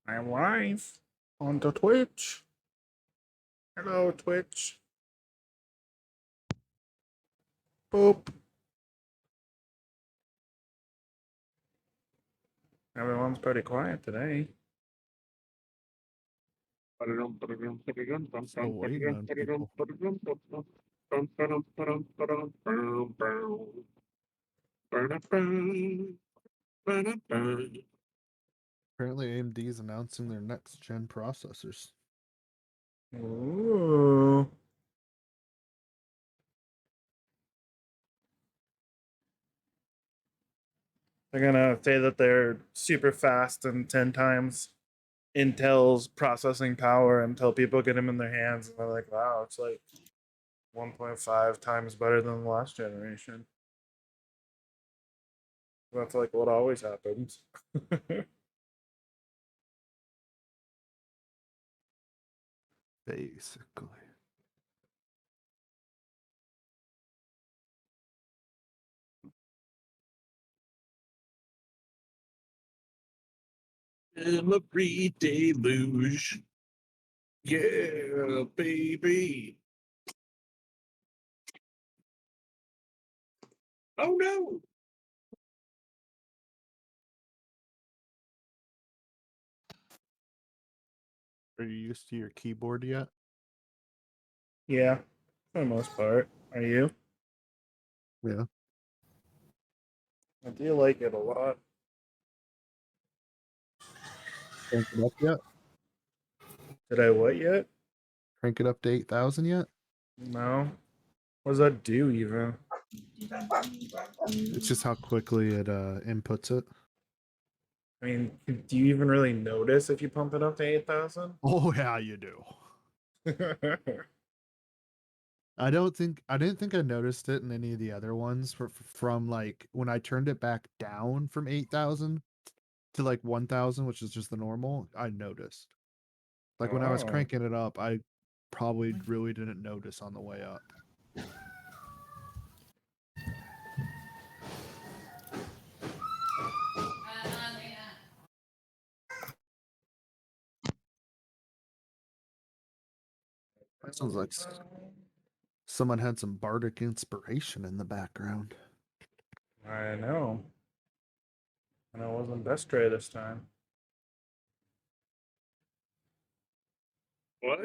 I'm live on the Twitch. Hello, Twitch. Boop. Everyone's pretty quiet today. Still waiting on people. Apparently, AMD is announcing their next gen processors. Ooh. They're gonna say that they're super fast and 10 times Intel's processing power until people get them in their hands and they're like, wow, it's like 1.5 times better than the last generation. That's like what always happens. Basically. Every deluge. Yeah, baby. Oh no. Are you used to your keyboard yet? Yeah, for the most part. Are you? Yeah. I do like it a lot. Crank it up yet? Did I what yet? Crank it up to 8,000 yet? No. What does that do even? It's just how quickly it inputs it. I mean, do you even really notice if you pump it up to 8,000? Oh yeah, you do. I didn't think I noticed it in any of the other ones from like when I turned it back down from 8,000 to like 1,000, which is just the normal. I noticed. Like when I was Oh. cranking it up, I probably really didn't notice on the way up. That sounds like someone had some bardic inspiration in the background. I know. And it wasn't best tray this time. What?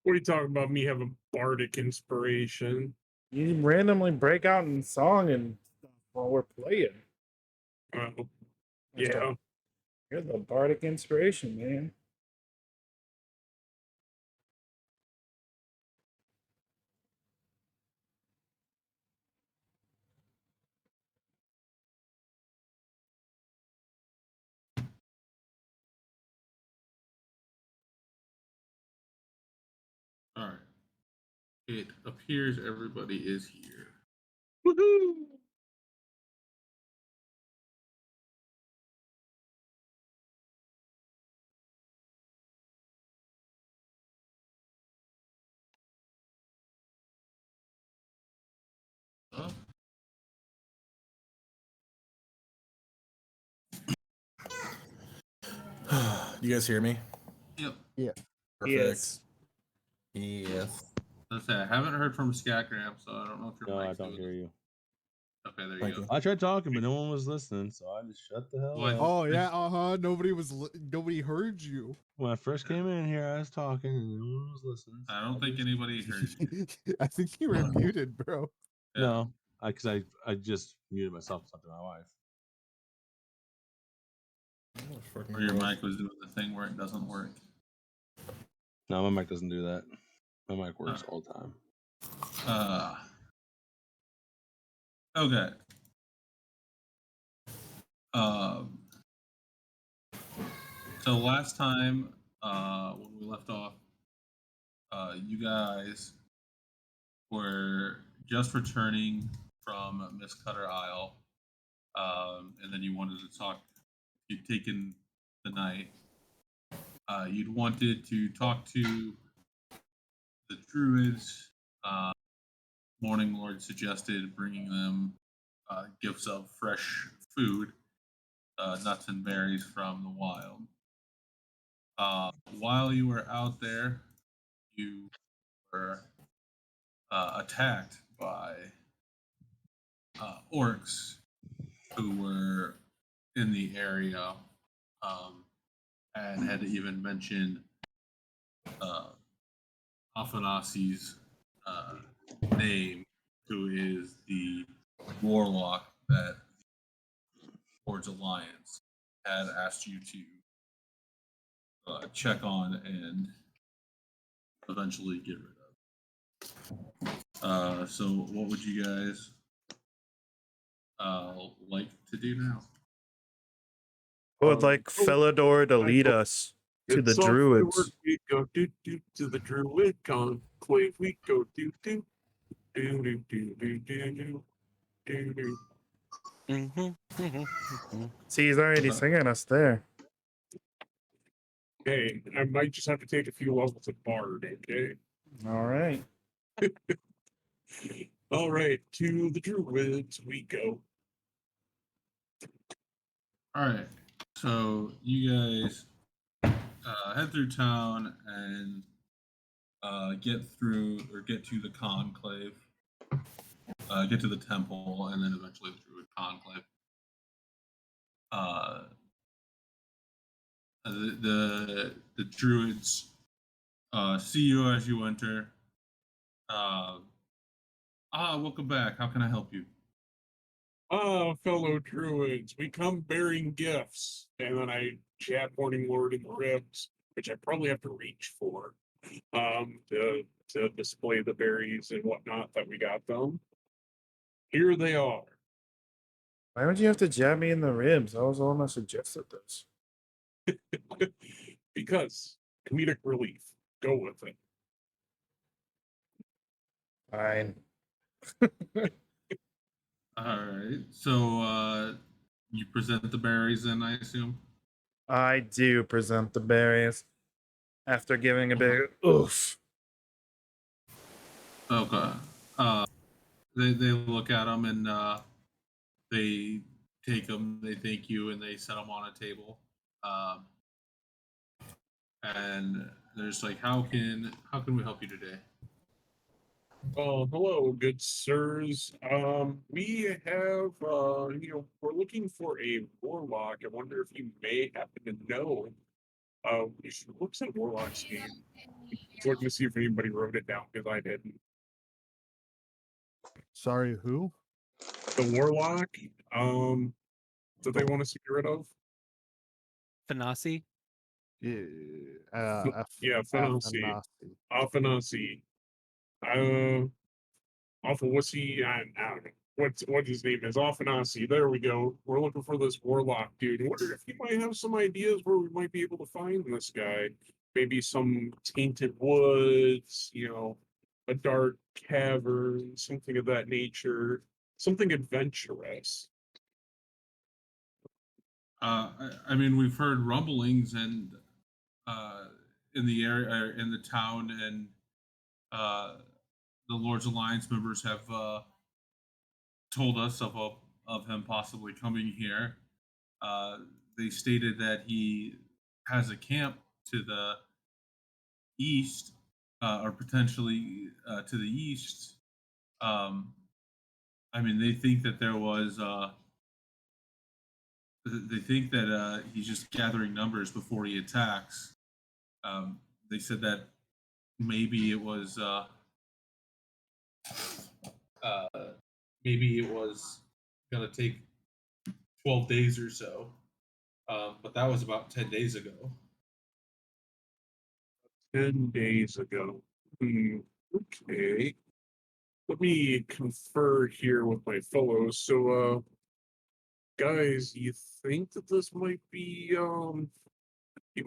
What are you talking about? Me having bardic inspiration? You randomly break out in song and stuff while we're playing. Oh, Just yeah. You're the bardic inspiration, man. All right. It appears everybody is here. Woohoo! Huh? You guys hear me? Yep. Yeah. Perfect. Yes. Let's say I haven't heard from Scatgram, so I don't know if your No, I mic's don't doing hear it. you. Okay, there Thank you you. go. I tried talking, but no one was listening, so I just shut the hell What? up. Oh yeah, nobody heard you. When I first came in here, I was talking, and no one was listening. I don't think anybody heard you. I think you were muted, bro. Yeah. No, because I just muted myself to talk to my wife. Or your mic was doing the thing where it doesn't work. No, my mic doesn't do that. My mic works all the time. Okay. So last time, when we left off, you guys were just returning from Miss Cutter Isle, and then you wanted to talk. You'd taken the night. You'd wanted to talk to the druids. Morning Lord suggested bringing them gifts of fresh food, nuts and berries from the wild. While you were out there, you were attacked by orcs who were in the area, and had even mentioned Afanasi's name, who is the warlock that Lord's Alliance had asked you to check on and eventually get rid of. So, what would you guys like to do now? I would like Felidor to lead go- us to the It's off to work, druids. we go to the druid conclave. We go do. See, he's already singing us there. Hey, I might just have to take a few levels of bard. Okay. All right. All right, to the druids we go. All right. So you guys head through town and get to the conclave, get to the temple, and then eventually the druid conclave. The druids see you as you enter. Welcome back. How can I help you? Fellow druids, we come bearing gifts. And then I jab Morning Lord in the ribs, which I probably have to reach for, to display the berries and whatnot that we got them. Here they are. Why would you have to jab me in the ribs? I was the one that suggested this. Because comedic relief. Go with it. Fine. All right. So you present the berries, then I assume. I do present the berries after giving a big oof. Okay. They look at them and they take them. They thank you and they set them on a table. And there's like, how can we help you today? Hello, good sirs. We have, we're looking for a warlock. I wonder if you may happen to know. We should look at warlock's name. Looking to see if anybody wrote it down because I didn't. Sorry, who? The warlock, that they want us to get rid of. Fanasi? Yeah, Fanasi. Afanasi. What's he? I don't know. What his name is? Afanasi. There we go. We're looking for this warlock dude. I wonder if you might have some ideas where we might be able to find this guy. Maybe some tainted woods, a dark cavern, something of that nature. Something adventurous. I mean, we've heard rumblings and in the area, in the town, and the Lord's Alliance members have told us of him possibly coming here. They stated that he has a camp to the east, or potentially to the east. I mean, they think that there was. They think that he's just gathering numbers before he attacks. They said that maybe it was. Maybe it was gonna take 12 days or so, but that was about 10 days ago. 10 days ago. Okay. Let me confer here with my fellows. So, guys, you think that this might be, you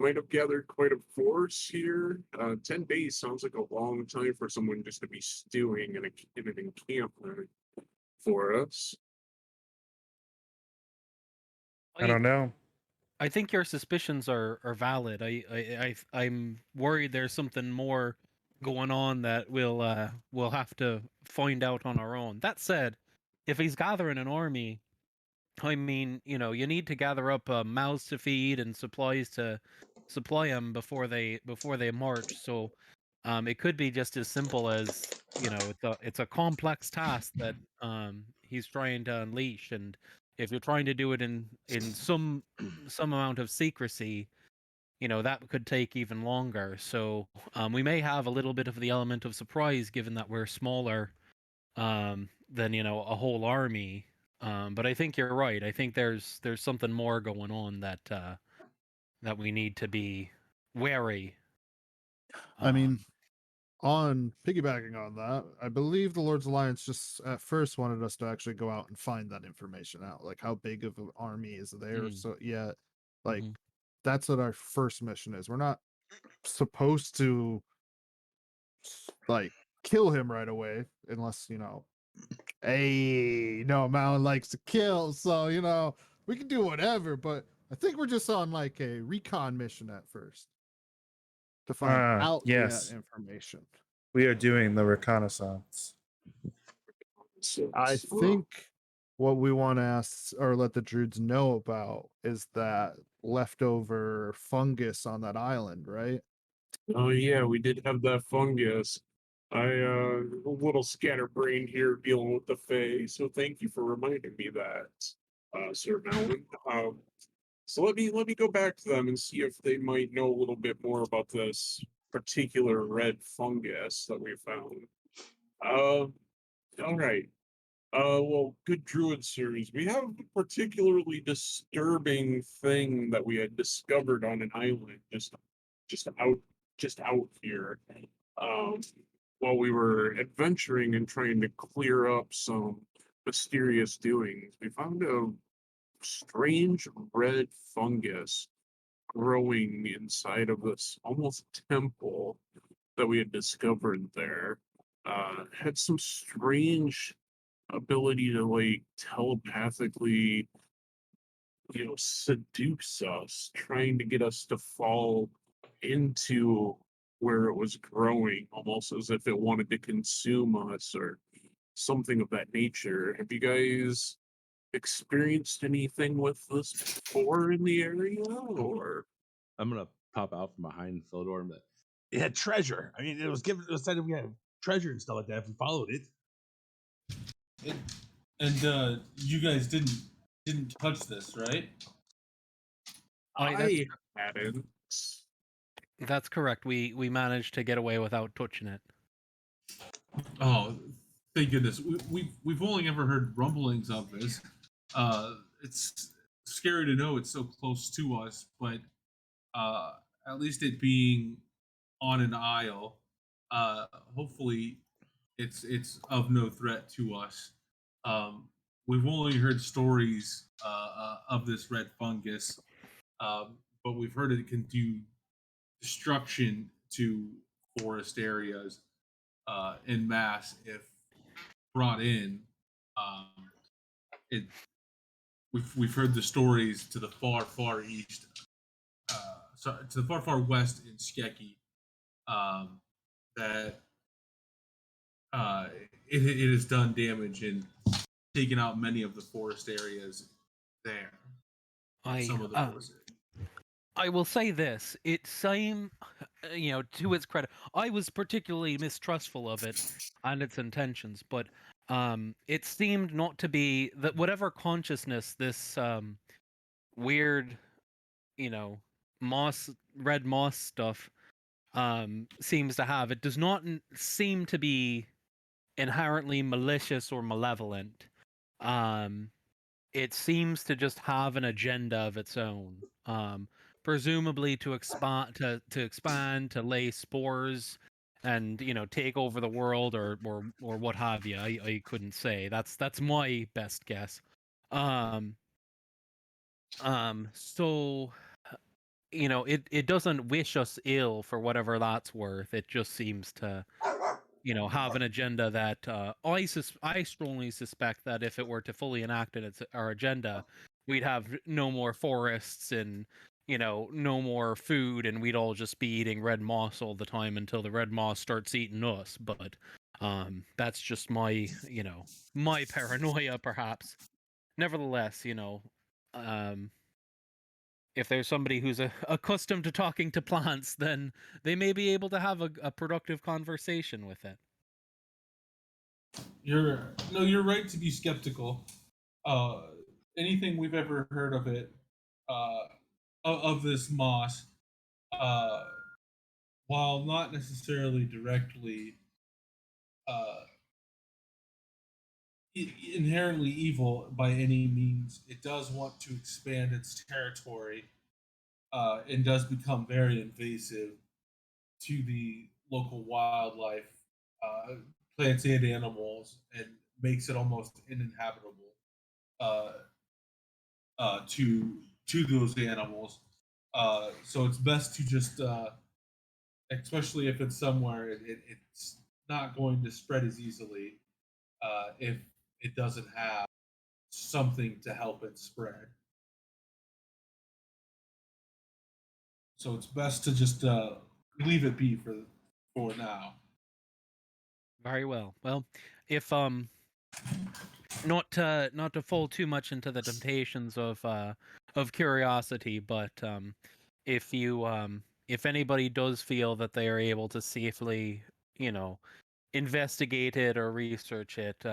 might have gathered quite a force here? 10 days sounds like a long time for someone just to be stewing in an encampment for us. I don't know. I think your suspicions are valid. I'm worried there's something more going on that we'll have to find out on our own. That said, if he's gathering an army, I mean, you need to gather up mouths to feed and supplies to supply them before they march. So it could be just as simple as, you know, it's a complex task that he's trying to unleash, and if you're trying to do it in some amount of secrecy, you know, that could take even longer. So we may have a little bit of the element of surprise, given that we're smaller than, you know, a whole army. But I think you're right. I think there's something more going on that that we need to be wary. I mean, on piggybacking on that, I believe the Lord's Alliance just at first wanted us to actually go out and find that information out, like how big of an army is there. Mm. So yeah, like Mhm. that's what our first mission is. We're not supposed to like kill him right away, unless you know, hey, no, Mountain likes to kill, so you know we can do whatever. But I think we're just on like a recon mission at first to find out that Yes, information. we are doing the reconnaissance. I So, think what we want to ask or let the druids know about is that leftover fungus on that island, right? oh yeah, we did have that fungus. A little scatterbrained here dealing with the Fae, so thank you for reminding me that, Sir Malin. So let me go back to them and see if they might know a little bit more about this particular red fungus that we found. All right. Well, good druid series. We have a particularly disturbing thing that we had discovered on an island just out just out here. Um, while we were adventuring and trying to clear up some mysterious doings, we found a strange red fungus growing inside of this almost temple that we had discovered there. Had some strange ability to like telepathically, seduce us, trying to get us to fall into where it was growing, almost as if it wanted to consume us or something of that nature. Have you guys experienced anything with this before in the area, or? I'm gonna pop out from behind Philodor and be like, it had treasure. I mean, it was said we had treasure and stuff like that if we followed it. And you guys didn't touch this, right? I hadn't. That's correct. We managed to get away without touching it. Oh, thank goodness. We've only ever heard rumblings of this. It's scary to know it's so close to us, but uh, at least it being on an isle, uh, hopefully it's of no threat to us. Um, we've only heard stories of this red fungus, but we've heard it can do destruction to forest areas in mass if brought in. Um, it we've heard the stories to the far east, to the far west in Skeki, um, that it has done damage and taken out many of the forest areas there. Some of the forest areas. I will say this: it seemed, you know, to its credit, I was particularly mistrustful of it and its intentions, but it seemed not to be that whatever consciousness this weird, you know, red moss stuff seems to have, it does not seem to be inherently malicious or malevolent. Um, it seems to just have an agenda of its own. Presumably to expand, to lay spores, and you know, take over the world, or what have you. I couldn't say. That's my best guess. Um, so you know, it doesn't wish us ill for whatever that's worth. It just seems to, you know, have an agenda that I strongly suspect that if it were to fully enact our agenda, we'd have no more forests and, you know, no more food, and we'd all just be eating red moss all the time until the red moss starts eating us. But that's just my, you know, my paranoia, perhaps. Nevertheless, you know, um, if there's somebody who's accustomed to talking to plants, then they may be able to have a productive conversation with it. You're right to be skeptical. Uh, Anything we've ever heard of it, uh, of this moss, uh, while not necessarily directly uh, inherently evil by any means, it does want to expand its territory and does become very invasive to the local wildlife, uh, plants and animals, and makes it almost uninhabitable uh, to those animals. So it's best to just, especially if it's somewhere it's not going to spread as easily if it doesn't have something to help it spread. So it's best to just leave it be for now. Very well. Well, if not to fall too much into the temptations of curiosity, but if anybody does feel that they are able to safely, you know, investigate it or research it,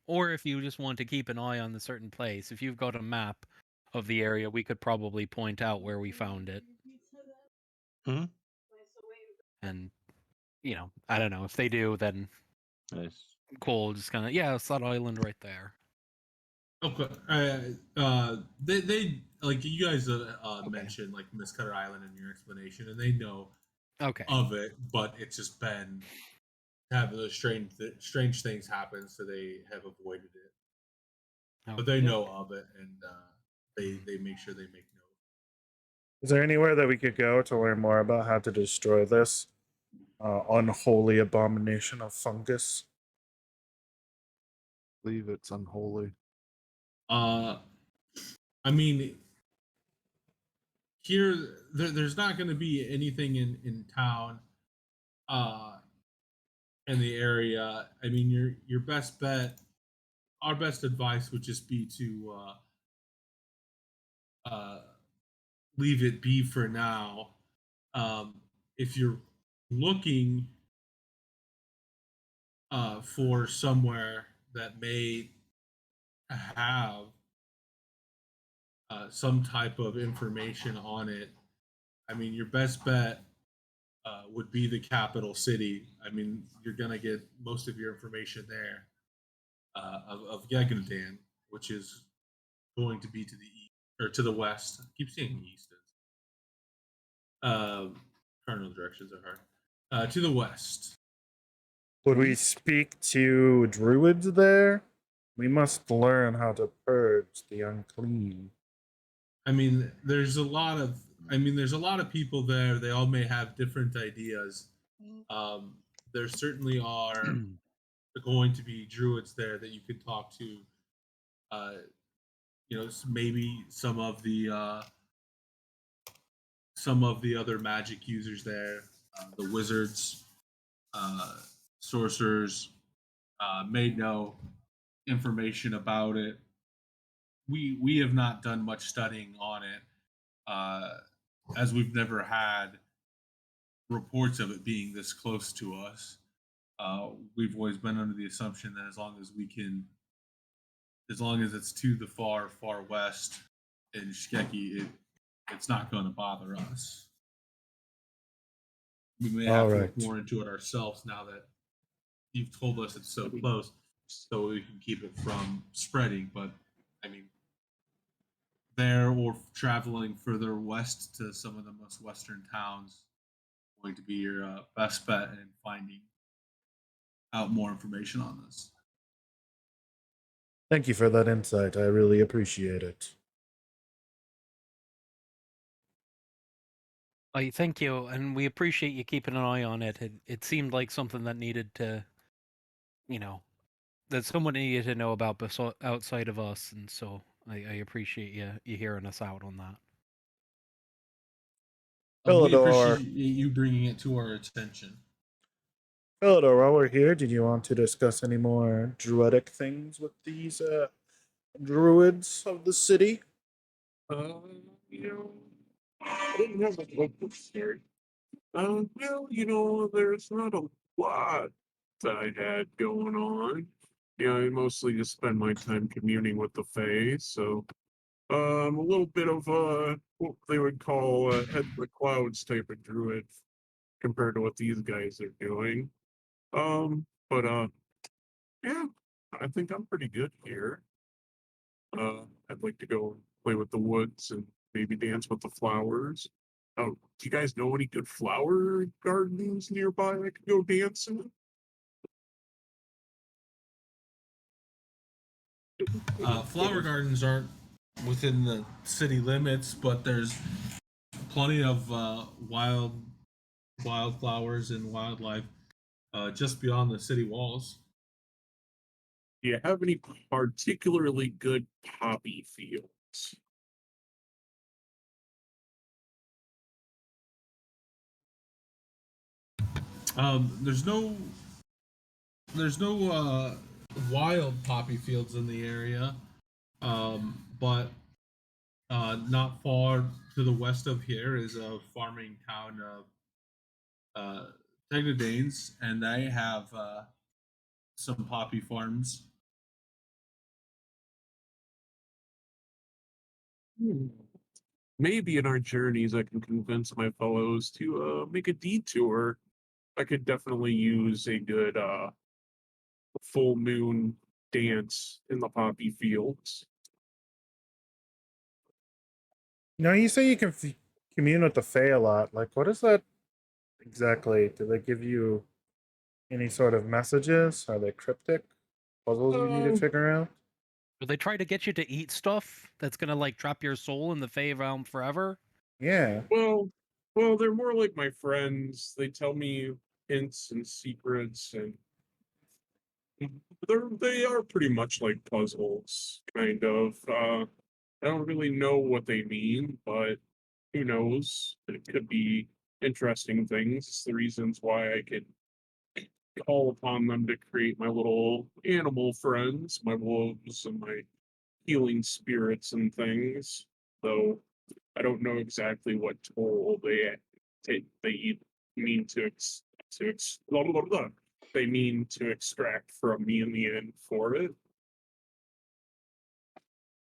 or if you just want to keep an eye on the certain place, if you've got a map of the area, we could probably point out where we found it. Mhm. And I don't know if they do, then Nice. cool. Just kind of it's that island right there. Okay. They like you guys mentioned like Miscutter Island in your explanation, and they know Okay. of it, but it's just been having those strange things happen, so they have avoided it. But they Okay. know of it, and they make sure they make note. Is there anywhere that we could go to learn more about how to destroy this unholy abomination of fungus? Believe it's unholy. I mean, here there's not going to be anything in town, uh, in the area. I mean, your best bet, our best advice would just be to leave it be for now. If you're looking for somewhere that may have some type of information on it, I mean, your best bet would be the capital city. I mean, you're gonna get most of your information there of Geganadan, which is going to be to the east or to the west. I keep saying east. Cardinal directions are hard. To the west. Would we speak to druids there? We must learn how to purge the unclean. I mean, there's a lot of people there. They all may have different ideas. There certainly are going to be druids there that you could talk to. Maybe some of the other magic users there, the wizards, uh, sorcerers, may know information about it. We have not done much studying on it, as we've never had reports of it being this close to us. We've always been under the assumption that as long as it's to the far west in Shkeki, it's not going to bother us. We may have to look more into it ourselves now that you've told us it's so close, so we can keep it from spreading. But I mean, there or traveling further west to some of the most western towns going to be your best bet in finding out more information on this. Thank you for that insight. I really appreciate it. I thank you, and we appreciate you keeping an eye on it. It seemed like something that needed to, that someone needed to know about outside of us, and so I appreciate you hearing us out on that. We appreciate you bringing it to our attention. Philidor, while we're here, did you want to discuss any more druidic things with these druids of the city? I didn't have a local start. Well, there's not a lot that I had going on. I mostly just spend my time communing with the Fae, so a little bit of what they would call a head in the clouds type of druid compared to what these guys are doing. But yeah, I think I'm pretty good here. I'd like to go play with the woods and maybe dance with the flowers. Oh, do you guys know any good flower gardens nearby I could go dance in? Flower gardens aren't within the city limits, but there's plenty of wildflowers and wildlife just beyond the city walls. Do you have any particularly good poppy fields? There's no wild poppy fields in the area, but not far to the west of here is a farming town of Tegnedanes, and they have some poppy farms. Hmm. Maybe in our journeys I can convince my fellows to make a detour. I could definitely use a good full moon dance in the poppy fields. You say you can commune with the Fae a lot. Like, what is that exactly? Do they give you any sort of messages? Are they cryptic puzzles you need to Um, figure out? Do they try to get you to eat stuff that's gonna like trap your soul in the Fey realm forever? Yeah. well, well, they're more like my friends. They tell me hints and secrets, and they are pretty much like puzzles, kind of. I don't really know what they mean, but who knows? It could be interesting things. It's the reasons why I could call upon them to create my little animal friends, my wolves and my healing spirits and things. Though I don't know exactly what toll they mean blah, blah, blah, blah. They mean to extract from me in the end for it.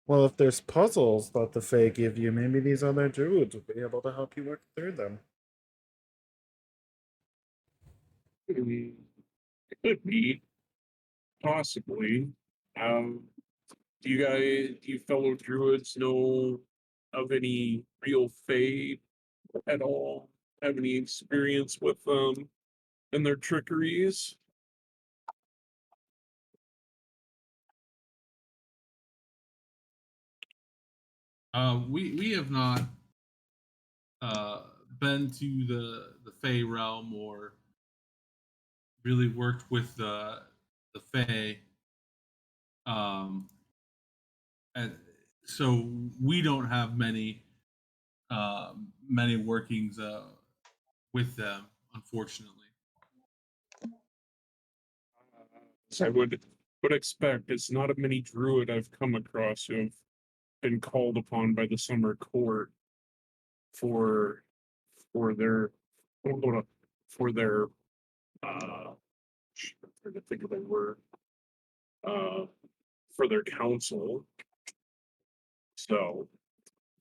Well, if there's puzzles that the Fae give you, maybe these other druids will be able to help you work through them. Mm, Could be, possibly. Um, do you fellow druids know of any real Fae at all? Have any experience with them and their trickeries? We have not been to the Fey realm or really worked with the Fey. Um, and so we don't have many workings with them, unfortunately. As I would expect. It's not a many druid I've come across who have been called upon by the summer court for for their hold on, for their I'm trying to think of the word uh for their counsel. So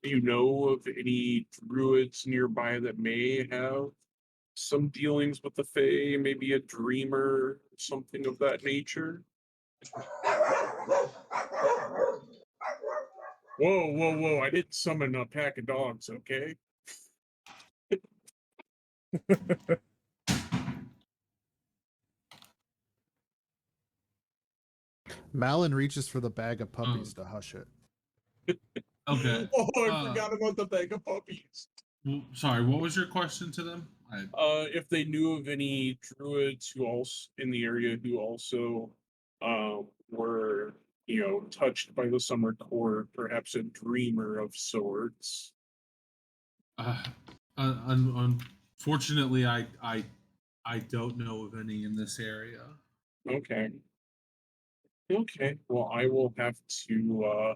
do you know of any druids nearby that may have some dealings with the Fae, maybe a dreamer, something of that nature? Whoa, whoa, whoa! I didn't summon a pack of dogs, okay? Malin reaches for the bag of Oh, puppies to hush it. okay. Oh, I forgot about the bag of puppies. Sorry, what was your question to them? If they knew of any druids who also in the area who also were, touched by the summer court, perhaps a dreamer of sorts. Uh, Unfortunately, I don't know of any in this area. Okay. Okay. Well, I will have to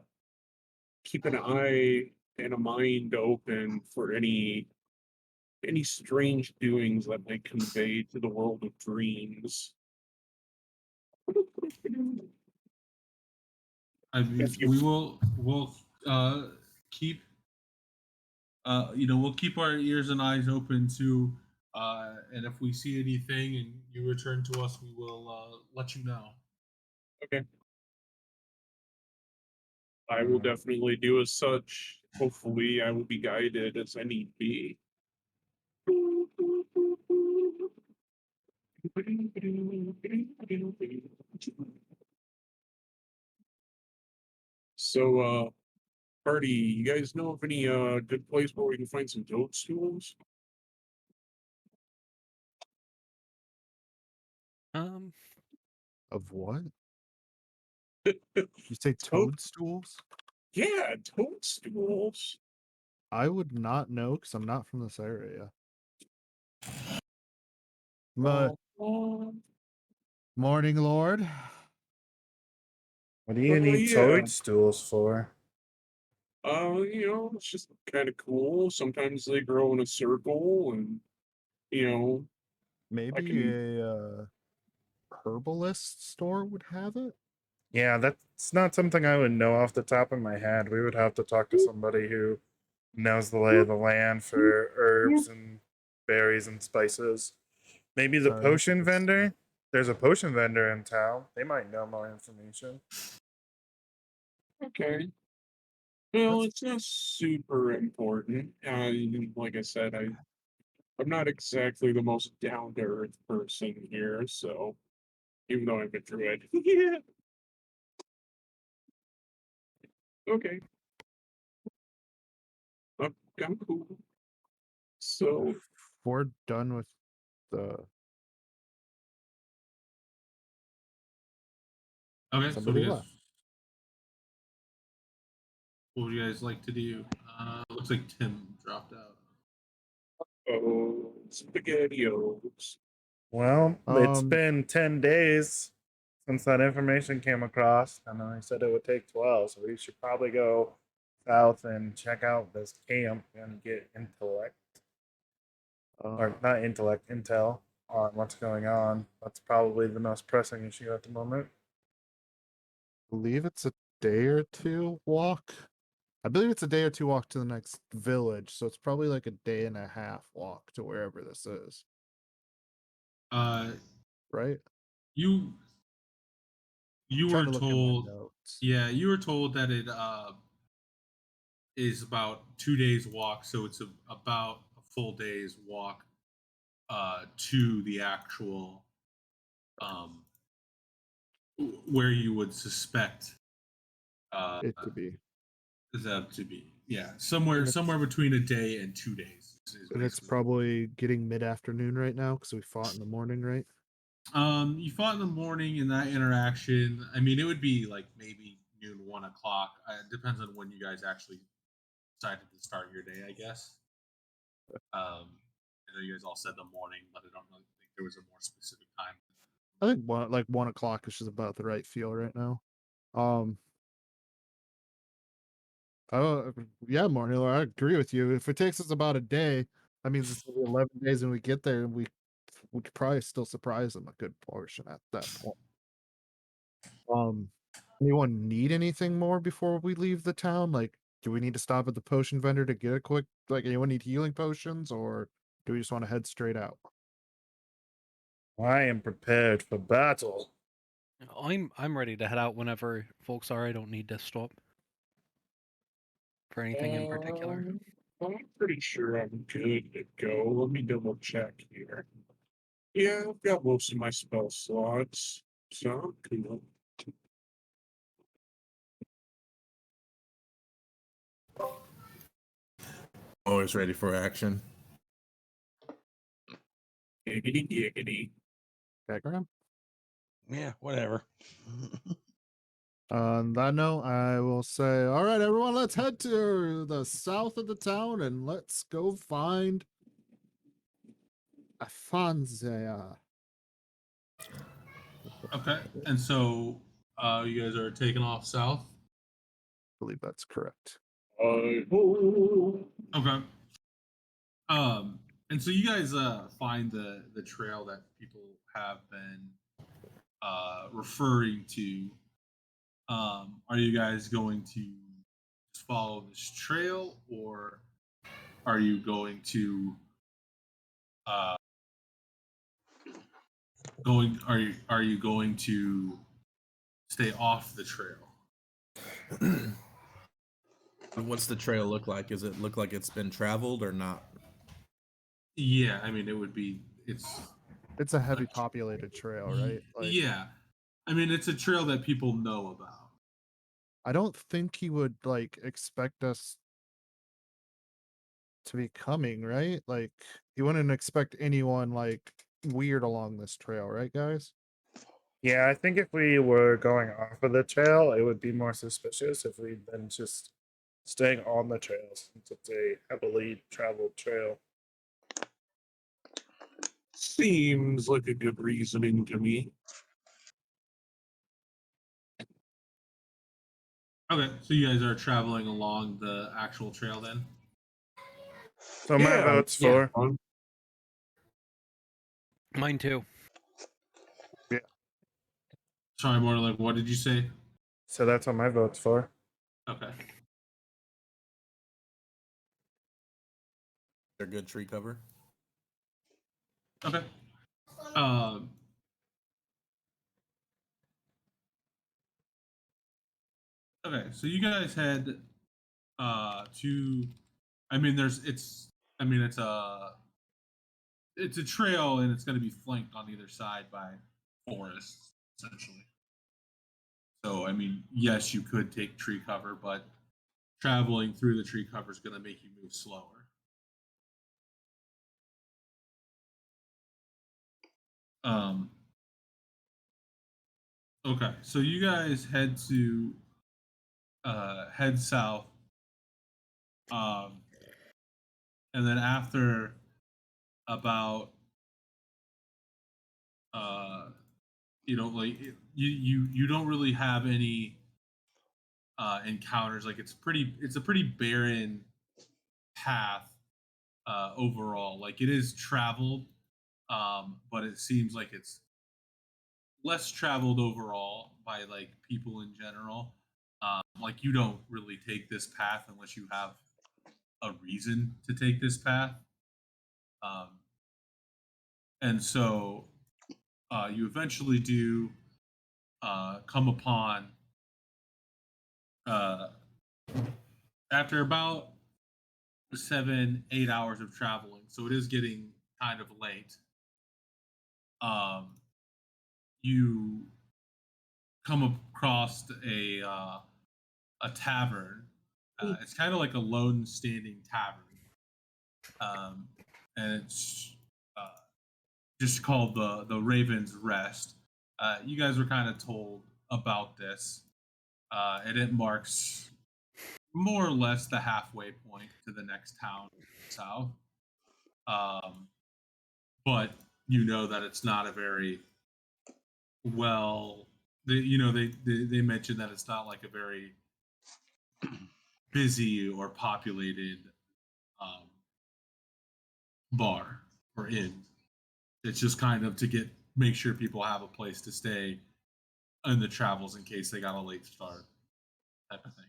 keep an eye and a mind open for any strange doings that might convey to the world of dreams. I mean, If you we'll keep we'll keep our ears and eyes open to and if we see anything and you return to us, we will let you know. okay, I will definitely do as such. Hopefully, I will be guided as I need be. So, party, you guys know of any good place where we can find some toadstools? Um, Of what? You say Toad? toadstools? Yeah, toadstools. I would not know because I'm not from this area. But morning, Lord. What do you Oh need yeah. toadstools for? It's just kind of cool. Sometimes they grow in a circle, and you know, I Maybe can. a herbalist store would have it. Yeah, that's not something I would know off the top of my head. We would have to talk to somebody who knows the lay of the land for herbs and berries and spices. Maybe the Sorry, I think potion it's vendor? There's a potion vendor in town. They might know more information. Okay. Well, that's it's not super important. Like I said, I'm not exactly the most down to earth person here, so even though I'm a druid. Yeah. Okay. I'm cool. So, we're done with the Okay, so somebody left. what would you guys like to do? Looks like Tim dropped out. oh, spaghettios. Well, it's Um, been 10 days since that information came across, and I said it would take 12, so we should probably go south and check out this camp and get intellect, or not intellect, intel on what's going on. That's probably the most pressing issue at the moment. believe it's a day or two walk. I believe it's a day or two walk to the next village, so it's probably like a day and a half walk to wherever this is, Uh, right? you you Trying were to look at my told, notes. yeah, you were told that it is about 2 days walk, so it's about a full day's walk to the actual um where you would suspect It to be, that to be. Yeah, and somewhere between a day and 2 days is it's basically. probably getting mid-afternoon right now because we fought in the morning, right? You fought in the morning in that interaction. I mean, it would be like maybe noon, 1 o'clock. It depends on when you guys actually decided to start your day, I guess. I know you guys all said the morning, but I don't really think there was a more specific time. I think 1 o'clock is just about the right feel right now. Um, oh yeah, Marnell, I agree with you. If it takes us about a day, that means it's gonna be 11 days when we get there, and we could probably still surprise them a good portion at that point. Um, anyone need anything more before we leave the town? Like, do we need to stop at the potion vendor to get a quick? Like, anyone need healing potions, or do we just want to head straight out? I am prepared for battle. I'm ready to head out whenever folks are. I don't need to stop for anything in particular. I'm pretty sure I'm good to go. Let me double check here. Yeah, I've got most of my spell slots, so I'm cool. Always ready for action. Giggity giggity. Okay, Graham. Yeah, whatever. On that note, I will say, all right, everyone, let's head to the south of the town and let's go find Afanzia. Okay, and so you guys are taking off south. I believe that's correct. I hope. Okay. And so you guys find the trail that people have been referring to. Are you guys going to follow this trail, or are you going to are you going to stay off the trail? What's the trail look like? Does it look like it's been traveled or not? Yeah, I mean it's It's a heavy populated trail, right? Like, yeah. I mean it's a trail that people know about. I don't think he would like expect us to be coming, right? Like, he wouldn't expect anyone like weird along this trail, right, guys? Yeah, I think if we were going off of the trail, it would be more suspicious if we'd been just staying on the trail since it's a heavily traveled trail. Seems like a good reasoning to me. Okay, so you guys are traveling along the actual trail then? So my Yeah, vote's yeah. for. Mine too. Sorry, more like what did you say? So that's what my vote's for. Okay. They're good tree cover. Okay. Um okay, so you guys head to I mean it's a trail and it's going to be flanked on either side by forests essentially. So I mean, yes, you could take tree cover, but traveling through the tree cover is going to make you move slower. Um okay, so you guys head south um and then after about uh like you don't really have any encounters. Like it's a pretty barren path overall. Like it is traveled, but it seems like it's less traveled overall by like people in general. Like you don't really take this path unless you have a reason to take this path. um, and so you eventually do come upon uh, after about 7-8 hours of traveling, so it is getting kind of late. You come across a tavern. It's kind of like a lone standing tavern, and it's uh, just called the Raven's Rest. You guys were kind of told about this, and it marks more or less the halfway point to the next town south. Um, but you know that it's not a very well. They mentioned that it's not like a very busy or populated um, bar or inn. It's just kind of to make sure people have a place to stay in the travels in case they got a late start, type of thing.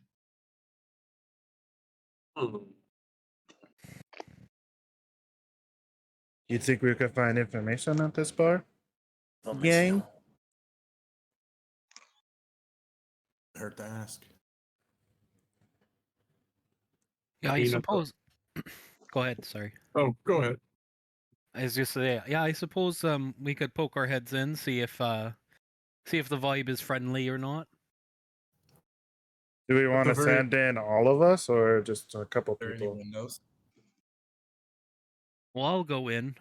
Hmm. You think we could find information at this bar? Gang? Hurt to ask. Yeah, I mean, suppose. Go ahead. Sorry. Oh, go ahead. I was just say, yeah, I suppose we could poke our heads in, see if the vibe is friendly or not. Do we want the to very- send in all of us or just a couple Are there any people? windows? Well, I'll go in.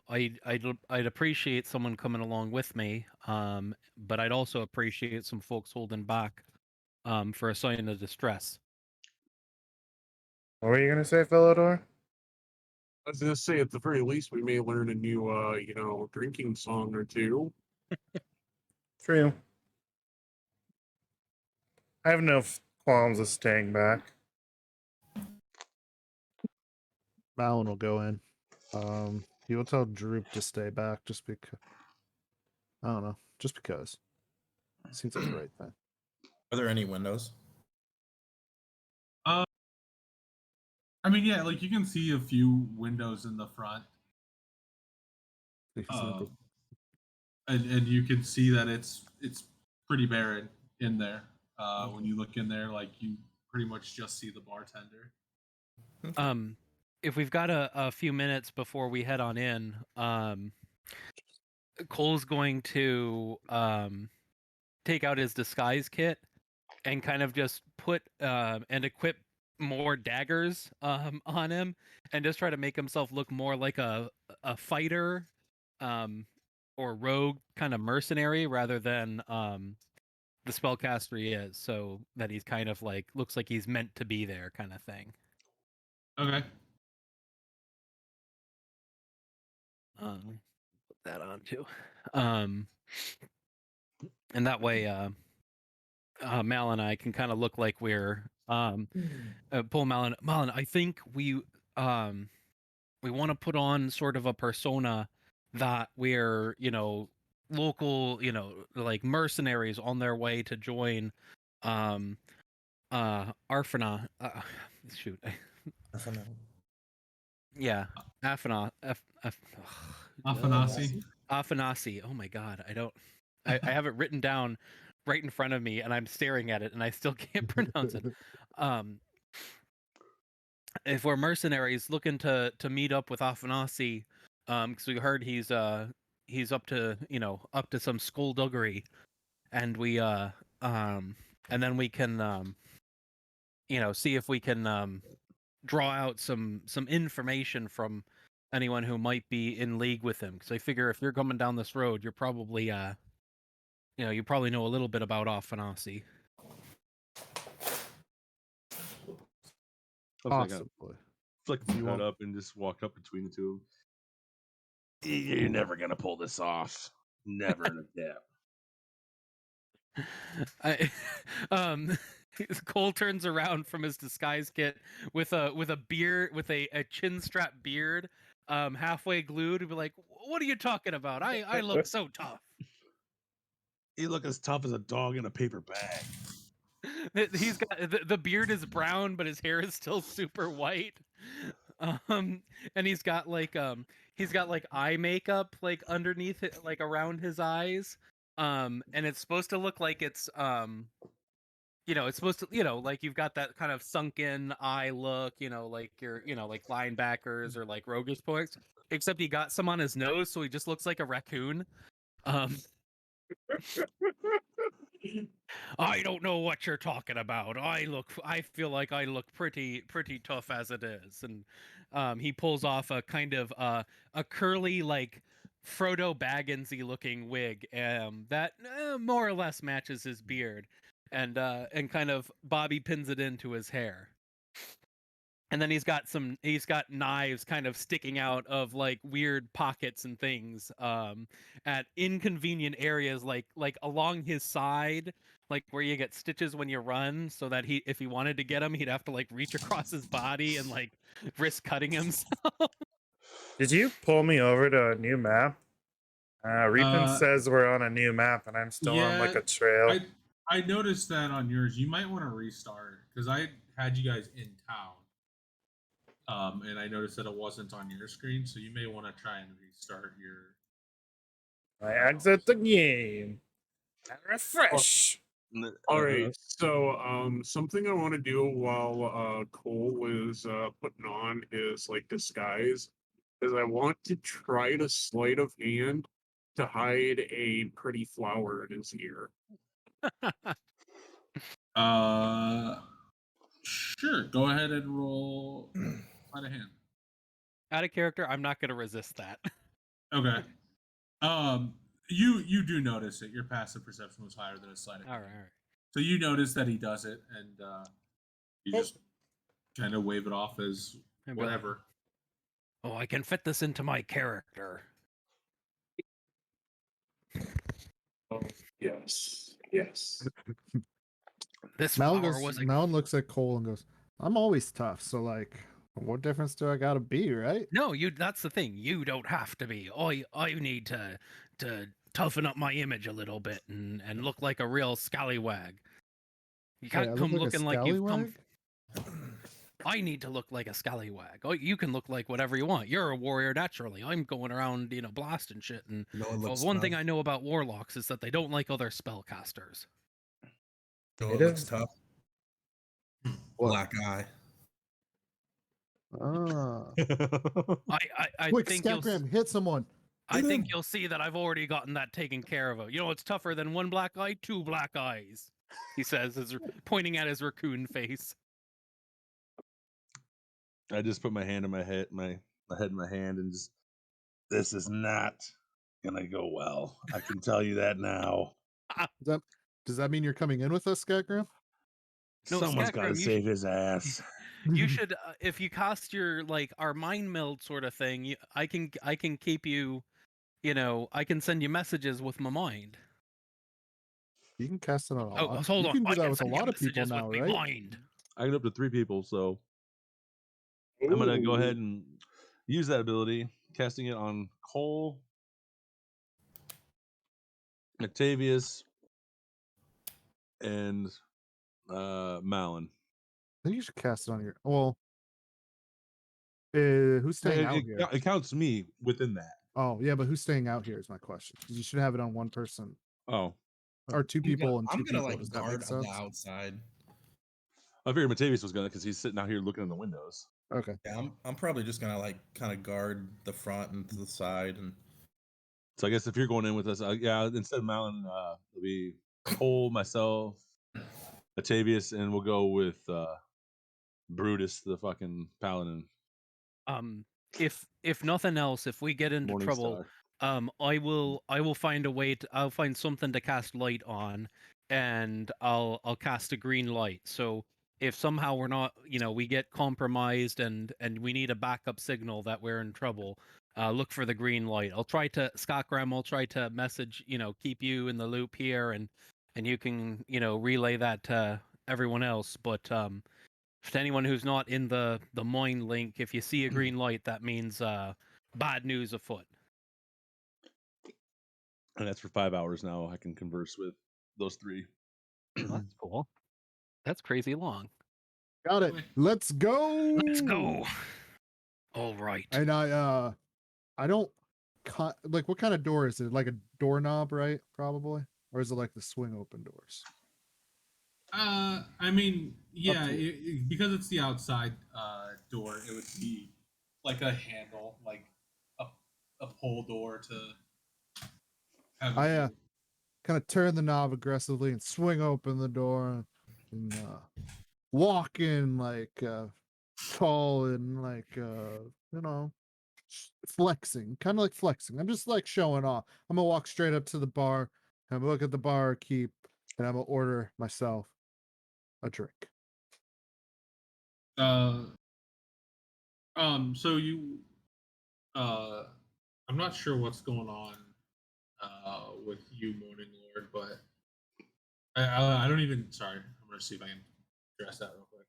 I'd appreciate someone coming along with me. But I'd also appreciate some folks holding back, for a sign of distress. What were you gonna say, Philodor? I was gonna say, at the very least, we may learn a new, drinking song or two. True. I have no qualms of staying back. Malin will go in. He will tell Droop to stay back just because. I don't know. Just because. Seems like the right thing. Are there any windows? I mean, yeah, like you can see a few windows in the front, He's gonna go- and you can see that it's pretty barren in there. When you look in there, like you pretty much just see the bartender. Um, if we've got a few minutes before we head on in, Cole's going to take out his disguise kit and kind of just put and equip more daggers on him, and just try to make himself look more like a fighter or rogue kind of mercenary rather than the spellcaster he is, so that he's kind of like looks like he's meant to be there kind of thing. Okay. Put that on too. And that way Mal and I can kind of look like we're pull Malin. I think we want to put on sort of a persona that we're, local, like mercenaries on their way to join Arfana. Shoot. Yeah. Afana. Afanasi. Afanasi. Oh my god. I have it written down right in front of me and I'm staring at it and I still can't pronounce it. If we're mercenaries looking to meet up with Afanasi, because we heard he's up to up to some skullduggery, and and then we can see if we can draw out some information from anyone who might be in league with him. Because I figure if you're coming down this road, you're probably you probably know a little bit about Afanasi. Possibly. Flick his hood up and just walk up between the two of them. You're never gonna pull this off. Never in a dab. Cole turns around from his disguise kit with a beard, with a chin strap beard, halfway glued, and be like, "What are you talking about? I look so tough." You look as tough as a dog in a paper bag. He's got the beard is brown, but his hair is still super white. And he's got like eye makeup like underneath it, like around his eyes. And it's supposed to look like it's it's supposed to, like you've got that kind of sunken eye look, like you're, like linebackers or like roguish points. Except he got some on his nose, so he just looks like a raccoon. I don't know what you're talking about. I feel like I look pretty tough as it is. And he pulls off a kind of a curly, like Frodo Bagginsy looking wig that more or less matches his beard, and kind of bobby pins it into his hair. And then he's got knives kind of sticking out of like weird pockets and things at inconvenient areas, like along his side, like where you get stitches when you run, so that if he wanted to get him, he'd have to like reach across his body and like risk cutting himself. Did you pull me over to a new map? Reapin says we're on a new map and I'm still on like a trail. I noticed that on yours. You might want to restart because I had you guys in town. And I noticed that it wasn't on your screen, so you may want to try and restart your. I exit the game and refresh. All right, so something I want to do while Cole was putting on his like disguise is I want to try to sleight of hand to hide a pretty flower in his ear. Sure. Go ahead and roll sleight of hand. Out of character, I'm not gonna resist that. Okay. You do notice it. Your passive perception was higher than his sleight of hand. All right. So you notice that he does it, and you just kind of wave it off as whatever. Oh, I can fit this into my character. Oh, yes, yes. This Malin flower was looks at Cole and goes, "I'm always tough, so like, What difference do I gotta be, right? No, that's the thing. You don't have to be. I need to toughen up my image a little bit and look like a real scallywag. You Wait, I can't look come like a looking like you've come. scallywag? I need to look like a scallywag. Oh, you can look like whatever you want. You're a warrior naturally. I'm going around, blasting shit. And No one looks one thing tough. I know about warlocks is that they don't like other spellcasters. No It one looks is. tough. What? Black eye. Ah. I Quick, think you'll. Scatgram, hit someone. I think you'll see that I've already gotten that taken care of. It's tougher than one black eye, two black eyes. He says, pointing at his raccoon face. I just put my hand in my head, my head in my hand, and just, this is not gonna go well. I can tell you that now. Does that mean you're coming in with us, Scatgram? No, Someone's got to Scatgram, save his ass. You should, if you cast your our mind meld sort of thing. I can keep you. I can send you messages with my mind. You can cast it on a lot. Hold You on. can do I that can with a send you lot of people messages now, with right? my mind. I can up to 3 people, so I'm gonna go ahead and use that ability, casting it on Cole, Octavius, and Malin. I think you should cast it on your. Well, who's staying out here? It counts me within that. Oh, yeah, but who's staying out here is my question. Because you should have it on one person Oh, or two people and I'm two gonna people. like Does that guard make on the sense? outside. I figured Matavius was gonna, because he's sitting out here looking in the windows. Okay. Yeah, I'm probably just gonna like kind of guard the front and to the side, and So I guess if you're going in with us, yeah, instead of Malin, it'll be Cole, myself, Octavius, and we'll go with Brutus, the fucking paladin. If nothing else, if we get into trouble, I will find a way to. I'll find something to cast light on, and I'll cast a green light. So if somehow we're not, we get compromised and we need a backup signal that we're in trouble, look for the green light. I'll try to Scotgram. I'll try to message, keep you in the loop here, and you can, relay that to everyone else. But to anyone who's not in the mind link, if you see a green light, that means bad news afoot. And that's for 5 hours now. I can converse with those 3. Well, that's cool. That's crazy long. Got it. Let's go. Let's go. All right. And I don't like, what kind of door is it? Like a doorknob, right? Probably, or is it like the swing open doors? I mean, yeah, to because it's the outside door, it would be like a handle, like a pull door to have. I kind of turn the knob aggressively and swing open the door and walk in like tall and like flexing, kind of like flexing. I'm just like showing off. I'm gonna walk straight up to the bar. I'm gonna look at the barkeep and I'm gonna order myself a drink. So you, I'm not sure what's going on with you, Morning Lord, but I don't even. Sorry, I'm gonna see if I can address that real quick.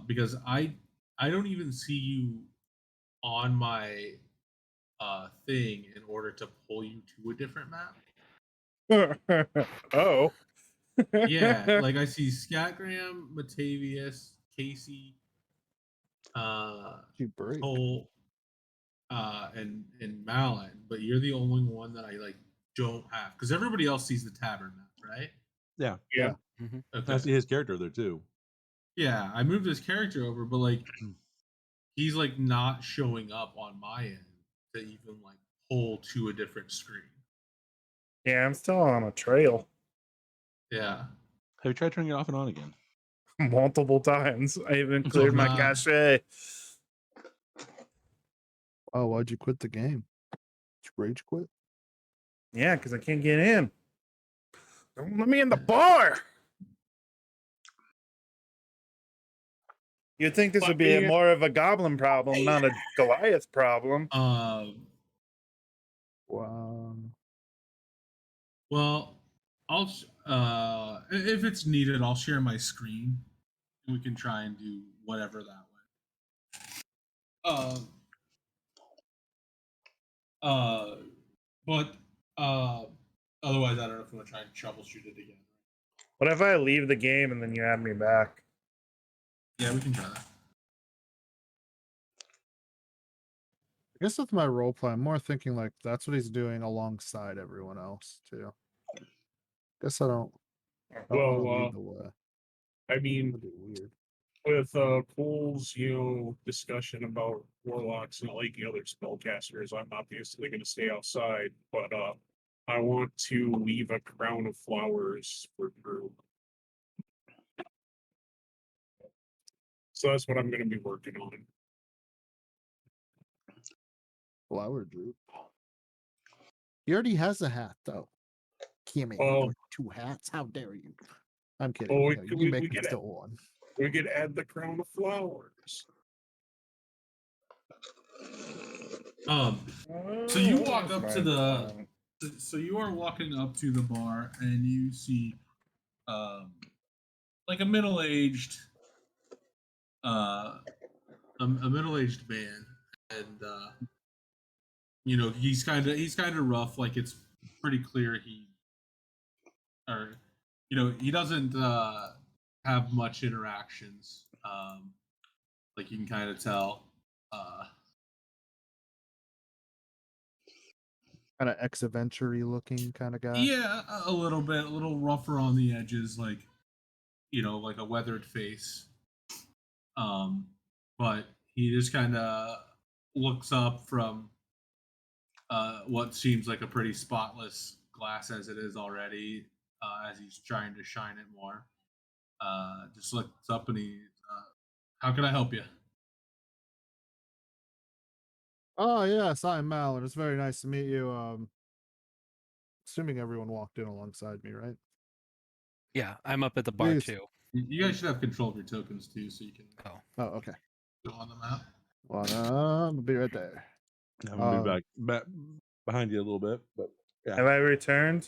Because I don't even see you on my thing in order to pull you to a different map. Oh. Yeah, like I see Scatgram, Matavius, Casey, You break. Cole, and Malin, but you're the only one that I like don't have because everybody else sees the tavern map, right? Yeah. Yeah. Mm-hmm. Okay. I see his character there too. Yeah, I moved his character over, but like he's like not showing up on my end to even like pull to a different screen. Yeah, I'm still on a trail Yeah. Have you tried turning it off and on again? multiple times. I even So cleared my not- cache. Oh, why'd you quit the game? Did you rage quit? Yeah, because I can't get in. Don't let me in the bar. You'd think this would be more of a goblin problem, not a Goliath problem. Wow. Well, I'll if it's needed, I'll share my screen and we can try and do whatever that way. Uh, uh, but otherwise, I don't know if you want to try and troubleshoot it again. What if I leave the game and then you add me back? Yeah, we can try that. I guess with my role play, I'm more thinking like that's what he's doing alongside everyone else too. Guess I don't wanna Well, lead the way. I mean, That'd be weird. with Cole's, discussion about warlocks and like the other spellcasters, I'm obviously going to stay outside, but I want to leave a crown of flowers for Drew. So that's what I'm going to be working on. Flower droop. He already has a hat though. Can't make Well- him 2 hats. How dare you? I'm kidding. Well, you know, you can make him get still one. we could add the crown of flowers. So you walk That's up my to the. plan. So you are walking up to the bar, and you see, like a middle-aged, a middle-aged man, and he's kind of rough. Like it's pretty clear he doesn't have much interactions. Like you can kind of tell. Kind of ex-adventure looking kind of guy. Yeah, a little bit, a little rougher on the edges, like like a weathered face. But he just kind of looks up from what seems like a pretty spotless glass as it is already, as he's trying to shine it more. Just looks up and how can I help you? Oh yes, I'm Malin. It's very nice to meet you. Assuming everyone walked in alongside me, right? Yeah, I'm up at the bar Please. too. You guys should have control of your tokens too, so you can Oh, okay. go on the map. Well, I'll be right there. I'm gonna be back behind you a little bit, but yeah. Have I returned?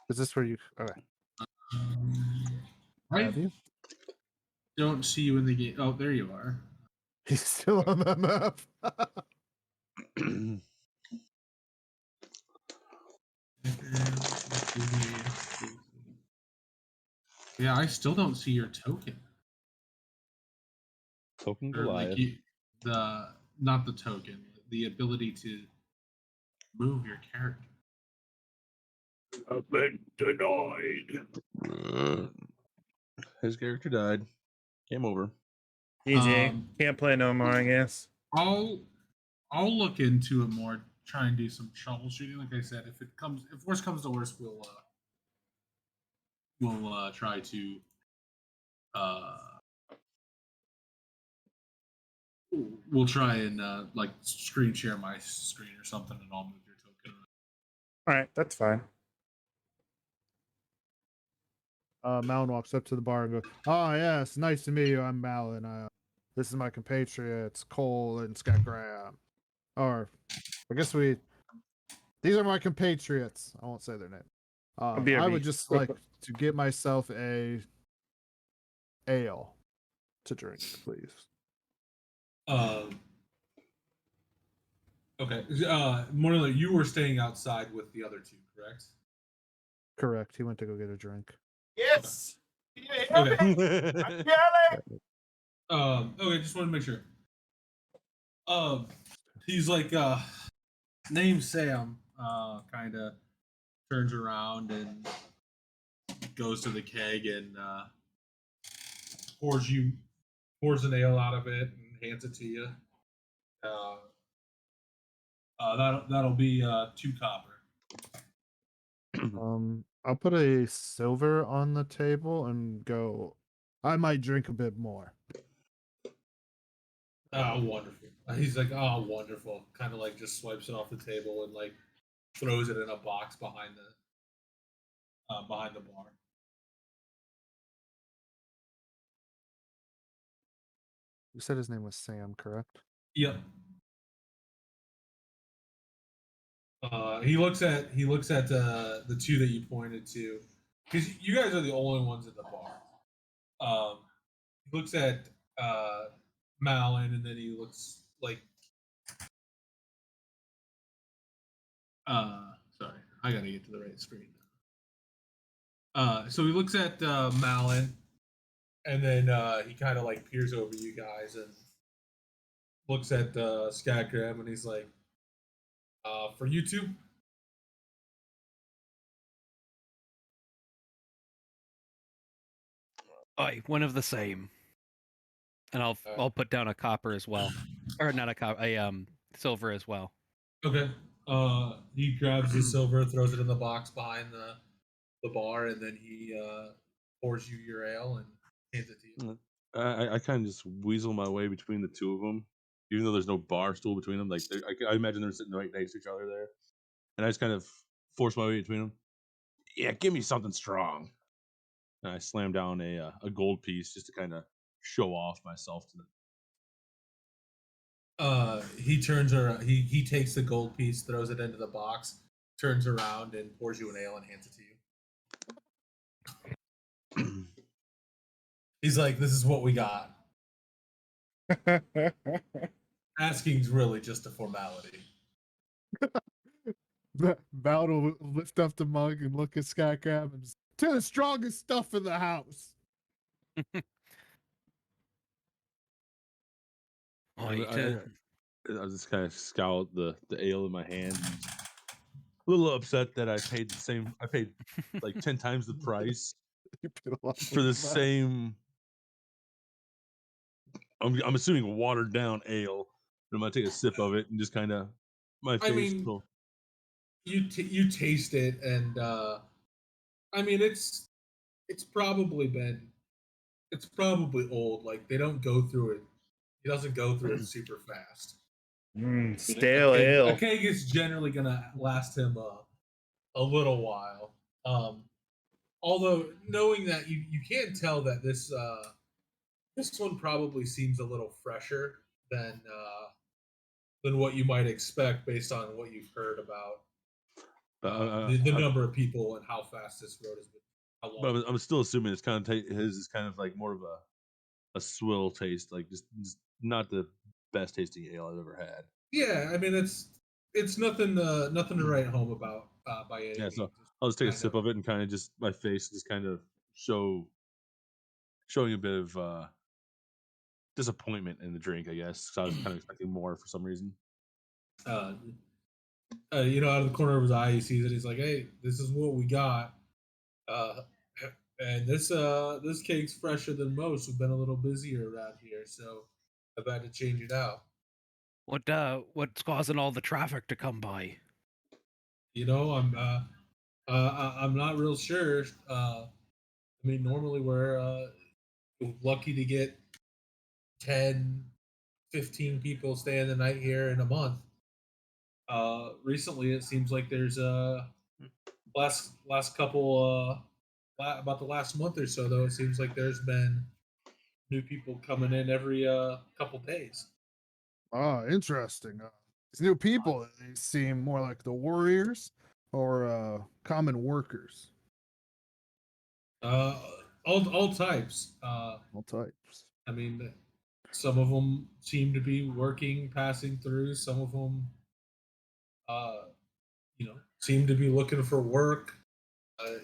Is this where you? Okay. I Have you? don't see you in the game. Oh, there you are. He's still on that map. Yeah, I still don't see your token. Token Or like Goliath. not the token, the ability to move your character. I've been denied. His character died. Game over. GG. Can't play no more, I guess. I'll look into it more. Try and do some troubleshooting. Like I said, if worst comes to worst, we'll try to we'll try and like screen share my screen or something, and I'll move your token. All right, that's fine. Malin walks up to the bar and goes, "Oh yes, nice to meet you. I'm Malin. This is my compatriots, Cole and Scott Graham. Or, I guess these are my compatriots. I won't say their name. I would just like to get myself a ale to drink, please." Okay. Morley, you were staying outside with the other two, correct? Correct. He went to go get a drink. Yes. Okay. I'm yelling. Okay, just want to make sure. He's like, name's Sam. Kind of turns around and goes to the keg and pours an ale out of it and hands it to you. That'll be 2 copper. I'll put a silver on the table and go. I might drink a bit more. Oh, wonderful. He's like, oh, wonderful. Kind of like just swipes it off the table and like throws it in a box behind the bar. You said his name was Sam, correct? Yep. He looks at the two that you pointed to, because you guys are the only ones at the bar. He looks at Malin, and then he looks like sorry, I gotta get to the right screen now. So he looks at Malin, and then he kind of like peers over you guys and looks at Skycrab, and he's like, for you two. Aye, one of the same. And I'll put down a copper as well, or not a copper, a silver as well. Okay. He grabs the silver, throws it in the box behind the bar, and then he pours you your ale and hands it to you. I kind of just weasel my way between the two of them, even though there's no bar stool between them. Like I imagine they're sitting right next to each other there, and I just kind of force my way between them. Yeah, give me something strong. And I slam down a gold piece just to kind of show off myself to them. He turns around. He takes the gold piece, throws it into the box, turns around, and pours you an ale and hands it to you. He's like, "This is what we got." Asking's really just a formality. Val will lift up the mug and look at Skycrab and to the strongest stuff in the house. I just kind of scout the ale in my hand. And a little upset that I paid like 10 times the price for the same. I'm assuming watered down ale. I'm gonna take a sip of it and just kind of my face. I mean, you taste it, and I mean it's probably old. Like they don't go through it. He doesn't go through it super fast. Stale ale. A keg is generally gonna last him a little while. Although knowing that you can tell that this one probably seems a little fresher than what you might expect based on what you've heard about the number of people and how fast this road has been. But I'm still assuming it's kind of his is kind of like more of a swill taste, like just not the best tasting ale I've ever had. Yeah, I mean it's nothing to write home about by any means. Yeah, so I'll just take a sip of it and kind of just my face just kind of showing a bit of disappointment in the drink, I guess. So I was kind of expecting more for some reason. Out of the corner of his eye, he sees it. He's like, "Hey, this is what we got." And this cake's fresher than most. We've been a little busier around here, so I've had to change it out. What's causing all the traffic to come by? I'm not real sure. I mean, normally we're lucky to get 10, 15 people staying the night here in a month. Recently, it seems like there's last couple about the last month or so, though, it seems like there's been new people coming in every couple days. Oh, interesting. These new people, they seem more like the warriors or common workers. All types. All types. I mean, some of them seem to be working, passing through. Some of them, seem to be looking for work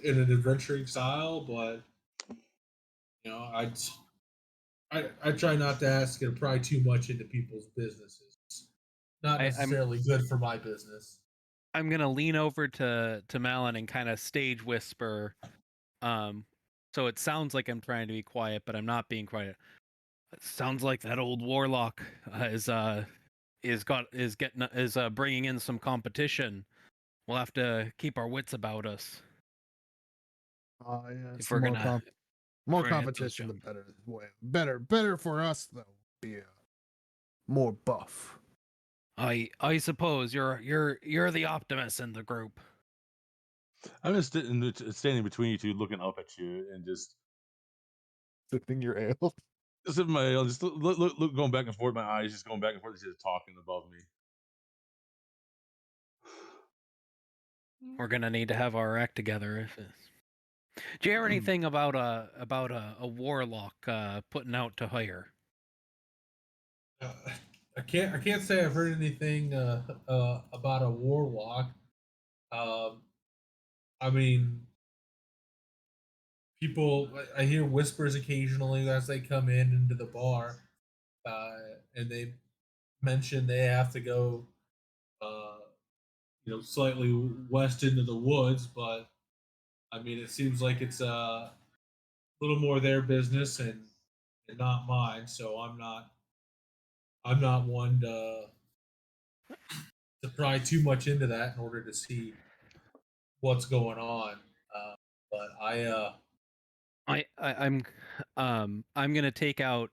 in an adventuring style. But I try not to ask or pry too much into people's businesses. It's not necessarily good for my business. I'm gonna lean over to Malin and kind of stage whisper, so it sounds like I'm trying to be quiet, but I'm not being quiet. It sounds like that old warlock is bringing in some competition. We'll have to keep our wits about us. Yeah, if we're gonna more we're gonna hit those competition, the better. Better for us though. Be more buff. I suppose you're the optimist in the group. I'm just standing between you two, looking up at you, and just sipping your ale. Sipping my ale, just look, going back and forth. My eyes just going back and forth, just talking above me. We're gonna need to have our act together. Do you hear anything about a warlock putting out to hire? I can't say I've heard anything about a warlock. Um, I mean, people. I hear whispers occasionally as they come in into the bar, and they mention they have to go, uh, slightly west into the woods. But I mean, it seems like it's a little more their business and not mine. So I'm not one to pry too much into that in order to see what's going on. Uh, but I'm gonna take out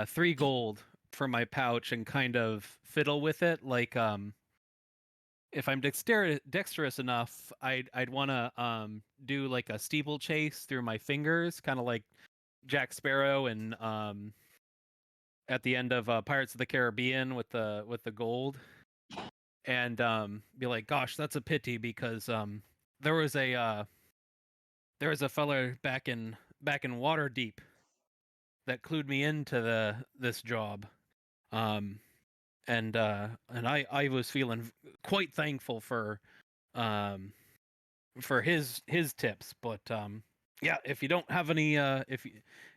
3 gold from my pouch and kind of fiddle with it. Like if I'm dexterous enough, I'd want to do like a steeplechase through my fingers, kind of like Jack Sparrow and at the end of Pirates of the Caribbean with the gold, and be like, gosh, that's a pity because there was a fella back in Waterdeep that clued me into this job. Um, and I was feeling quite thankful for his tips, but yeah, if you don't have any if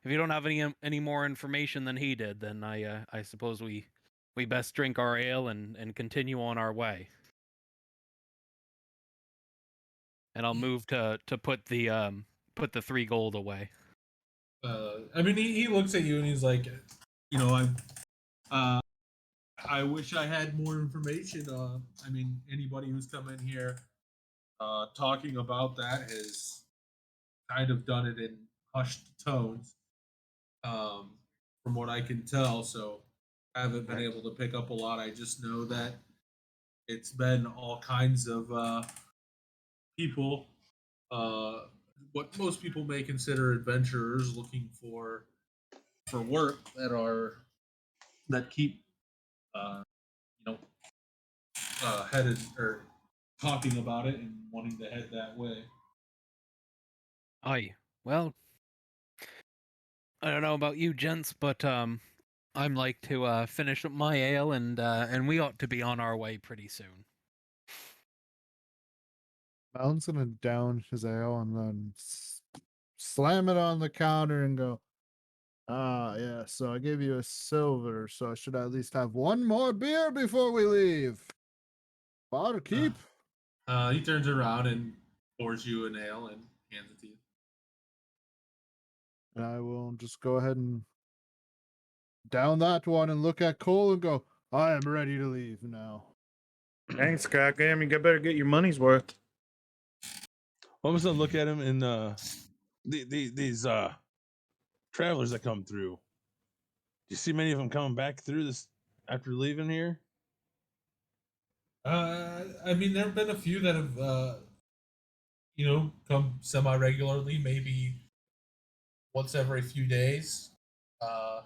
you don't have any more information than he did, then I suppose we best drink our ale and continue on our way. And I'll move to put the 3 gold away. I mean, he looks at you and he's like, uh, I wish I had more information. I mean, anybody who's come in here talking about that has kind of done it in hushed tones, um, from what I can tell. So I haven't been able to pick up a lot. I just know that it's been all kinds of people, uh, what most people may consider adventurers looking for work that keep uh, you know headed or talking about it and wanting to head that way. Aye. Well, I don't know about you gents, but I'm like to finish up my ale and we ought to be on our way pretty soon. Mountain's gonna down his ale and then slam it on the counter and go, ah, yeah, so I gave you a silver, so I should at least have one more beer before we leave. Barkeep. He turns around and pours you an ale and hands it to you. And I will just go ahead and down that one and look at Cole and go, I am ready to leave now. Thanks, Crackam. You better get your money's worth. I'm just gonna look at him and these travelers that come through. Do you see many of them coming back through this after leaving here? I mean, there have been a few that have, come semi regularly, maybe once every few days. Uh,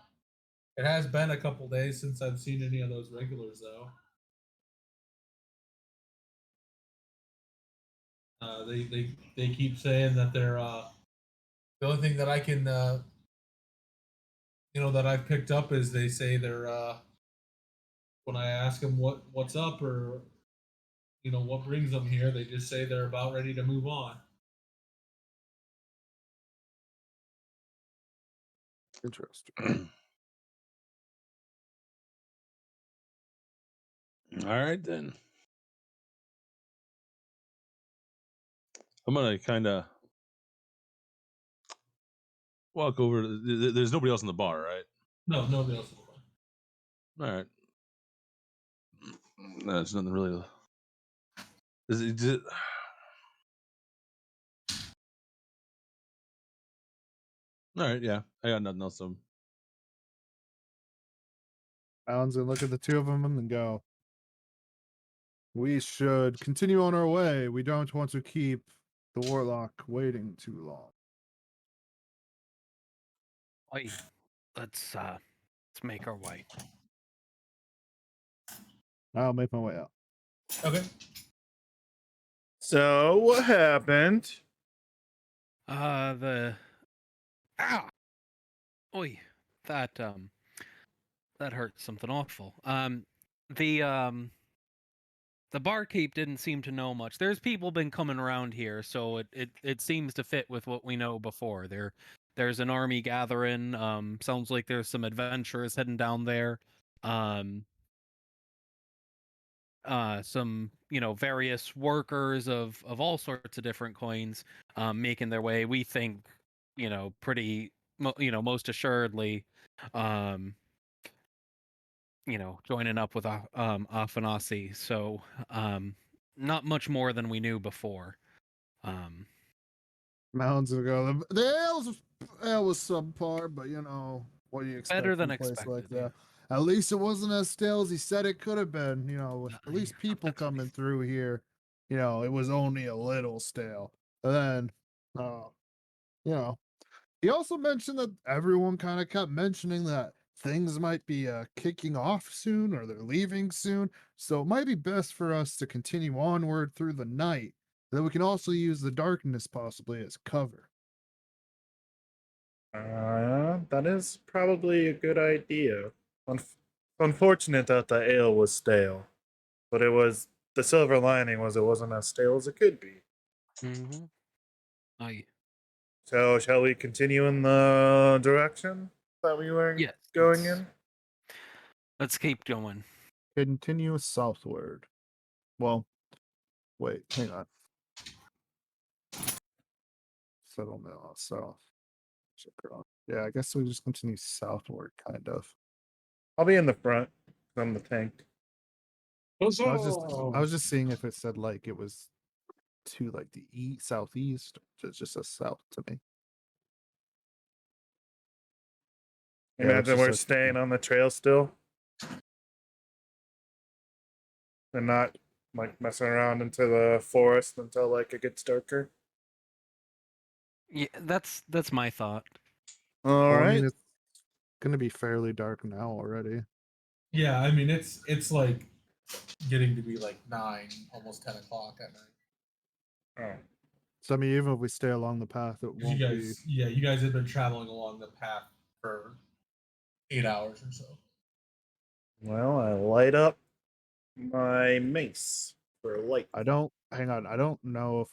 it has been a couple days since I've seen any of those regulars, though. They keep saying that they're the only thing that I can that I've picked up is they say they're when I ask them what's up or what brings them here, they just say they're about ready to move on. Interesting. All right then. I'm gonna kind of walk over. There's nobody else in the bar, right? No, nobody else. All right. No, there's nothing really. Is it? All right, yeah, I got nothing else. Alan's gonna look at the two of them and go, we should continue on our way. We don't want to keep the warlock waiting too long. Aye. Let's make our way. I'll make my way out. Okay. So what happened? The Oi, that That hurts something awful. The barkeep didn't seem to know much. There's people been coming around here, so it seems to fit with what we know before. There's an army gathering. Sounds like there's some adventurers heading down there. Some various workers of all sorts of different coins making their way. We think pretty most assuredly joining up with Afanasi. So not much more than we knew before. Mountains ago, the ale was subpar, but what do you expect Better from than a place like expected. that? At least it wasn't as stale as he said it could have been. With at least people That's what he coming through here, it was only a little stale. And then, he also mentioned that everyone kind of kept mentioning that things might be kicking off soon or they're leaving soon. So it might be best for us to continue onward through the night. Then we can also use the darkness possibly as cover. That is probably a good idea. Unfortunate that the ale was stale, but the silver lining was it wasn't as stale as it could be. Mm-hmm. So shall we continue in the direction that we were Yes, going let's- in? Let's keep going. Continue southward. Well, wait, hang on. Settlement south. Yeah, I guess we just continue southward, kind of. I'll be in the front. I'm the tank. I was just seeing if it said like it was to like the southeast. It's just a south to me. Yeah, Imagine we're staying on the trail still. And not like messing around into the forest until like it gets darker. Yeah, that's my thought. All I right. mean, it's gonna be fairly dark now already. Yeah, I mean it's like getting to be like 9, almost 10 o'clock at night. Oh. So I mean, even if we stay along the path, it won't You guys have been traveling along the path for 8 hours or so. Well, I light up my mace for light. I don't know if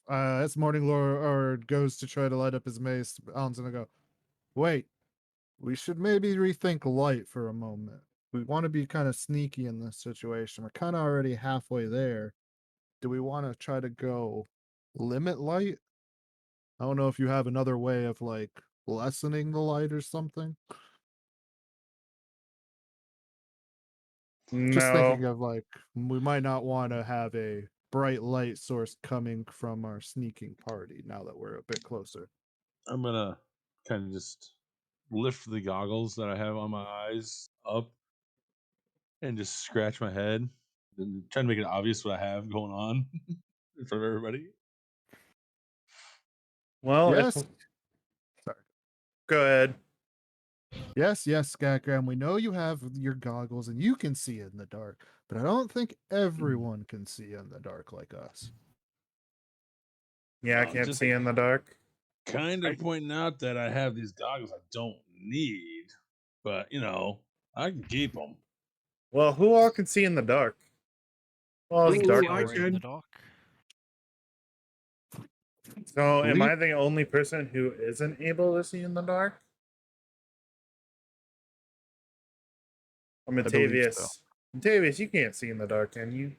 as Morning Lord goes to try to light up his mace, Alan's gonna go, wait, we should maybe rethink light for a moment. We want to be kind of sneaky in this situation. We're kind of already halfway there. Do we want to try to go limit light? I don't know if you have another way of like lessening the light or something. Just thinking No. of like, we might not want to have a bright light source coming from our sneaking party now that we're a bit closer. I'm gonna kind of just lift the goggles that I have on my eyes up and just scratch my head and try to make it obvious what I have going on in front of everybody. Well, Yes. Sorry. Go ahead. Yes, Scatgram, we know you have your goggles and you can see in the dark, but I don't think everyone can see in the dark like us. Yeah, I can't see in the dark. Kind of pointing out that I have these goggles I don't need, but I can keep them. Well, who all can see in the dark? Well, it's dark I vision. in the dark. So, am I the only person who isn't able to see in the dark? I'm Matavius. so. Matavius, you can't see in the dark, can you?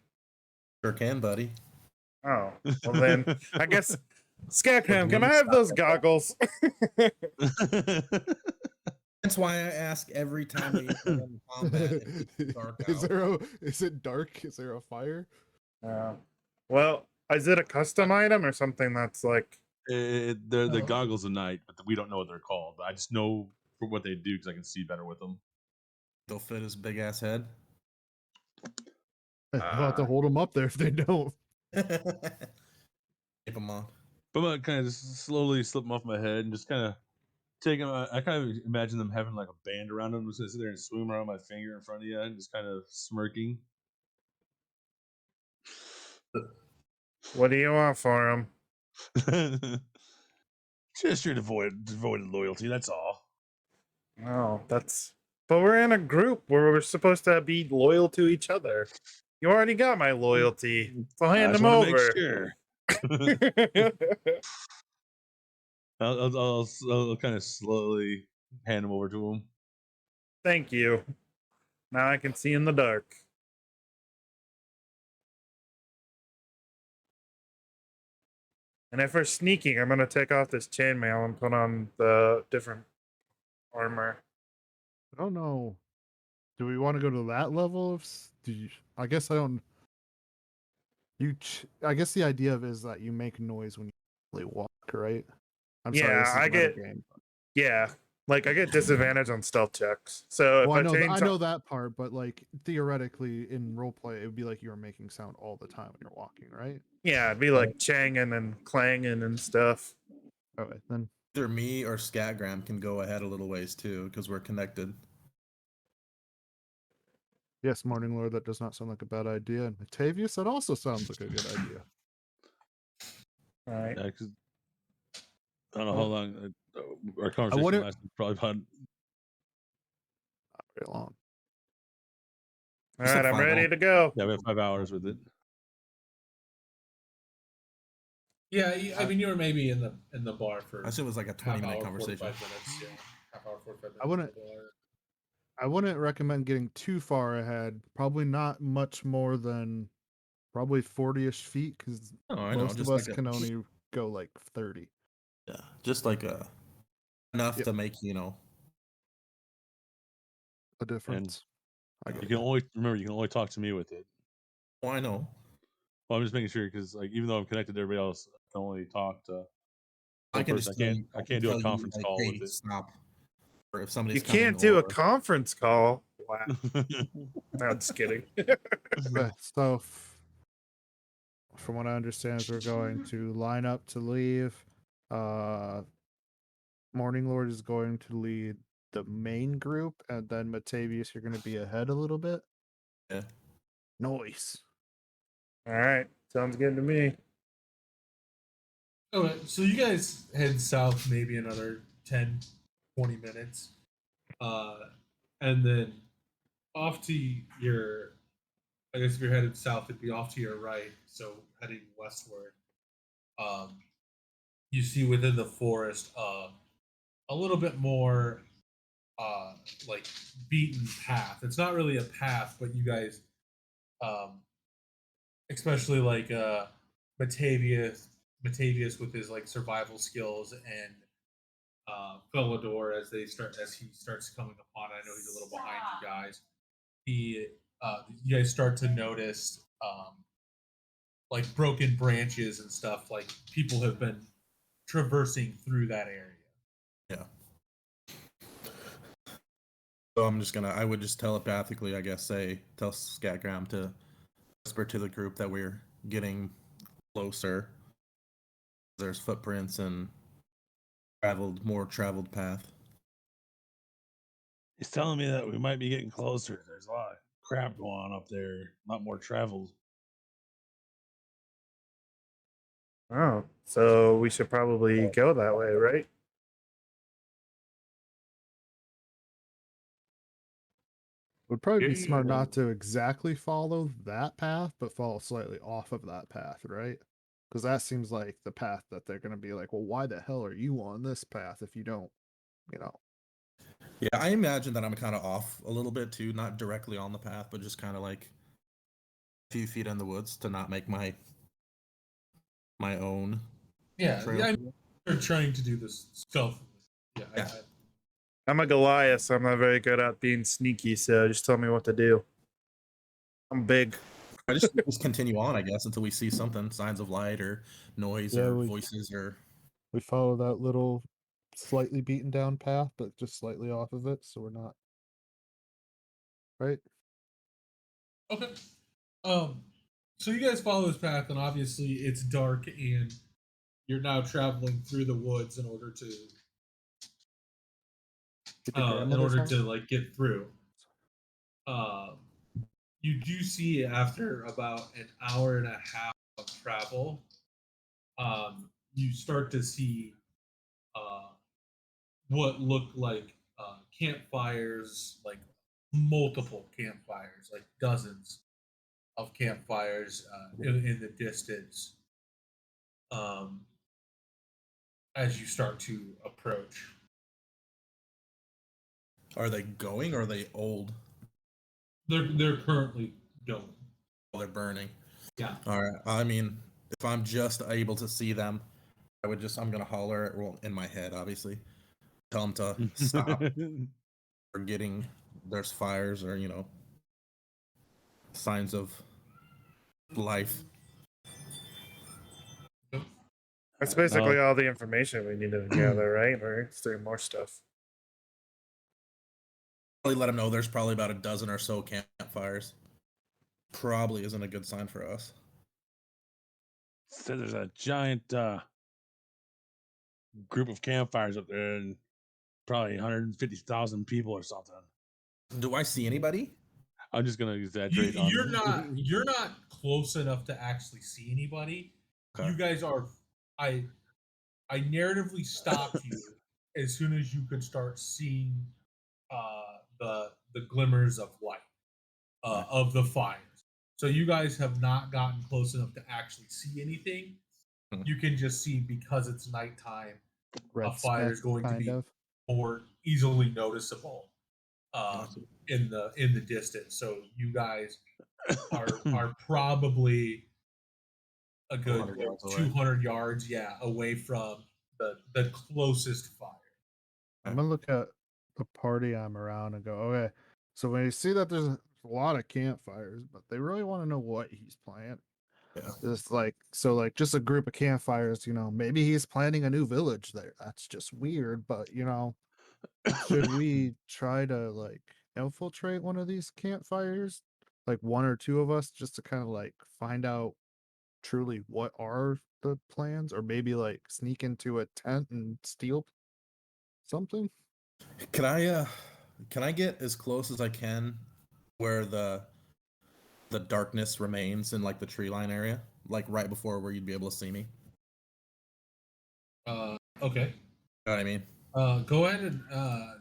Sure can, buddy. Oh, well then, I guess, Scarecrow, can I have those goggles? That's why I ask every time we go in combat. If it's dark out. Is it dark? Is there a fire? Well, is it a custom item or something that's like... They're the goggles of night, but we don't know what they're called. I just know for what they do because I can see better with them. They'll fit his big ass head. I'll have to hold them up there if they don't. Keep them on. But I'm gonna kind of just slowly slip them off my head and just kind of take them. I kind of imagine them having like a band around them, just sit there and swing around my finger in front of you, and just kind of smirking. What do you want for him? Just your devoted loyalty. That's all. Oh, that's But we're in a group where we're supposed to be loyal to each other. You already got my loyalty, so I hand just them want to make over. sure. I'll kind of slowly hand him over to him. Thank you. Now I can see in the dark. And if we're sneaking, I'm gonna take off this chainmail and put on the different armor. I don't know. Do we want to go to that level? I guess I don't. I guess the idea of it is that you make noise when you really walk, right? I'm sorry, Yeah, this is I meta get. game. Yeah, like I get disadvantage on stealth checks. So Well, if I I know change, I know that part, but like theoretically in roleplay, it would be like you were making sound all the time when you're walking, right? yeah, it'd be like changing and clanging and stuff. Okay, then Either me or Scatgram can go ahead a little ways too, because we're connected. yes, Morning Lord, that does not sound like a bad idea. And Octavius, that also sounds like a good idea. All right. Yeah, 'cause I don't know how long our wouldn't- conversation lasted. Probably about Not very long. All Just right, like I'm 5 ready hours. to go. we have 5 hours with it. Yeah, I mean, you were maybe in the bar for I assume it was like a half 20-minute hour, conversation. 45 minutes. Yeah, half hour, 45 minutes. I wouldn't- a little longer. I wouldn't recommend getting too far ahead. Probably not much more than probably 40-ish feet, because Oh, I know. most Just of us like can only go like 30. yeah, just like enough Yep. to make A difference. I get You it. can only remember you can only talk to me with it. Oh, I know. Well, I'm just making sure because like even though I'm connected to everybody else, I can only talk to. I one can person. just tell you. I can can't do a tell you, conference like, call hey, with it. stop. Or if somebody's You can't do a conference call. Wow. No, just kidding. Okay, so from what I understand, is we're going to line up to leave. Morning Lord is going to lead the main group, and then Matavius, you're going to be ahead a little bit. Yeah. Noise. All right, sounds good to me. Okay, so you guys head south maybe another 10, 20 minutes. And then off to your, I guess if you're headed south, it'd be off to your right. So heading westward, you see within the forest a little bit more like beaten path. It's not really a path, but you guys, especially like Matavius with his like survival skills and Felidor as he starts coming upon. I know he's a little behind you guys. You guys start to notice like broken branches and stuff. Like people have been traversing through that area. Yeah. So I would just telepathically, I guess, tell Scatgram to whisper to the group that we're getting closer. There's footprints and more traveled path. He's telling me that we might be getting closer. There's a lot of crap going on up there. A lot more travel. Oh, so we should probably go that way, right? Would probably be Yeah, smart well- not to exactly follow that path, but follow slightly off of that path, right? Because that seems like the path that they're going to be like, well, why the hell are you on this path if you don't, you know? Yeah, I imagine that I'm kind of off a little bit too, not directly on the path, but just kind of like a few feet in the woods to not make my own. Yeah, trail. they're trying to do this stealth. Yeah, Yeah. I'm a Goliath, so I'm not very good at being sneaky, so just tell me what to do. I'm big. I just continue on, I guess, until we see something, signs of light or noise or voices or. We follow that little slightly beaten down path, but just slightly off of it, so we're not. Right? Okay. So you guys follow this path, and obviously it's dark, and you're now traveling through the woods in order to like get through. You do see after about an hour and a half of travel, you start to see what look like campfires, like multiple campfires, like dozens of campfires in the distance. As you start to approach. Are they going or are they old? They're currently going. Oh, they're burning. Yeah. All right. I mean, if I'm just able to see them, I'm gonna holler, well, in my head, obviously. Tell them to stop forgetting there's fires or, signs of life. That's basically all the information we needed to gather, right? Or is there more stuff? Probably let them know there's probably about a dozen or so campfires. Probably isn't a good sign for us. So there's a giant group of campfires up there, and probably 150,000 people or something. Do I see anybody? I'm just gonna exaggerate on. You're not close enough to actually see anybody. Okay. You guys are. I narratively stopped you as soon as you could start seeing the glimmers of light of the fires. So you guys have not gotten close enough to actually see anything. You can just see, because it's nighttime, a fire is going to be more easily noticeable in the distance. So you guys are probably a good 200 yards, away from the closest fire. I'm gonna look at the party I'm around and go, okay. So when you see that there's a lot of campfires, but they really want to know what he's planning. Yeah. Just like just a group of campfires, maybe he's planning a new village there. That's just weird, but should we try to infiltrate one of these campfires? Like one or two of us, just to kind of find out truly what are the plans, or maybe sneak into a tent and steal something? Can I get as close as I can where the darkness remains in the tree line area, right before where you'd be able to see me? Okay. You know what I mean? Go ahead and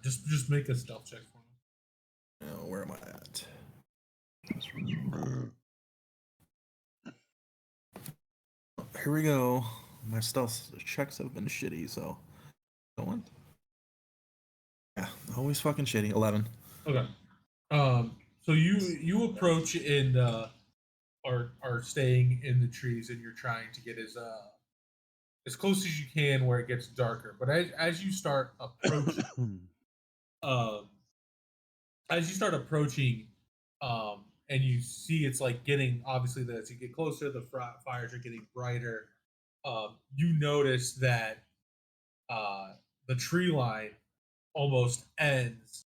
just make a stealth check for me. Where am I at? Here we go. My stealth checks have been shitty, so going. Yeah, always fucking shitty. 11. Okay. So you approach and are staying in the trees, and you're trying to get as close as you can where it gets darker. But as you start approaching, as you start approaching, and you see it's getting, obviously, that as you get closer, the fires are getting brighter. You notice that the tree line almost ends,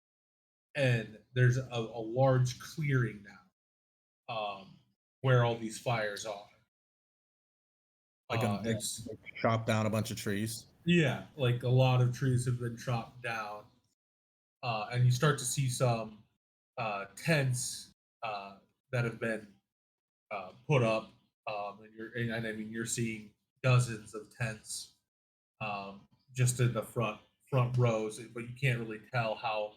and there's a large clearing now, where all these fires are. It's chop down a bunch of trees. Yeah, a lot of trees have been chopped down, and you start to see some tents that have been put up, and I mean, you're seeing dozens of tents just in the front rows, but you can't really tell how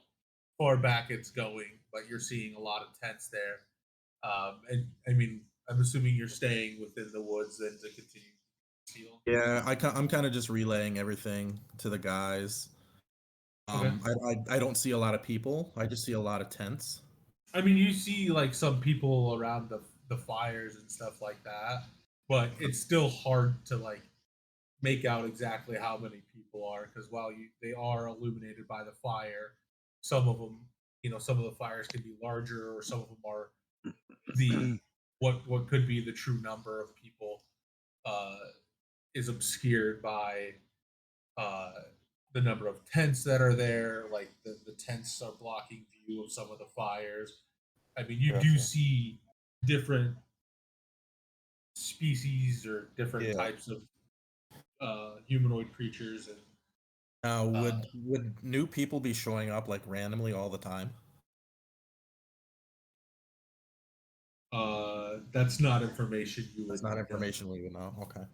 far back it's going. But you're seeing a lot of tents there, and I mean, I'm assuming you're staying within the woods then to continue to steal. Yeah, I'm kind of just relaying everything to the guys. Okay. I don't see a lot of people. I just see a lot of tents. I mean, you see some people around the fires and stuff like that, but it's still hard to make out exactly how many people are, because while they are illuminated by the fire, some of them, some of the fires can be larger, or some of them are the what could be the true number of people is obscured by the number of tents that are there. Like the tents are blocking view of some of the fires. I mean, you do see different species or different types of humanoid creatures. And now, would new people be showing up randomly all the time? That's not information you would. That's not information we would know. Okay.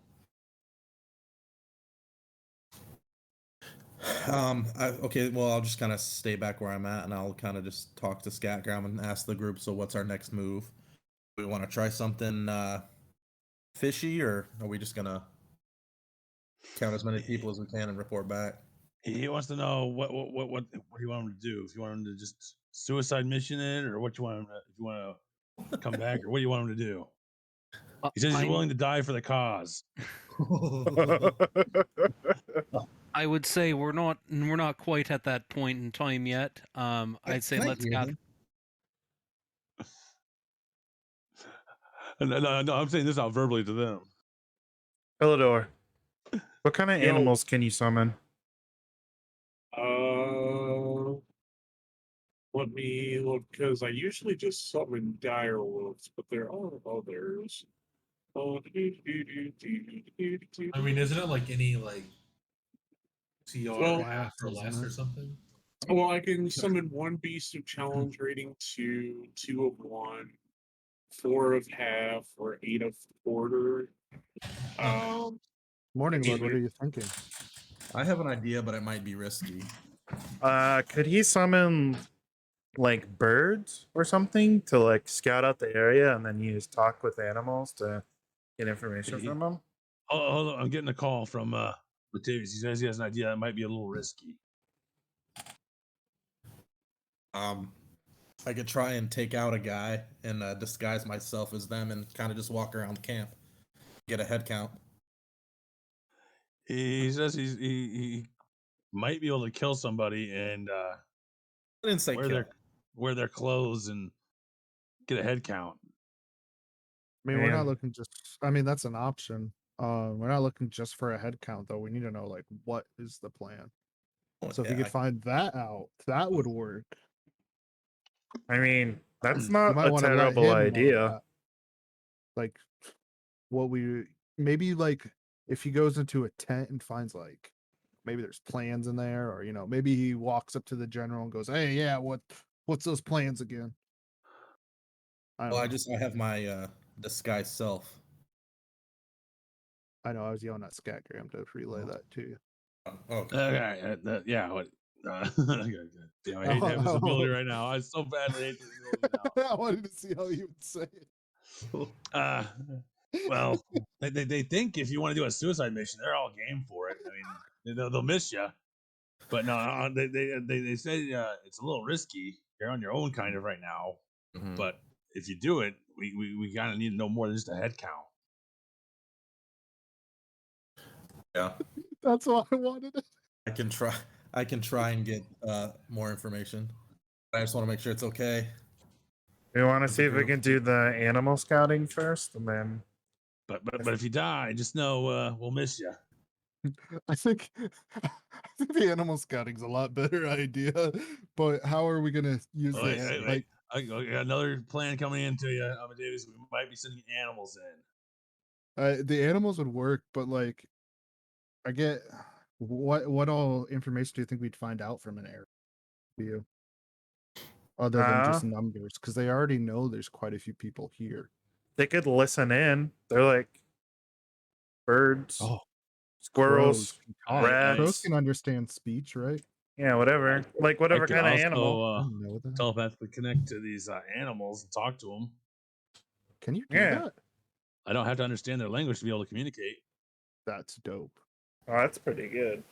Okay, well, I'll just kind of stay back where I'm at, and I'll kind of just talk to Scatgram and ask the group. So, what's our next move? Do we want to try something fishy, or are we just gonna count as many people as we can and report back? He wants to know what do you want him to do? If you want him to just suicide mission it, or what you want him to, if you want to come back, or what do you want him to do? He says he's I'm- willing to die for the cause. I would say we're not quite at that point in time yet. I'd say Can I let's hear gather. him? No, I'm saying this out verbally to them. Philidor, what kind of Yo. animals can you summon? Let me look, because I usually just summon dire wolves, but there are others. I mean, isn't it like any like CR Well, half or isn't less it? or something? well, I can summon one beast of challenge rating 2, 2 of 1, 4 of half, or 8 of quarter. Morning, mean, Lord. What are you thinking? I have an idea, but it might be risky. Could he summon like birds or something to like scout out the area and then use talk with animals to get information from them? Oh, hold on, I'm getting a call from Latavius. He says he has an idea that might be a little risky. I could try and take out a guy and disguise myself as them and kind of just walk around camp, get a head count. He says he might be able to kill somebody and I didn't say kill. wear their clothes and get a head count. I mean, we're not Man. looking just. I mean, that's an option. We're not looking just for a head count, though. We need to know like what is the plan. So if you could find that out, that would work. I mean, that's You not might a want to let terrible him know idea. that. Like, what we maybe like if he goes into a tent and finds like maybe there's plans in there, or maybe he walks up to the general and goes, "Hey, yeah, what's those plans again?" I don't know. I have my disguised self. I know I was yelling at Scatgram to relay that to you. Oh, okay. Okay, yeah. What? Damn, I hate to have this ability right now. I so badly hate this ability now. I wanted to see how you would say it. Well, they think if you want to do a suicide mission, they're all game for it. I mean, they'll miss you, but no, they say it's a little risky. You're on your own kind of right now, Mhm. but if you do it, we kind of need to know more than just a head count. Yeah, That's why I wanted it. I can try. I can try and get more information. I just want to make sure it's okay. We want to With the see if we group. can do the animal scouting first, and then But if you die, just know we'll miss you. I think the animal scouting's a lot better idea, but how are we gonna use Wait, the wait, wait. I got another plan coming into you, Amadeus. We might be sending animals in. the animals would work, but like I get what all information do you think we'd find out from an air view other than just numbers? Because they already know there's quite a few people here. they could listen in. They're like birds, Oh, squirrels, crows rats. can understand speech, right? Yeah, whatever. Like I whatever could kind of also animal. I didn't know that. telepathically connect to these animals and talk to them. Can you do Yeah. that? I don't have to understand their language to be able to communicate. That's dope. Oh, that's pretty good.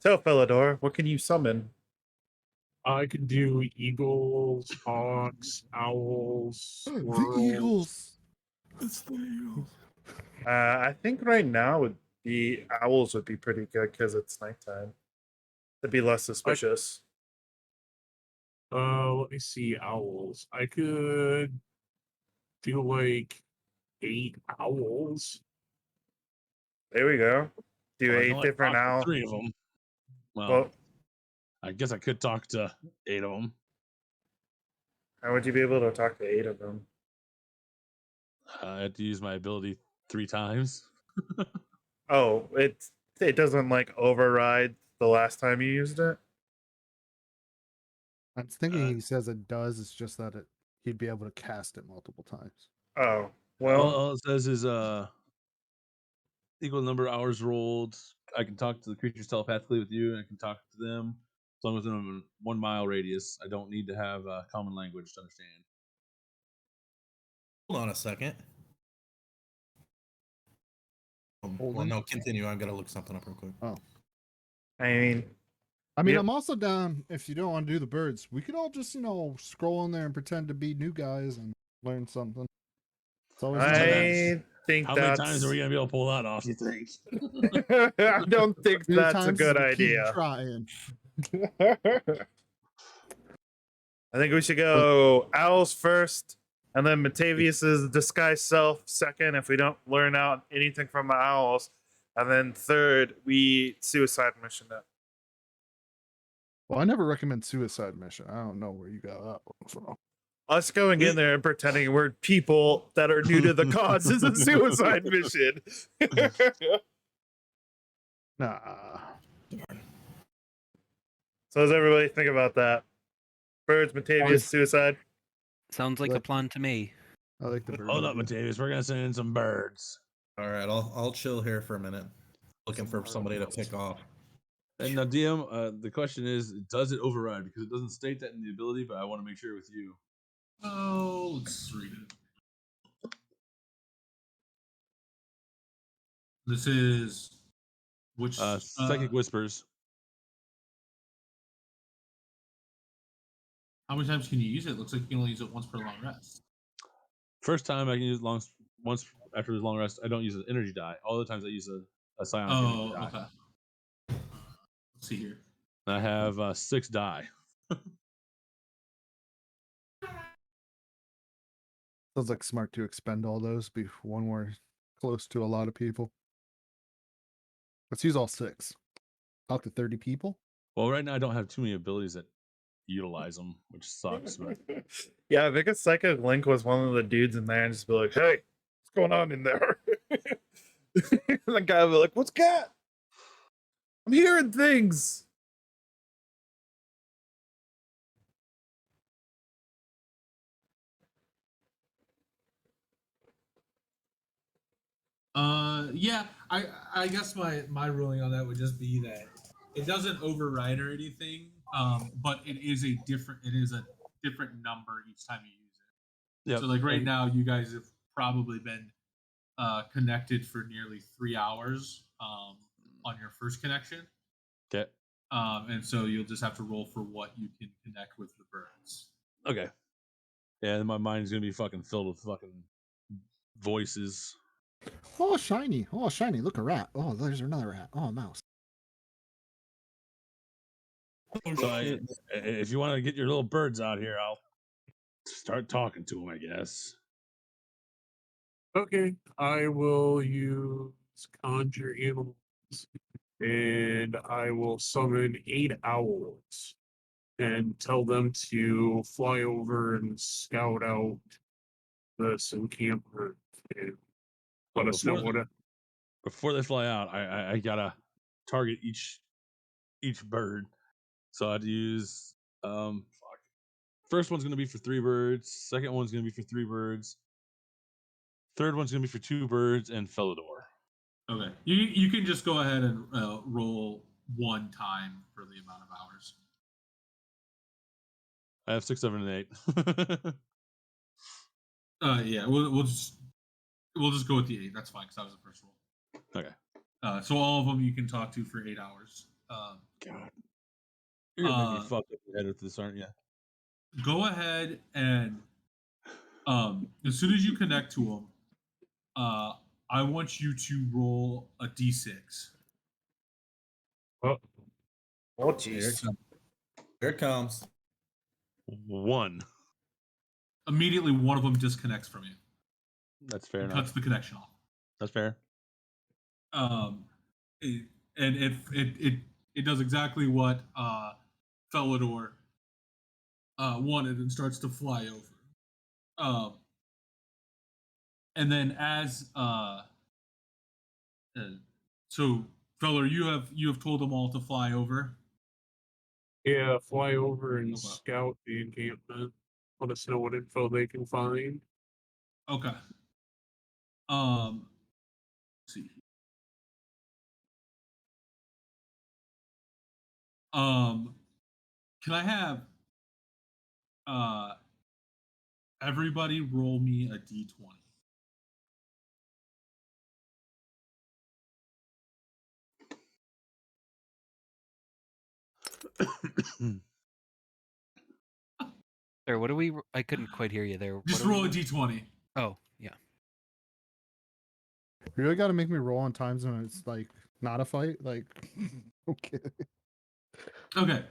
So, Philidor, what can you summon? I can do eagles, hawks, owls, The squirrels. eagles. It's the Eagles. I think right now would be owls would be pretty good because it's nighttime. To be less suspicious. Let me see, owls. I could do like 8 owls. There we go. Do Well, I can 8 only different talk to owl. 3 of them. Well, Well, I guess I could talk to 8 of them. how would you be able to talk to 8 of them? I had to use my ability 3 times. Oh, it doesn't like override the last time you used it. I was thinking he says it does. It's just that he'd be able to cast it multiple times. Oh, well, All it says is equal number of hours rolled, I can talk to the creatures telepathically with you, and I can talk to them as long as within a 1 mile radius. I don't need to have common language to understand. Hold on a second. Well, Holden? no, continue. I've got to look something up real quick. Oh. I mean, I mean, Yep. I'm also down if you don't want to do the birds. We could all just, scroll in there and pretend to be new guys and learn something. It's always nice. I think How that's. many times are we gonna be able to pull that off? You think? I don't think Many that's a times good as we keep idea. trying. I think we should go owls first, and then Matavius's disguised self second. If we don't learn out anything from the owls, and then third, we suicide mission it. Well, I never recommend suicide mission. I don't know where you got that one from. Us going in there and pretending we're people that are new to the cause is a suicide mission. Nah. So does everybody think about that? Birds, Matavius, suicide. Sounds like a plan to me. I like the bird. Hold up, idea. Matavius. We're gonna send in some birds. All right, I'll chill here for a minute. Looking for somebody to pick off. And now, DM, the question is, does it override? Because it doesn't state that in the ability, but I want to make sure with you. Oh, let's read it. This is which Psychic Whispers. how many times can you use it? Looks like you can only use it once per long rest. First time I can use once after the long rest. I don't use an energy die. All the times I use a psionic energy die. Okay. Let's see here. And I have 6 die. Sounds like smart to expend all those before when we're close to a lot of people. Let's use all 6. Talk to 30 people. Well, right now I don't have too many abilities that utilize them, which sucks. But Yeah, I think a psychic link was one of the dudes in there and just be like, "Hey, what's going on in there?" The guy would be like, "What's cat? I'm hearing things." Yeah, I guess my ruling on that would just be that it doesn't override or anything. But it is a different number each time you use it. yeah. So like right now, you guys have probably been connected for nearly 3 hours on your first connection. Okay. And so you'll just have to roll for what you can connect with the birds. Okay. Yeah, and my mind's gonna be fucking filled with fucking voices. Oh, shiny. Oh, shiny. Look, a rat. Oh, there's another rat. Oh, a mouse. So if you want to get your little birds out here, I'll start talking to them, I guess. Okay, I will use conjure animals, and I will summon 8 owls and tell them to fly over and scout out this encampment and let us know what it. Before they fly out, I gotta target each bird. So I'd use first one's gonna be for 3 birds, second one's gonna be for 3 birds, third one's gonna be for 2 birds, and Felidor. Okay, you can just go ahead and roll 1 time for the amount of hours. I have 6, 7, and 8. Yeah, we'll just go with the 8. That's fine because that was the first roll. Okay. So all of them you can talk to for 8 hours. God, you're gonna make me fuck up the head with this, aren't you? Go ahead and as soon as you connect to them, I want you to roll a d6. Oh, Here it jeez. comes. Here it comes. 1. Immediately, one of them disconnects from you. That's fair and enough. cuts the connection off. That's fair. And it does exactly what Felidor wanted and starts to fly over. And then as so Feller, you have told them all to fly over. Yeah, fly over and Okay. scout the encampment. Let us know what info they can find. Okay. Let's see. Can I have everybody roll me a d20? There, what do we? I couldn't quite hear you there. Just What are roll a we- d20. Oh, yeah. You really got to make me roll on times when it's like not a fight. Like, okay. Okay.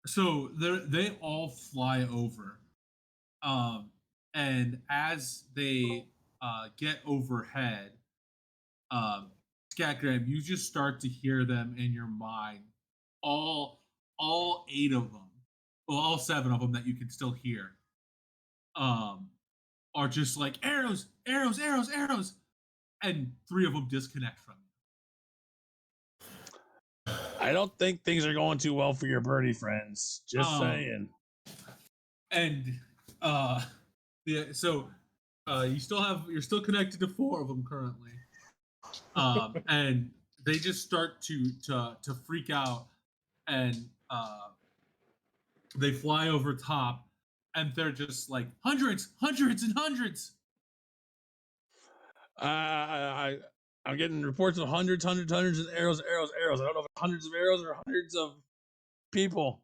So they all fly over. And as they get overhead, Scatgram, you just start to hear them in your mind. All 8 of them, well, all 7 of them that you can still hear, are just like arrows, arrows, arrows, arrows, and 3 of them disconnect from you. I don't think things are going too well for your birdie friends. Just saying. And yeah, so you're still connected to 4 of them currently. And they just start to freak out, and they fly over top, and they're just like hundreds, hundreds, and hundreds. I'm getting reports of hundreds of arrows. I don't know if it's hundreds of arrows or hundreds of people.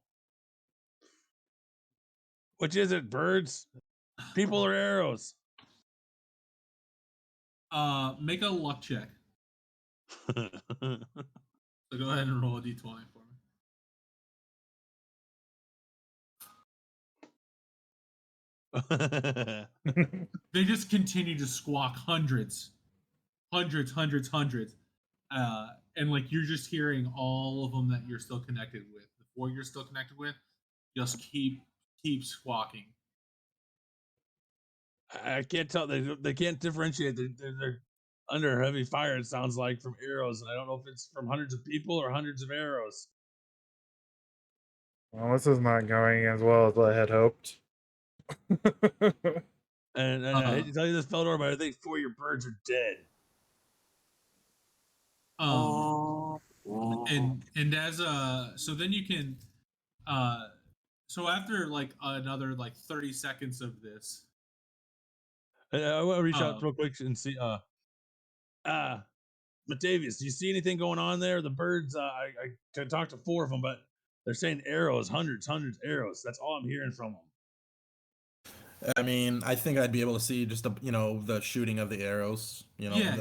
Which is it, birds, people, or arrows? Make a luck check. So go ahead and roll a d20 for me. They just continue to squawk hundreds, hundreds, hundreds, hundreds. And like you're just hearing all of them that you're still connected with. The 4 you're still connected with just keep squawking. I can't tell. They can't differentiate. They're under heavy fire. It sounds like from arrows, and I don't know if it's from hundreds of people or hundreds of arrows. Well, this is not going as well as I had hoped. And I hate to tell you this, Feldor, but I think 4 of your birds are dead. And as so then you can so after like another like 30 seconds of this, I want to reach out real quick and see. Matavius, do you see anything going on there? The birds. I talked to 4 of them, but they're saying arrows, hundreds arrows. That's all I'm hearing from them. I mean, I think I'd be able to see just the shooting of the arrows. yeah,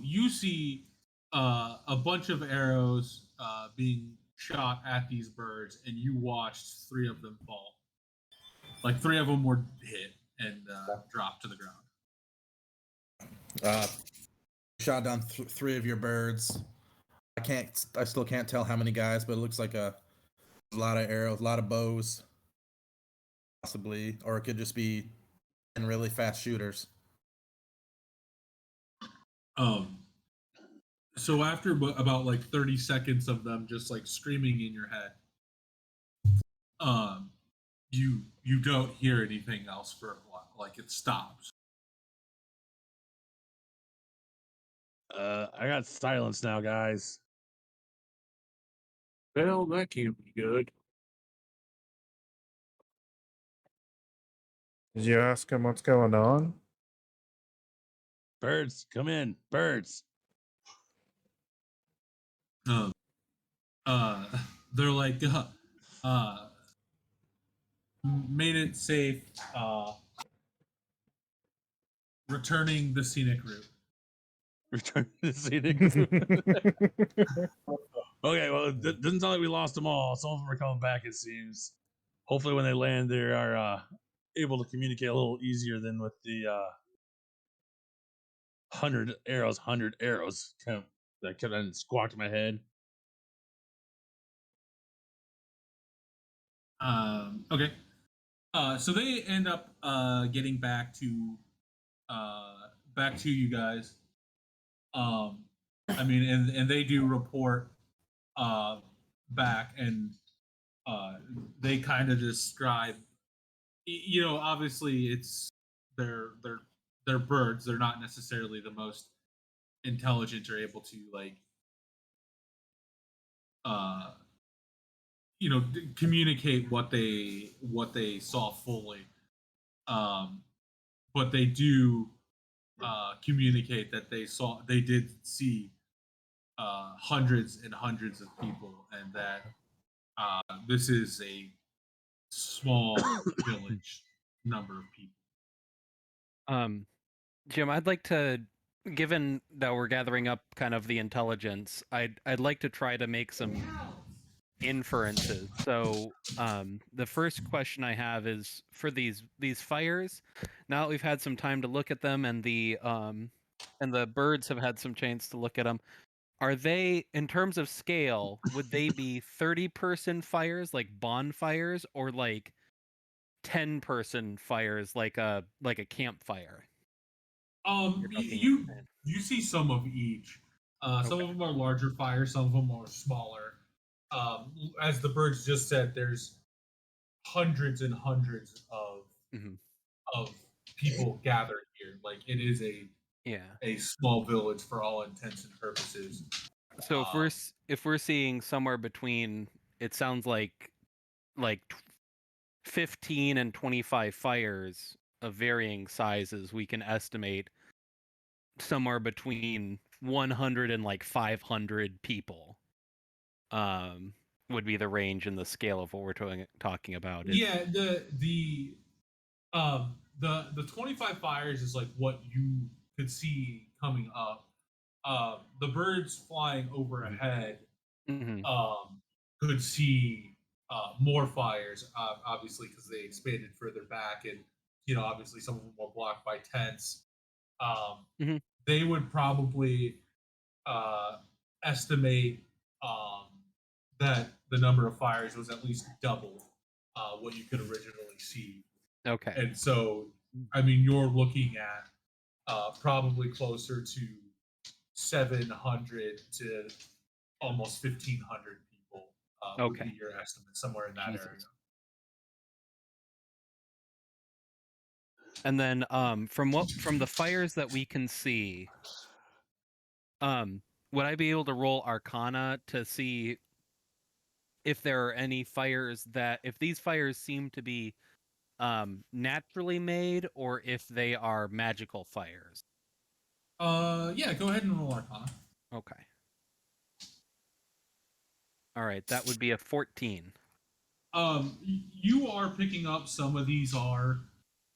you see a bunch of arrows being shot at these birds, and you watched 3 of them fall. Like 3 of them were hit and dropped to the ground. Shot down 3 of your birds. I still can't tell how many guys, but it looks like a lot of arrows, a lot of bows, possibly, or it could just be really fast shooters. So after about like 30 seconds of them just like screaming in your head, you don't hear anything else for a while. Like it stops. I got silence now, guys. Well, that can't be good. Did you ask him what's going on? Birds, come in. Birds. They're like, made it safe, returning the scenic route. Return to the scenic. Okay, well, it doesn't sound like we lost them all. Some of them are coming back, it seems. Hopefully, when they land, they are able to communicate a little easier than with the 100 arrows. That could have squawked in my head. Okay. So they end up getting back to you guys. I mean, and they do report back, and they kind of describe. Obviously, it's they're birds. They're not necessarily the most intelligent or able to like communicate what they saw fully. But they do communicate that they did see hundreds and hundreds of people, and that this is a small village number of people. Jim, I'd like to, given that we're gathering up kind of the intelligence, I'd like to try to make some inferences. So, the first question I have is for these fires. Now that we've had some time to look at them, and the birds have had some chance to look at them, are they, in terms of scale, would they be 30-person fires like bonfires, or like 10-person fires like a campfire? You're talking You see some of each. Some of them are larger fires, some of them are smaller. As the birds just said, there's hundreds and hundreds of people gathered here. Like, it is a small village for all intents and purposes. So if we're seeing somewhere between, it sounds like 15 and 25 fires of varying sizes, we can estimate somewhere between 100 and like 500 people would be the range and the scale of what we're talking about. Yeah, the 25 fires is like what you could see coming up. The birds flying overhead could see more fires, obviously, because they expanded further back, and obviously some of them were blocked by tents. They would probably estimate that the number of fires was at least double what you could originally see. Okay. And so, I mean, you're looking at probably closer to 700 to almost 1,500 people would be your estimate, somewhere in that area. And then from the fires that we can see, would I be able to roll Arcana to see if there are any fires if these fires seem to be naturally made, or if they are magical fires? Yeah, go ahead and roll Arcana. Okay. All right, that would be a 14. You are picking up some of these are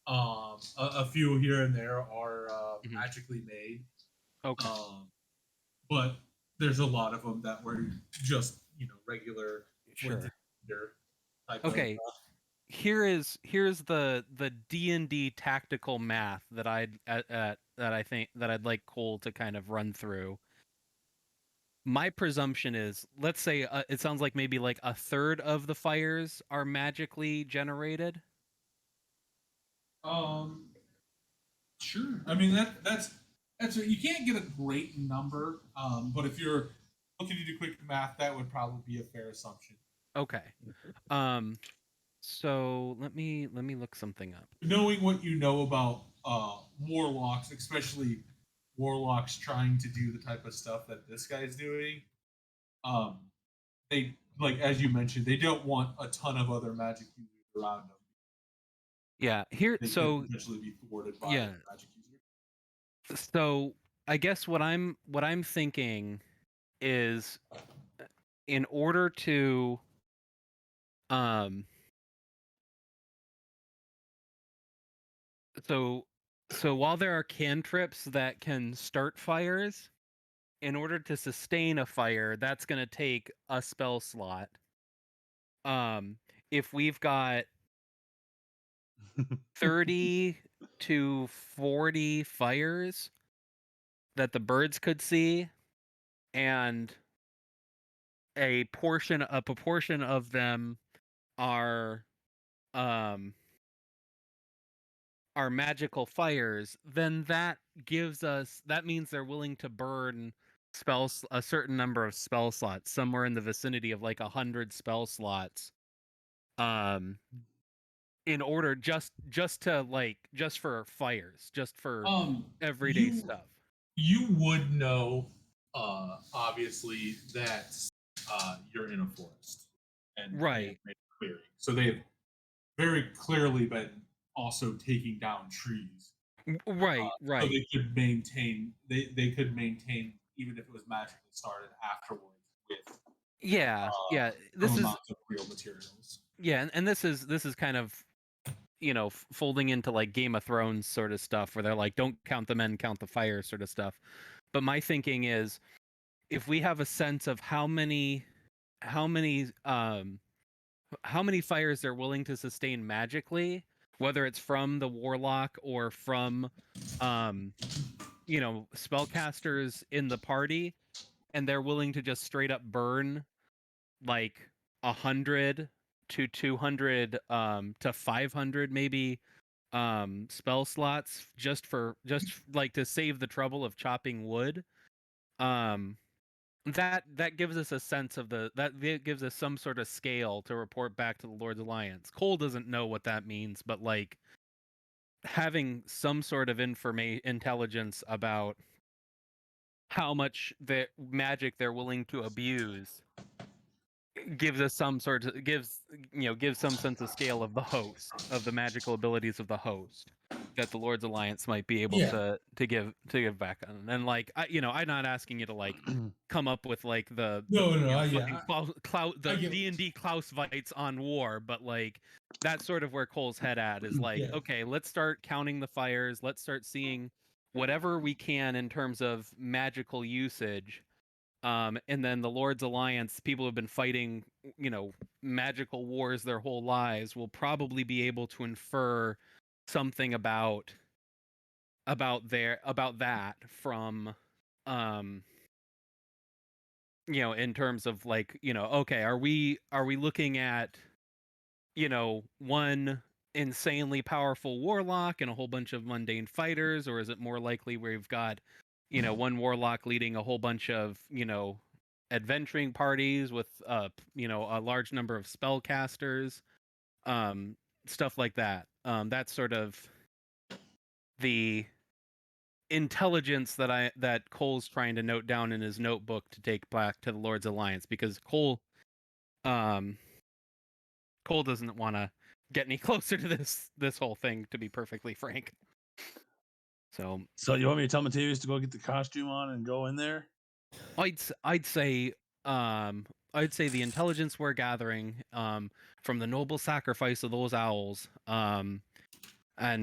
a few here and there are magically made. Okay. But there's a lot of them that were just regular. Sure. Type okay. Here's the D&D tactical math that I'd like Cole to kind of run through. My presumption is, let's say it sounds like maybe like a third of the fires are magically generated. Sure. I mean that's you can't get a great number, but if you're looking to do quick math, that would probably be a fair assumption. Okay. So let me look something up. Knowing what you know about warlocks, especially warlocks trying to do the type of stuff that this guy's doing, they, like, as you mentioned, they don't want a ton of other magic users around them. Yeah, they could potentially be thwarted by magic users. So I guess what I'm thinking is, in order to so while there are cantrips that can start fires, in order to sustain a fire, that's going to take a spell slot. If we've got 30 to 40 fires that the birds could see, and a proportion of them are magical fires, then that means they're willing to burn a certain number of spell slots, somewhere in the vicinity of like 100 spell slots, in order just for fires, just for everyday stuff. You would know, obviously, that you're in a forest and they have Right. made a clearing. So they've very clearly been also taking down trees. Right, So right. they could maintain they could maintain even if it was magically started afterwards with Yeah, yeah. some This is amounts of real materials. yeah, and this is kind of folding into like Game of Thrones sort of stuff where they're like, don't count the men, count the fire sort of stuff. But my thinking is, if we have a sense of how many how many um how many fires they're willing to sustain magically, whether it's from the warlock or from um spellcasters in the party, and they're willing to just straight up burn like 100 to 200 to 500 maybe spell slots just like to save the trouble of chopping wood. um that gives us a sense of that gives us some sort of scale to report back to the Lord's Alliance. Cole doesn't know what that means, but like having some sort of intelligence about how much the magic they're willing to abuse gives us some sort of gives some sense of scale of the host, of the magical abilities of the host, that the Lord's Alliance might be able Yeah. to give back on. And like I'm not asking you to like come up with like the No, no, fucking the get- D&D Clausewitz on war, but like that's sort of where Cole's head at is like, Yeah. okay, let's start counting the fires, let's start seeing whatever we can in terms of magical usage. And then the Lord's Alliance, people have been fighting, magical wars their whole lives, will probably be able to infer something about that from, um, in terms of like, okay, are we looking at, one insanely powerful warlock and a whole bunch of mundane fighters, or is it more likely we've got, one warlock leading a whole bunch of, adventuring parties with a large number of spellcasters, um stuff like that. That's sort of the intelligence that Cole's trying to note down in his notebook to take back to the Lord's Alliance, because um Cole doesn't want to get any closer to this whole thing, to be perfectly frank. So So you want me to tell Matavius to go get the costume on and go in there? I'd say the intelligence we're gathering from the noble sacrifice of those owls, and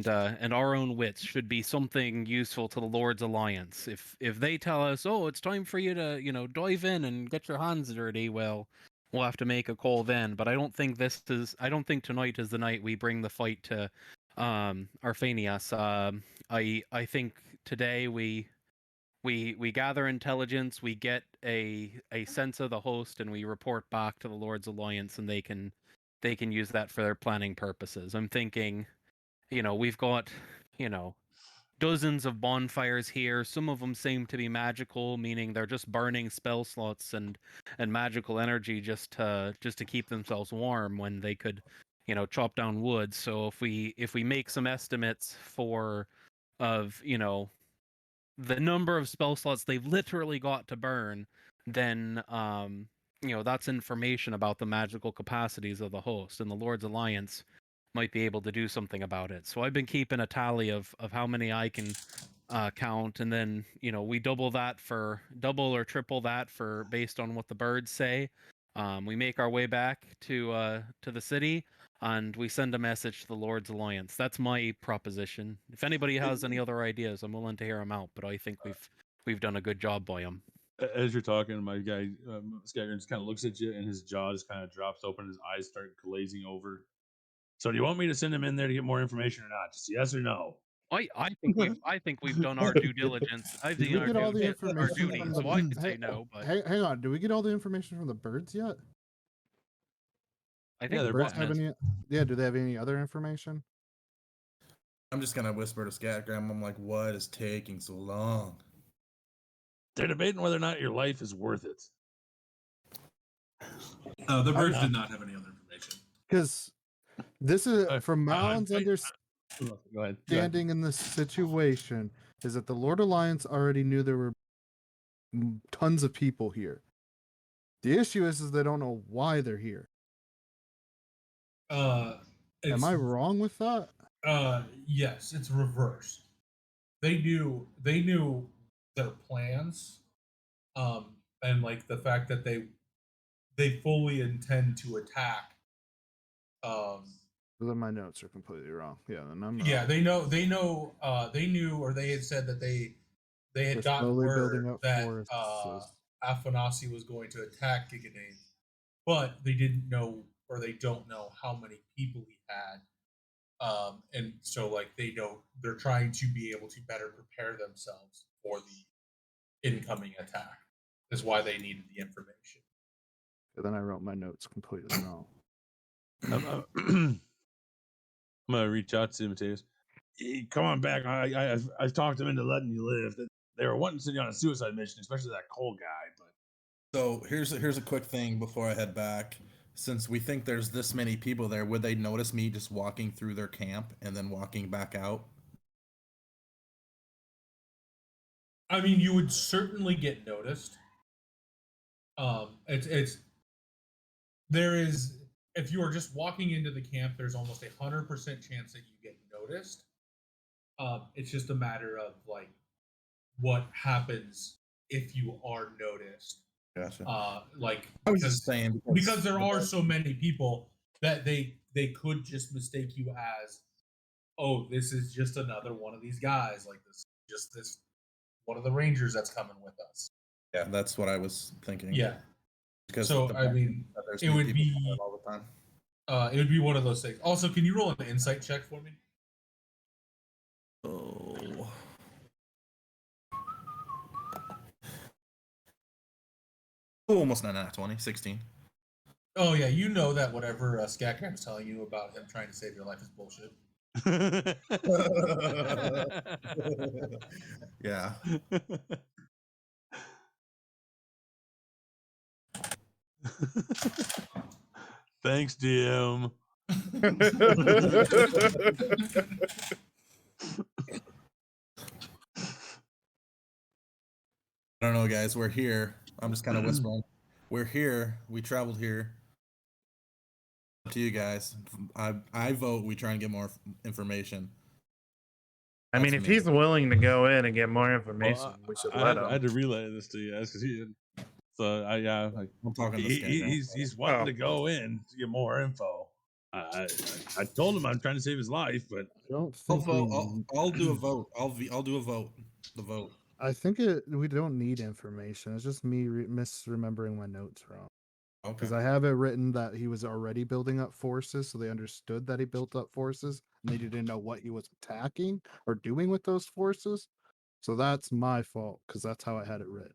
our own wits should be something useful to the Lord's Alliance. If they tell us, oh, it's time for you to dive in and get your hands dirty, well, we'll have to make a call then. But I don't think tonight is the night we bring the fight to Arphanius. I think today we gather intelligence, we get a sense of the host, and we report back to the Lord's Alliance, and they can use that for their planning purposes. I'm thinking, we've got, dozens of bonfires here. Some of them seem to be magical, meaning they're just burning spell slots and magical energy just to keep themselves warm when they could, chop down wood. So if we make some estimates of the number of spell slots they've literally got to burn, then that's information about the magical capacities of the host, and the Lord's Alliance might be able to do something about it. So I've been keeping a tally of how many I can count, and then we double or triple that for based on what the birds say. We make our way back to the city, and we send a message to the Lord's Alliance. That's my proposition. If anybody has any other ideas, I'm willing to hear them out. But I think we've done a good job by them. As you're talking, my guy Skagger just kind of looks at you, and his jaw just kind of drops open. His eyes start glazing over. So, do you want me to send him in there to get more information or not? Just yes or no. I think we've done our due diligence. I Did think we our get all the our information duty. from the? So I could say Hey, no, but hang on. Do we get all the information from the birds yet? I Yeah, think they're Birds both have men. any? Yeah. Do they have any other information? I'm just gonna whisper to Scatgram. I'm like, what is taking so long? They're debating whether or not your life is worth it. The birds I- did not have any other information. Because this is from Malin's Go ahead. understanding in this situation is that the Lord Alliance already knew there were tons of people here. The issue is they don't know why they're here. Am I wrong with that? Yes, it's reversed. They knew their plans, and like the fact that they fully intend to attack. Well, then my notes are completely wrong. Yeah, then I'm wrong. Yeah, they knew, or they had said that they had They're gotten slowly word building up that forces. Afanasi was going to attack Gigadane, but they didn't know, or they don't know how many people he had. And so like they're trying to be able to better prepare themselves for the incoming attack. Is why they needed the information. And then I wrote my notes completely wrong. I'm gonna reach out to him, Mateus. Hey, come on back. I talked them into letting you live. They were wanting to send you on a suicide mission, especially that Cole guy. But So here's a quick thing before I head back. Since we think there's this many people there, would they notice me just walking through their camp and then walking back out? I mean, you would certainly get noticed. It's there is, if you are just walking into the camp, there's almost 100% chance that you get noticed. It's just a matter of like what happens if you are noticed. Gotcha. Like I was just saying because there are so many people that they could just mistake you as, oh, this is just another one of these guys, like this one of the rangers that's coming with us. Yeah, that's what I was thinking. Yeah. Because So I mean, it would be all the time. It would be one of those things. Also, can you roll an insight check for me? Oh. Almost not at 20, 16. Oh yeah, you know that whatever Scatcram's telling you about him trying to save your life is bullshit. Yeah. Thanks, DM. I don't know, guys. We're here. I'm just kind of whispering. We're here. We traveled here. Up to you guys. I vote we try and get more information. I mean, That's if me. he's willing to go in and get more information, we should let him. I had to relay this to you guys because he. So like I'm talking to he's wanting to go in to get more info. I told him I'm trying to save his life, but I don't think I'll do a vote. I'll do a vote. The vote. I think we don't need information. It's just me misremembering my notes wrong. Because I have it written that he was already building up forces, so they understood that he built up forces, and they didn't know what he was attacking or doing with those forces. So that's my fault, because that's how I had it written.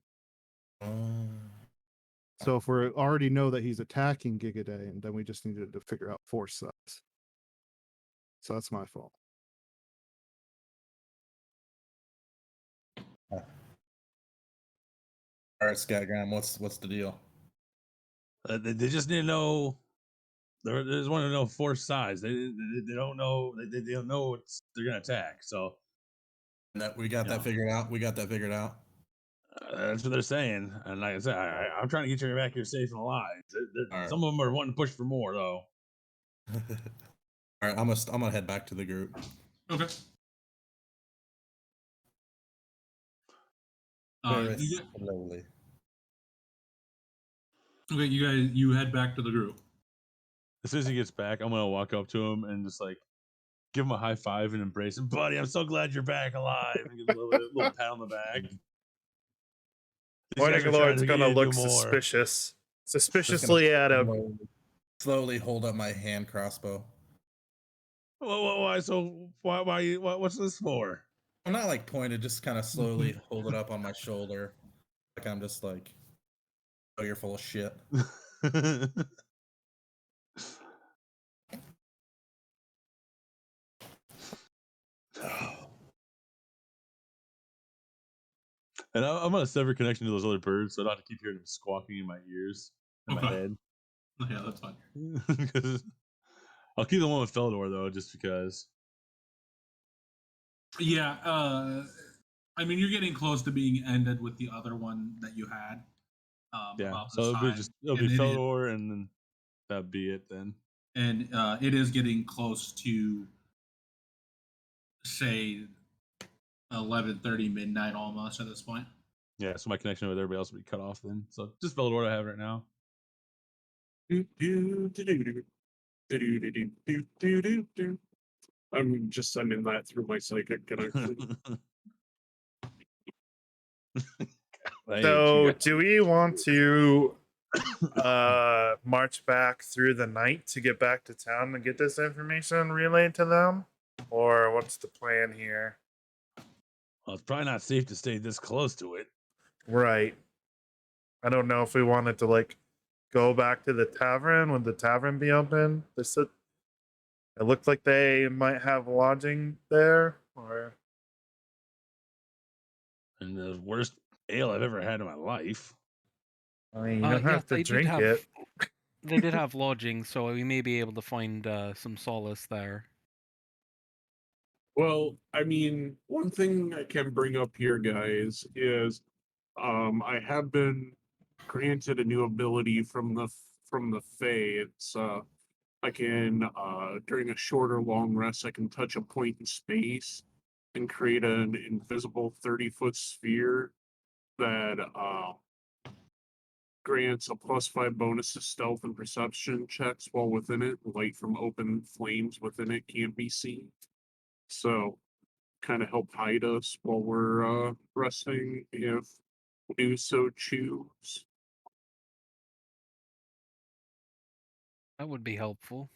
So if we already know that he's attacking Gigaday, then we just needed to figure out force size. So that's my fault. All right, Scatgram, what's the deal? They just need to know. They just want to know force size. They don't know. They don't know they're gonna attack. So that we got that figured out. We got that figured out. That's what they're saying. And like I said, I'm trying to get you back here safe and alive. Right. Some of them are wanting to push for more, though. All right, I'm gonna head back to the group. Okay. Very slowly. Okay, you head back to the group. As soon as he gets back, I'm gonna walk up to him and just like give him a high five and embrace him. Buddy, I'm so glad you're back alive. And give him a little pat on the back. Morning Lord's gonna look suspicious. Suspiciously at him. Slowly hold up my hand crossbow. Why? So why? What's this for? I'm not like pointed, just kind of slowly hold it up on my shoulder, like I'm just like, oh, you're full of shit. And I'm gonna sever connection to those other birds, so I don't have to keep hearing them squawking in my ears, in my head. Yeah, that's fine. I'll keep the one with Feldor though, just because. Yeah, I mean, you're getting close to being ended with the other one that you had. Yeah. about So this it'll be time. just it'll And be it is- Felor, and then that'd be it then. and it is getting close to say 11:30 midnight almost at this point. Yeah. So my connection with everybody else will be cut off then. So just Felor I have right now. I'm just sending that through my psychic connection. I hate you So, guys. do we want to march back through the night to get back to town and get this information relayed to them? Or what's the plan here? Well, it's probably not safe to stay this close to it. Right. I don't know if we wanted to like go back to the tavern. Would the tavern be open? It looked like they might have lodging there, or And the worst ale I've ever had in my life. I mean, you don't Yes, have to they did drink have. it. They did have lodging, so we may be able to find some solace there. Well, I mean, one thing I can bring up here, guys, is I have been granted a new ability from the Fae. It's I can during a short or long rest I can touch a point in space and create an invisible 30-foot sphere that grants a +5 bonus to stealth and perception checks while within it. Light from open flames within it can't be seen. So kind of help hide us while we're resting if we so choose. That would be helpful.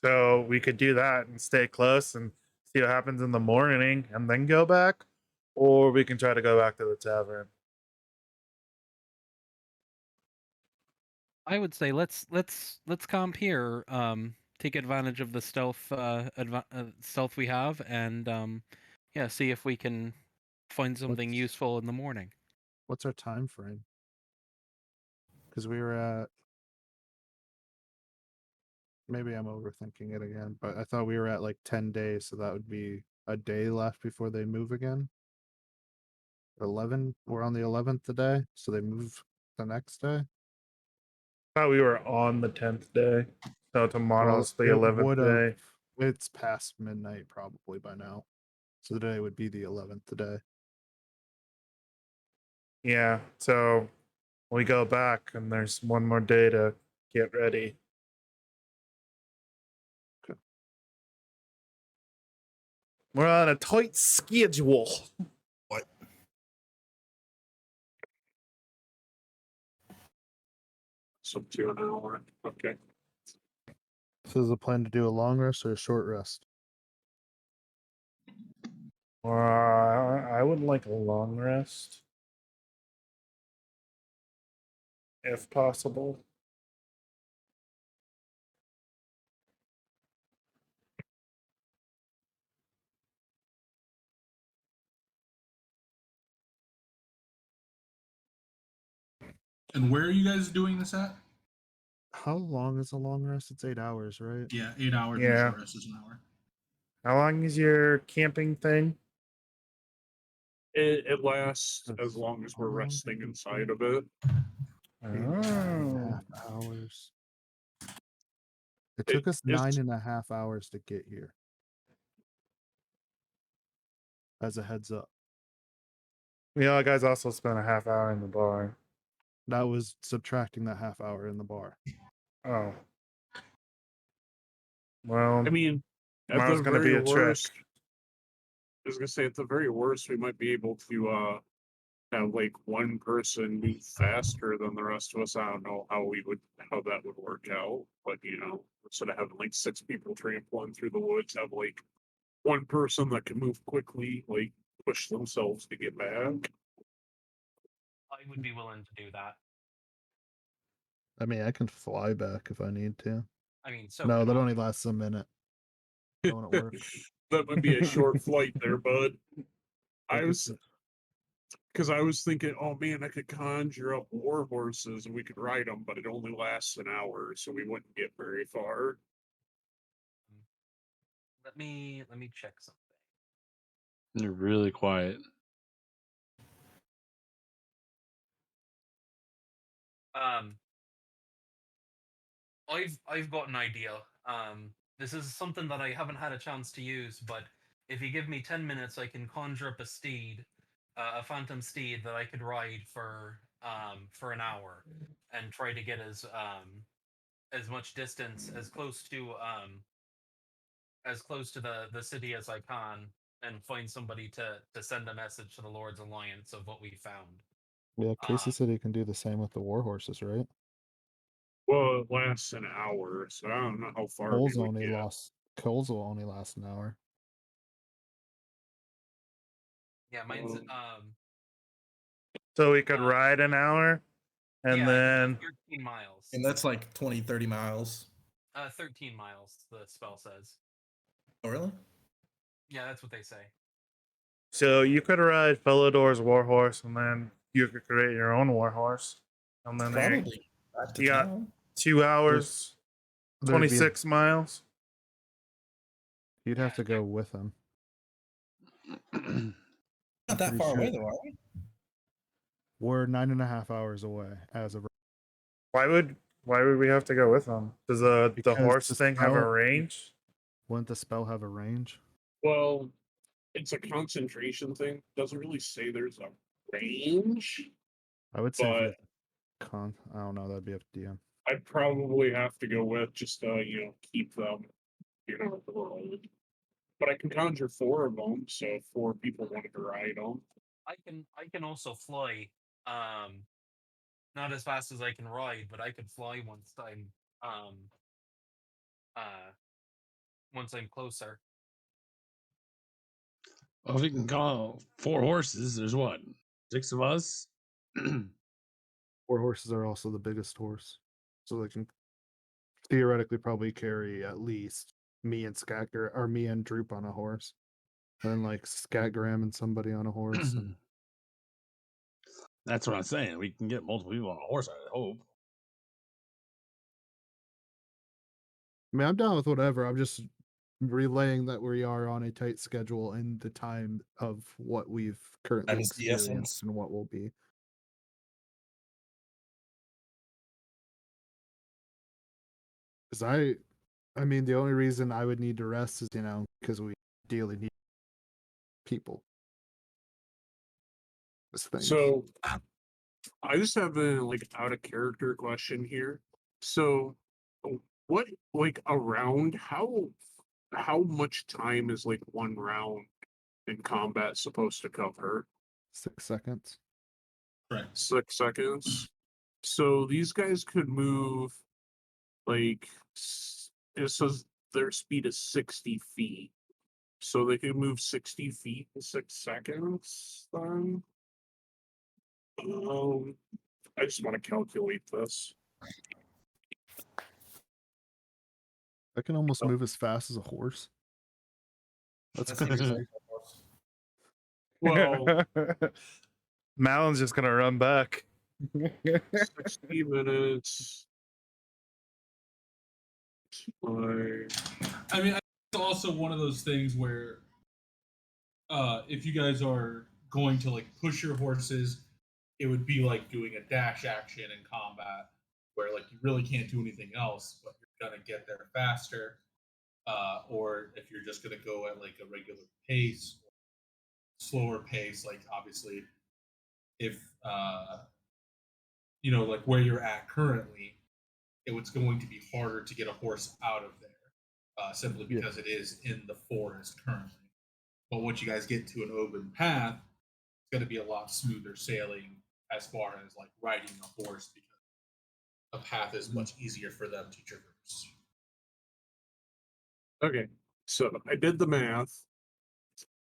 So we could do that and stay close and see what happens in the morning and then go back. Or we can try to go back to the tavern. I would say let's camp here. Take advantage of the stealth we have, and yeah, see if we can find something What's- useful in the morning. What's our time frame? Because we were at. Maybe I'm overthinking it again, but I thought we were at like 10 days, so that would be a day left before they move again. 11. We're on the 11th today, so they move the next day. Thought we were on the 10th day. So tomorrow's the it 11th would've- day. It's past midnight probably by now, so today would be the 11th today. Yeah. So we go back and there's one more day to get ready. Okay. We're on a tight schedule. So 2 an hour. Okay. So is the plan to do a long rest or a short rest? I would like a long rest. If possible. And where are you guys doing this at? How long is a long rest? It's 8 hours, right? Yeah, 8 hours. Yeah. And short rest is an hour. How long is your camping thing? It lasts That's as long as we're how long resting did we inside do? of it. 8.5 Oh. hours. It took us it's- 9.5 hours to get here. As a heads up. You know, guys also spent a half hour in the bar. That was subtracting that half hour in the bar. Oh. Well, I mean, at tomorrow's the gonna be very a worst, trek. I was gonna say at the very worst, we might be able to have like one person move faster than the rest of us. I don't know how that would work out, but instead of having like 6 people trampling through the woods, have like one person that can move quickly, like push themselves to get back. I would be willing to do that. I mean, I can fly back if I need to. I mean, so No, that only lasts a minute. That wouldn't work. That might be a short flight there, bud. I I could was do- because I was thinking, oh man, I could conjure up war horses and we could ride them, but it only lasts an hour, so we wouldn't get very far. Let me check something. You're really quiet. I've got an idea. This is something that I haven't had a chance to use, but if you give me 10 minutes, I can conjure up a steed, a phantom steed that I could ride for an hour, and try to get as much distance as close to the city as I can, and find somebody to send a message to the Lord's Alliance of what we found. Yeah, Casey Uh, said he can do the same with the war horses, right? Well, it lasts an hour, so I don't know how far we Coles would only get. lost. Coles will only last an hour. yeah, mine's So we could Uh, ride an hour, and yeah, I can do then 13 miles. And that's like 20, 30 miles. 13 miles, the spell says. Oh, really? Yeah, that's what they say. so you could ride Felidor's warhorse, and then you could create your own warhorse, and then there Probably back to you got town. 2 hours, There'd be 26 miles. you'd Yeah, have to go with him. Not that pretty far sure- away, though, are we? We're 9.5 hours away as of Why would we have to go with them? Does the Because horse the thing have a spell- range? Wouldn't the spell have a range? Well, it's a concentration thing. Doesn't really say there's a range. I would say if you But have I don't know, that'd be up to DM. I'd probably have to go with just keep them, rolled. But I can conjure 4 of them, so if 4 people wanted to ride them. I can also fly. Not as fast as I can ride, but I could fly um uh once I'm closer. Well, if we can call 4 horses, there's what? 6 of us? War horses are also the biggest horse, so they can theoretically probably carry at least me and Skacker or me and Droop on a horse, and then like Scatgram and somebody on a horse. And That's what I'm saying. We can get multiple people on a horse, I hope. I mean, I'm down with whatever. I'm just relaying that we are on a tight schedule and the time of what we've currently Time is the essence. experienced and what will be. Because I mean, the only reason I would need to rest is, because we ideally need people. So I just have a out of character question here. So what around how much time is one round in combat supposed to cover? 6 seconds. Correct. 6 seconds. So these guys could move it says their speed is 60 feet. So they can move 60 feet in 6 seconds then. I just want to calculate this. I can almost Oh. move as fast as a horse. That's That's crazy. easy. Well, Malon's just gonna run back. 60 minutes. I mean, it's also one of those things where, if you guys are going to push your horses, it would be like doing a dash action in combat, where you really can't do anything else, but you're gonna get there faster. Or if you're just gonna go at a regular pace, slower pace, obviously, if where you're at currently, it's going to be harder to get a horse out of there, simply Yeah. because it is in the forest currently. But once you guys get to an open path, it's going to be a lot smoother sailing as far as riding a horse, because a path is much easier for them to traverse. Okay, so I did the math.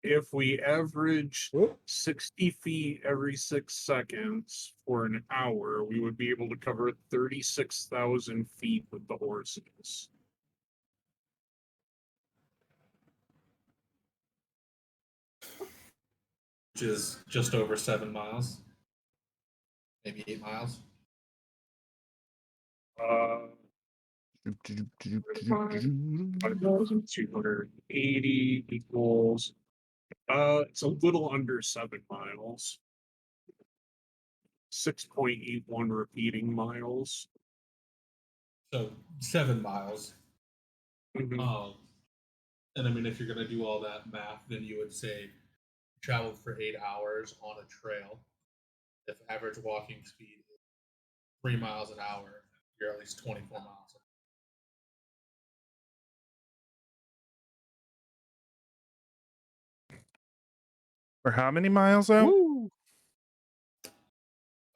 If we average 60 feet every 6 seconds for an hour, we would be able to cover 36,000 feet with the horses. Which is just over 7 miles, maybe 8 miles. 5,280 equals It's a little under 7 miles. 6.81 repeating miles. So 7 miles. Mhm. And I mean, if you're gonna do all that math, then you would say traveled for 8 hours on a trail. If average walking speed is 3 miles an hour, you're at least 24 miles. Or how many miles out? Woo!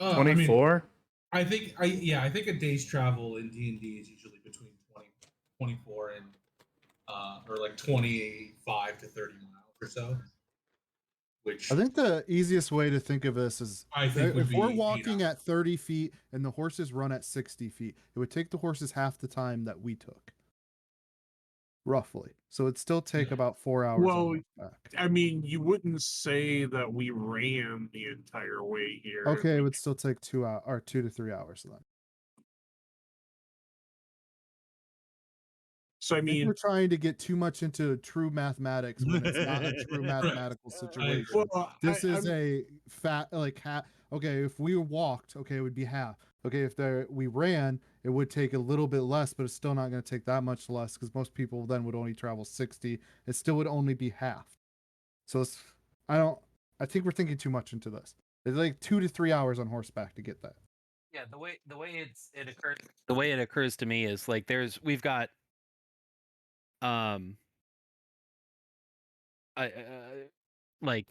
I mean, 24? I think a day's travel in D&D is usually between 24 and or like 25 to 30 miles or so, which I think the easiest way to think of this is I think would if we're be 8 walking hours. at 30 feet and the horses run at 60 feet, it would take the horses half the time that we took, roughly. So it'd still take Yeah. about 4 hours Well, on horseback. I mean, you wouldn't say that we ran the entire way here. Okay, it would still take 2 hours or 2 to 3 hours then. So I I think mean, we're trying to get too much into true mathematics when it's not a true mathematical situation. well, This is a okay, if we walked, okay, it would be half. Okay, if we ran, it would take a little bit less, but it's still not going to take that much less because most people then would only travel 60. It still would only be half. So I think we're thinking too much into this. It's like 2 to 3 hours on horseback to get that. Yeah, the way it occurs to me is like we've got um like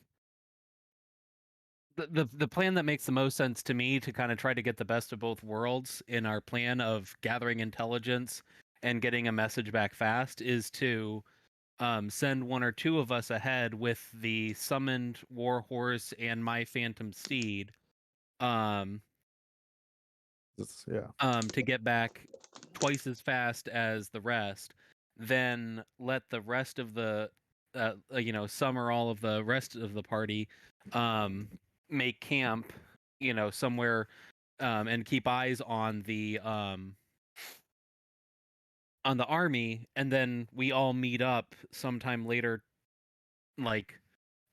the plan that makes the most sense to me to kind of try to get the best of both worlds in our plan of gathering intelligence and getting a message back fast is to send one or two of us ahead with the summoned war horse and my phantom steed um to get back twice as fast as the rest, then let the rest of the some or all of the rest of the party make camp, somewhere, and keep eyes on the army, and then we all meet up sometime later, like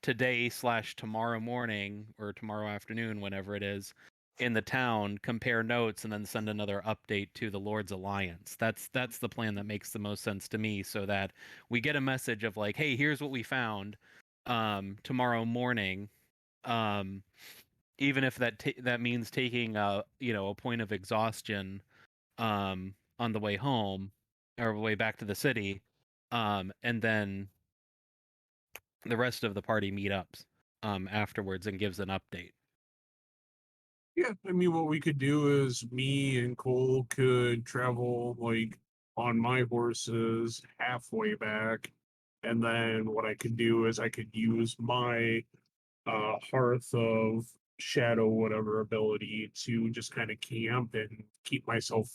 today/tomorrow morning or tomorrow afternoon, whenever it is, in the town, compare notes, and then send another update to the Lord's Alliance. That's the plan that makes the most sense to me, so that we get a message of like, hey, here's what we found tomorrow morning. Um, even if that means taking a point of exhaustion on the way home or way back to the city, and then the rest of the party meet up afterwards and gives an update. yeah, I mean, what we could do is me and Cole could travel like on my horses halfway back, and then what I could do is I could use my hearth of shadow whatever ability to just kind of camp and keep myself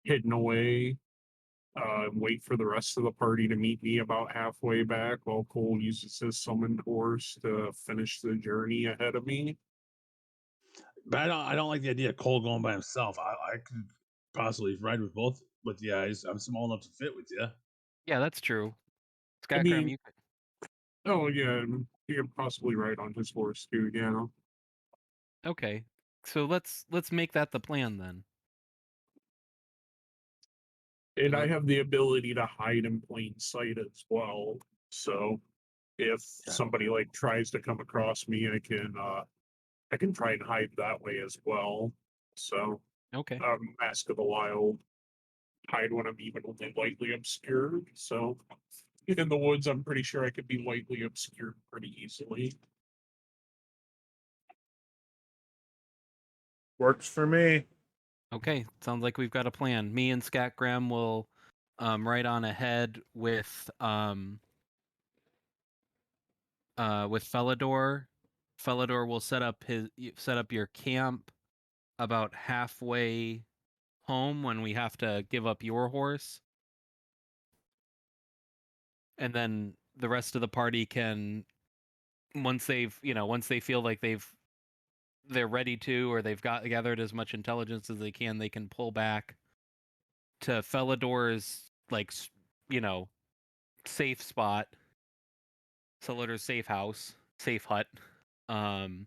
hidden away, and wait for the rest of the party to meet me about halfway back while Cole uses his summoned horse to finish the journey ahead of me. But I don't like the idea of Cole going by himself. I could possibly ride with both with you guys. I'm small enough to fit with you. Yeah, that's true. I Skycram, mean, you could. oh yeah, he could possibly ride on his horse too, yeah. Okay, so let's make that the plan then. And I have the ability to hide in plain sight as well. So if somebody like tries to come across me, I can try and hide that way as well. So Okay. Mask of the Wild, hide when I'm even only lightly obscured. So in the woods, I'm pretty sure I could be lightly obscured pretty easily. Works for me. Okay, sounds like we've got a plan. Me and Scatgram will ride on ahead with Felidor. Felidor will set up your camp about halfway home when we have to give up your horse. And then the rest of the party can, once they feel like they're ready to, or they've gathered as much intelligence as they can pull back to Felidor's, like, safe spot, Felidor's safe house, safe hut, um,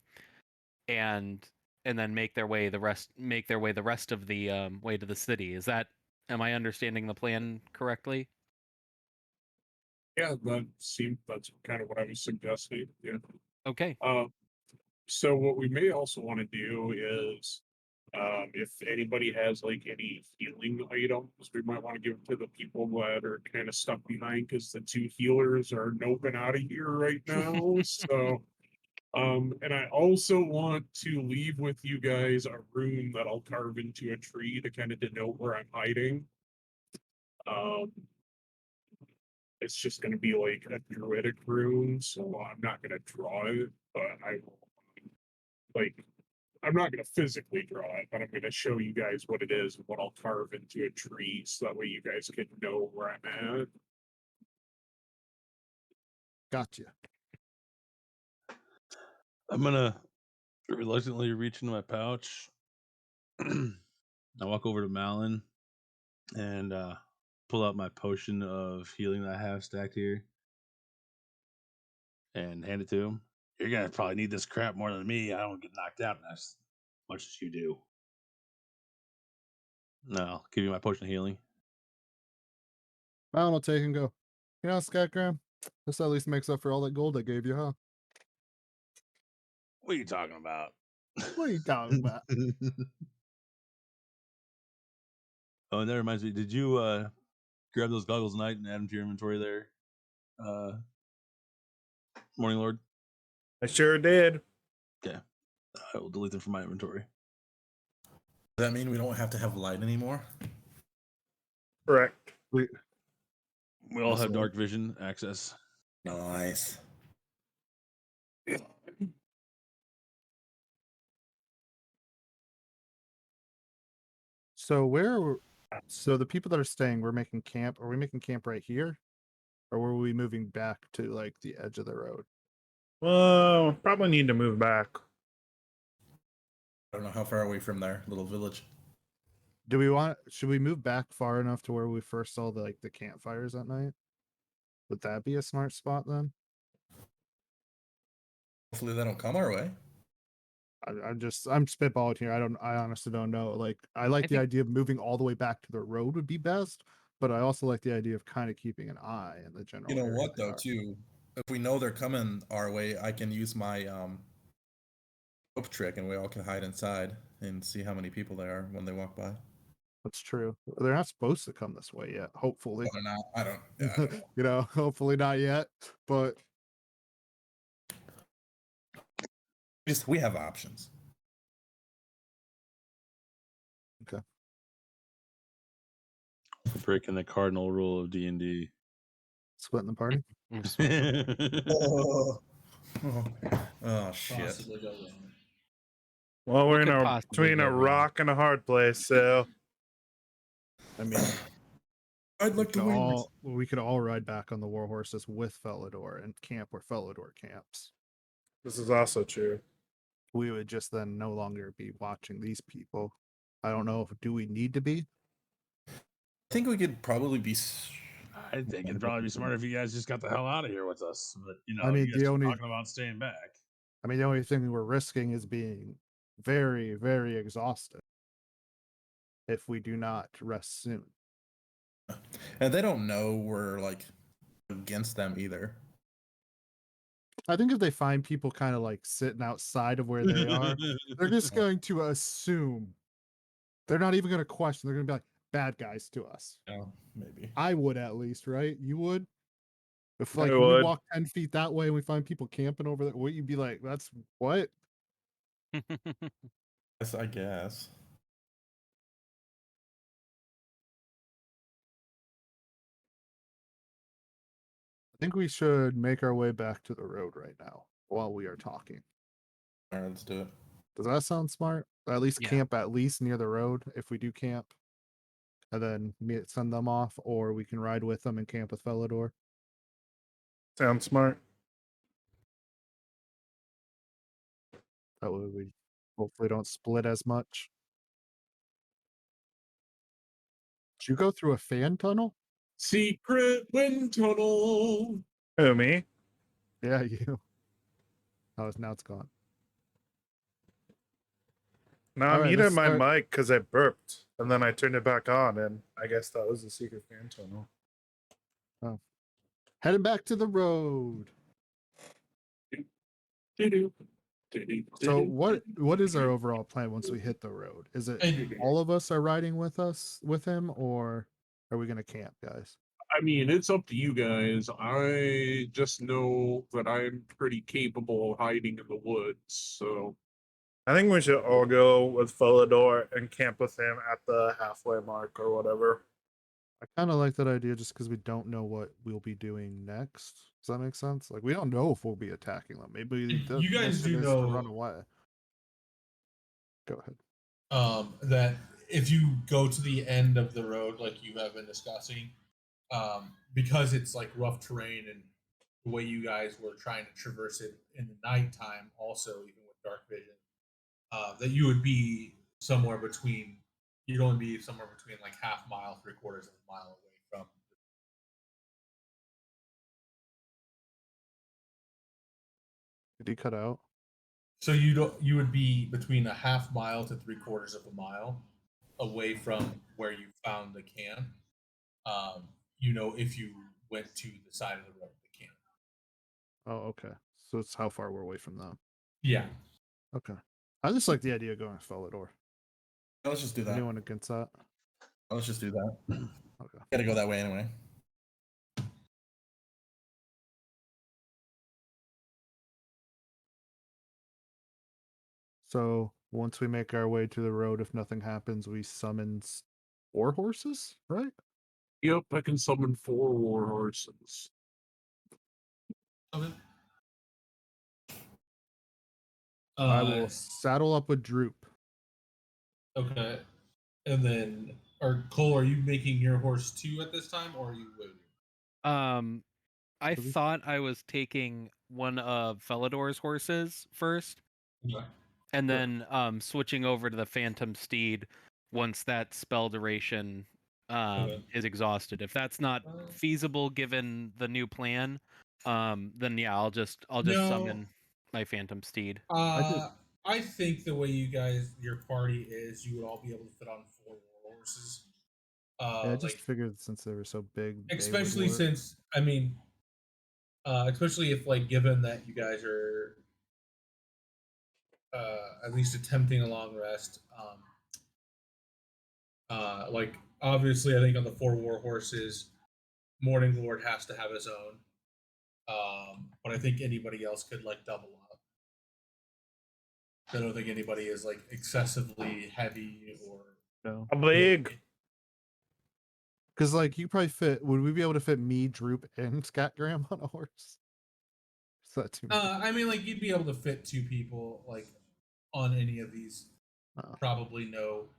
and then make their way the rest of the way to the city. Am I understanding the plan correctly? Yeah, that's kind of what I was suggesting. Yeah. Okay. So what we may also want to do is, if anybody has like any healing items, we might want to give to the people that are kind of stuck behind because the two healers are noping out of here right now. So, and I also want to leave with you guys a rune that I'll carve into a tree to kind of denote where I'm hiding. Um, it's just going to be like a druidic rune, so I'm not going to draw it, but I will like I'm not going to physically draw it, but I'm going to show you guys what it is and what I'll carve into a tree so that way you guys can know where I'm at. Gotcha. I'm gonna reluctantly reach into my pouch. I walk over to Malin and pull out my potion of healing that I have stacked here and hand it to him. You're gonna probably need this crap more than me. I don't get knocked out as much as you do. No, I'll give you my potion of healing. I'll take and go. You know, Scatgram, this at least makes up for all that gold I gave you, huh? What are you talking about? What are you talking about? Oh, and that reminds me, did you grab those goggles tonight and add them to your inventory there? Morning Lord? I sure did. Okay. I will delete them from my inventory. Does that mean we don't have to have light anymore? Correct. We all Yes, have Lord. dark vision access. Nice. So the people that are staying, we're making camp. Are we making camp right here? Or were we moving back to like the edge of the road? Well, probably need to move back. I don't know how far away from there, little village. Should we move back far enough to where we first saw the campfires at night? Would that be a smart spot then? Hopefully they don't come our way. I'm spitballing here. I honestly don't know. Like, I like the think- idea of moving all the way back to the road would be best, but I also like the idea of kind of keeping an eye in the general. You know area what they though, are. too? If we know they're coming our way, I can use my rope trick and we all can hide inside and see how many people there are when they walk by. That's true. They're not supposed to come this way yet. Hopefully, Whether or not, I don't know. you know, hopefully not yet. But We have options. Breaking the cardinal rule of D&D. splitting the party. Oh shit. Possibly go wrong. Well, we're in could a possibly between go a wrong? rock and a hard place, so I mean, I'd like to win. we could all ride back on the war horses with Felidor and camp where Felidor camps. this is also true. We would just then no longer be watching these people. I don't know if do we need to be? I think we could probably be. I think it'd probably be smarter if you guys just got the hell out of here with us. But you know, I mean, you guys keep talking about staying back. I mean, the only thing we're risking is being very, very exhausted if we do not rest soon. And they don't know we're like against them either. I think if they find people kind of like sitting outside of where they are, they're just going to assume. They're not even going to question. They're going to be like bad guys to us. Oh, maybe. I would at least, right? You would. If like I we would. walk 10 feet that way and we find people camping over there, would you be like, that's what? Yes, I guess. I think we should make our way back to the road right now while we are talking. All right, let's do it. Does that sound smart? At least Yeah. camp at least near the road if we do camp. And then send them off, or we can ride with them and camp with Felidor. Sounds smart. That way we hopefully don't split as much. Did you go through a fan tunnel? Secret wind tunnel. Who, me? Yeah, you. Oh, now it's gone. Now All I'm right, muting let's my start. mic because I burped, and then I turned it back on, and I guess that was the secret fan tunnel. Heading back to the road. So what is our overall plan once we hit the road? Is it And all of us are riding with him, or are we gonna camp, guys? I mean, it's up to you guys. I just know that I'm pretty capable of hiding in the woods, so I think we should all go with Folador and camp with him at the halfway mark or whatever. I kind of like that idea just because we don't know what we'll be doing next. Does that make sense? Like we don't know if we'll be attacking them. Maybe the you guys mission do is to run know away. Go ahead. that if you go to the end of the road, like you have been discussing, because it's like rough terrain and the way you guys were trying to traverse it in the nighttime, also even with dark vision, that you would be somewhere between. You'd only be somewhere between like half mile, 3/4 of a mile away from. Did he cut out? So you would be between a half mile to 3/4 of a mile away from where you found the camp. If you went to the side of the road, the camp. Oh, okay. So it's how far we're away from them. Yeah. Okay. I just like the idea of going with Folador. Let's just do that. Anyone against that? Let's just do that. Okay. Gotta go that way anyway. So once we make our way to the road, if nothing happens, we summon 4 horses, right? yep, I can summon 4 war horses. Okay. I will saddle up with Droop. Okay. And then, Cole, are you making your horse too at this time, or are you waiting? I Really? thought I was taking one of Felidor's horses first, Okay. and then switching over to the Phantom Steed once that spell duration Okay. is exhausted. If that's not feasible given the new plan, then yeah, I'll just No. summon my Phantom Steed. I think the way your party is, you would all be able to fit on 4 war horses. Yeah, I just figured since they were so big, they would Especially work. since especially if given that you guys are at least attempting a long rest. Obviously, I think on the 4 war horses, Morning Lord has to have his own. But I think anybody else could double up. I don't think anybody is excessively heavy or No. How big? Because you probably fit. Would we be able to fit me, Droop, and Scatgram on a horse? Is that too much? You'd be able to fit 2 people on any of these. Oh. Probably no,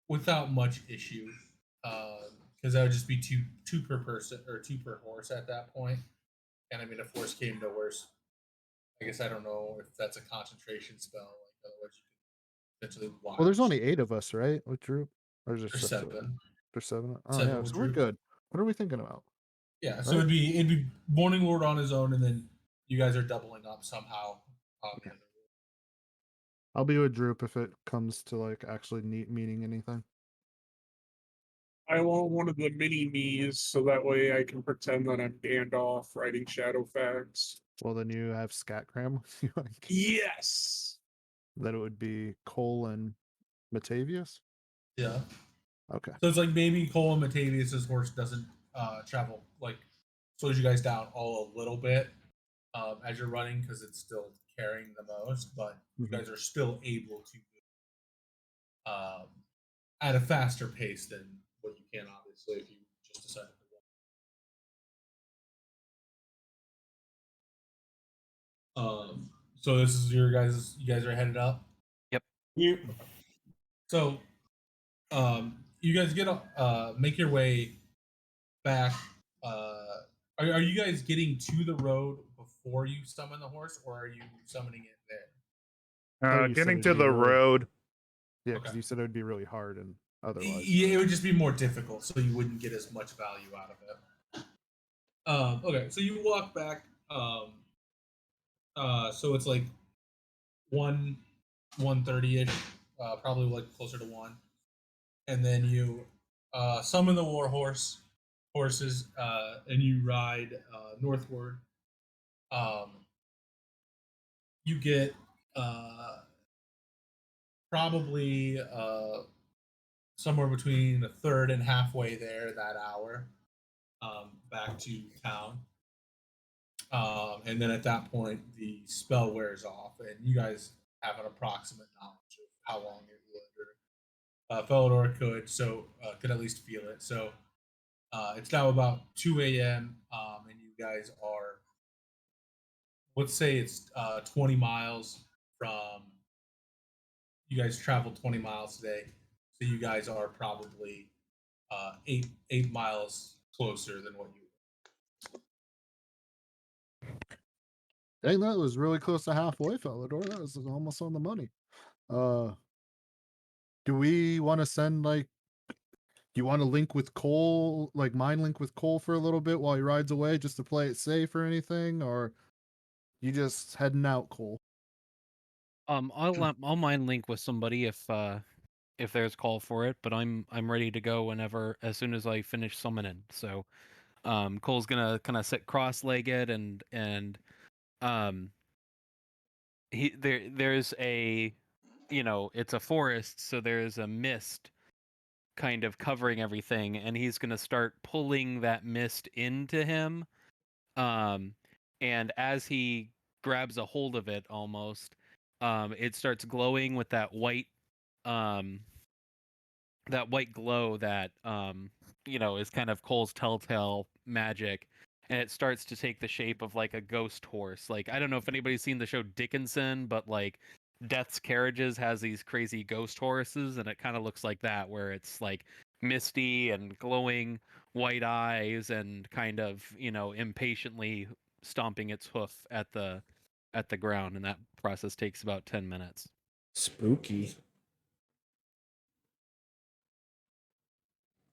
without much issue. Because that would just be two per person or 2 per horse at that point. And if worse came to worse, I guess I don't know if that's a concentration spell. Otherwise, you could potentially watch. Well, there's only 8 of us, right? With Droop, or is there There's 7. There's 7. Oh 7 yeah, with so we're Droop. good. What are we thinking about? Yeah, so it'd be Morning Lord on his own, and then you guys are doubling up somehow. Okay. I'll be with Droop if it comes to actually meaning anything. I want one of the mini me's so that way I can pretend that I'm Gandalf writing Shadowfax. Well, then you have Scatgram with you. Yes. Then it would be Cole and Matavius. Yeah. Okay. So it's maybe Cole and Matavius's horse doesn't travel slows you guys down all a little bit as you're running because it's still carrying the most, but you guys are still able to move at a faster pace than what you can obviously if you just decided to run. So this is you guys are headed up. Yep. So you guys make your way back. Are you guys getting to the road before you summon the horse, or are you summoning it there? Getting to the road. Yeah, because you said it would be really hard and otherwise. Yeah, it would just be more difficult, so you wouldn't get as much value out of it. Okay, so you walk back So it's like 1:30ish, probably like closer to 1. And then you summon the horses, and you ride northward. Um, you get probably somewhere between a third and halfway there that hour, back to town. And then at that point, the spell wears off, and you guys have an approximate knowledge of how long it would, or Felidor could at least feel it. So it's now about 2 a.m., and you guys are, let's say it's 20 miles from, you guys traveled 20 miles today, so you guys are probably 8 miles closer than what you Dang, that was really close to halfway, Felidor. That was almost on the money. Do we want to send like? Do you want to link with Cole, like mind link with Cole for a little bit while he rides away, just to play it safe or anything, or you just heading out, Cole? I'll mind link with somebody if there's call for it, but I'm ready to go whenever, as soon as I finish summoning. So Cole's gonna kind of sit cross-legged and um there's a, it's a forest, so there's a mist kind of covering everything, and he's gonna start pulling that mist into him. Um and as he grabs a hold of it, almost, it starts glowing with um that white glow that is kind of Cole's telltale magic, and it starts to take the shape of like a ghost horse. Like, I don't know if anybody's seen the show Dickinson, but like Death's Carriages has these crazy ghost horses, and it kind of looks like that, where it's like misty and glowing white eyes and kind of, impatiently stomping its hoof at the ground, and that process takes about 10 minutes. Spooky.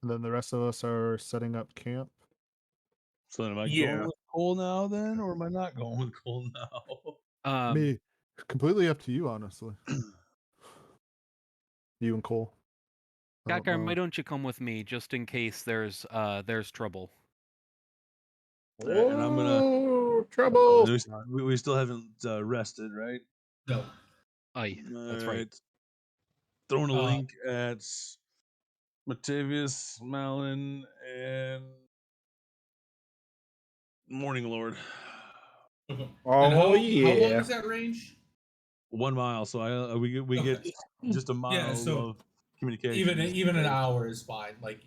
And then the rest of us are setting up camp. So then am I Yeah. going with Cole now then, or am I not going with Cole now? Me, completely up to you, honestly. You and Cole. I don't Gakar, why know. don't you come with me, just in case there's trouble? All right, and I'm gonna. Oh, trouble! We still haven't rested, right? No. Aye, that's right. Alright. Throwing a Uh, link at Matavius, Malin, and Morning Lord. Okay. Oh, And how long yeah. is that range? 1 mile, so we get Okay. just a mile so of communication. even an hour is fine. Like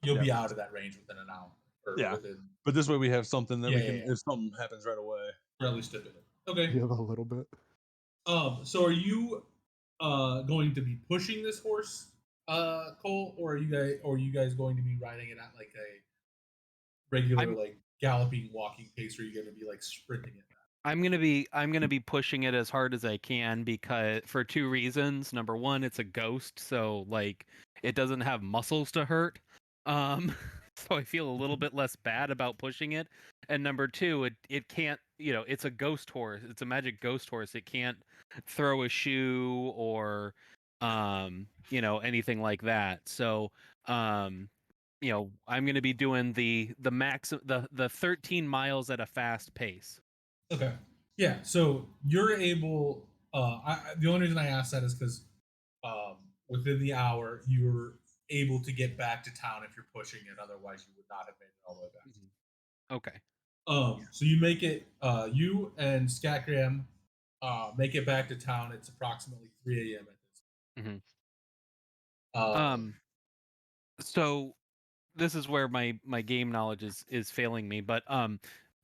you'll Yeah. be out of that range within an hour, or Yeah. within, But this way we have something that Yeah, we can, yeah. if something happens right away. or at least a bit. Okay. You have a little bit. So are you going to be pushing this horse, Cole, or are you guys going to be riding it at like a regular, I'm- like galloping, walking pace, or are you going to be like sprinting it? I'm gonna be pushing it as hard as I can, because for two reasons. Number one, it's a ghost, so like it doesn't have muscles to hurt. So I feel a little bit less bad about pushing it. And number two, it can't, it's a ghost horse. It's a magic ghost horse. It can't throw a shoe or anything like that. So I'm gonna be doing the max, the 13 miles at a fast pace. Okay. Yeah. So you're able. The only reason I asked that is because within the hour you're able to get back to town if you're pushing it. Otherwise, you would not have made it all the way back. Okay. So you make it. You and Scatgram make it back to town. It's approximately 3 a.m. at this. So this is where my game knowledge is failing me, but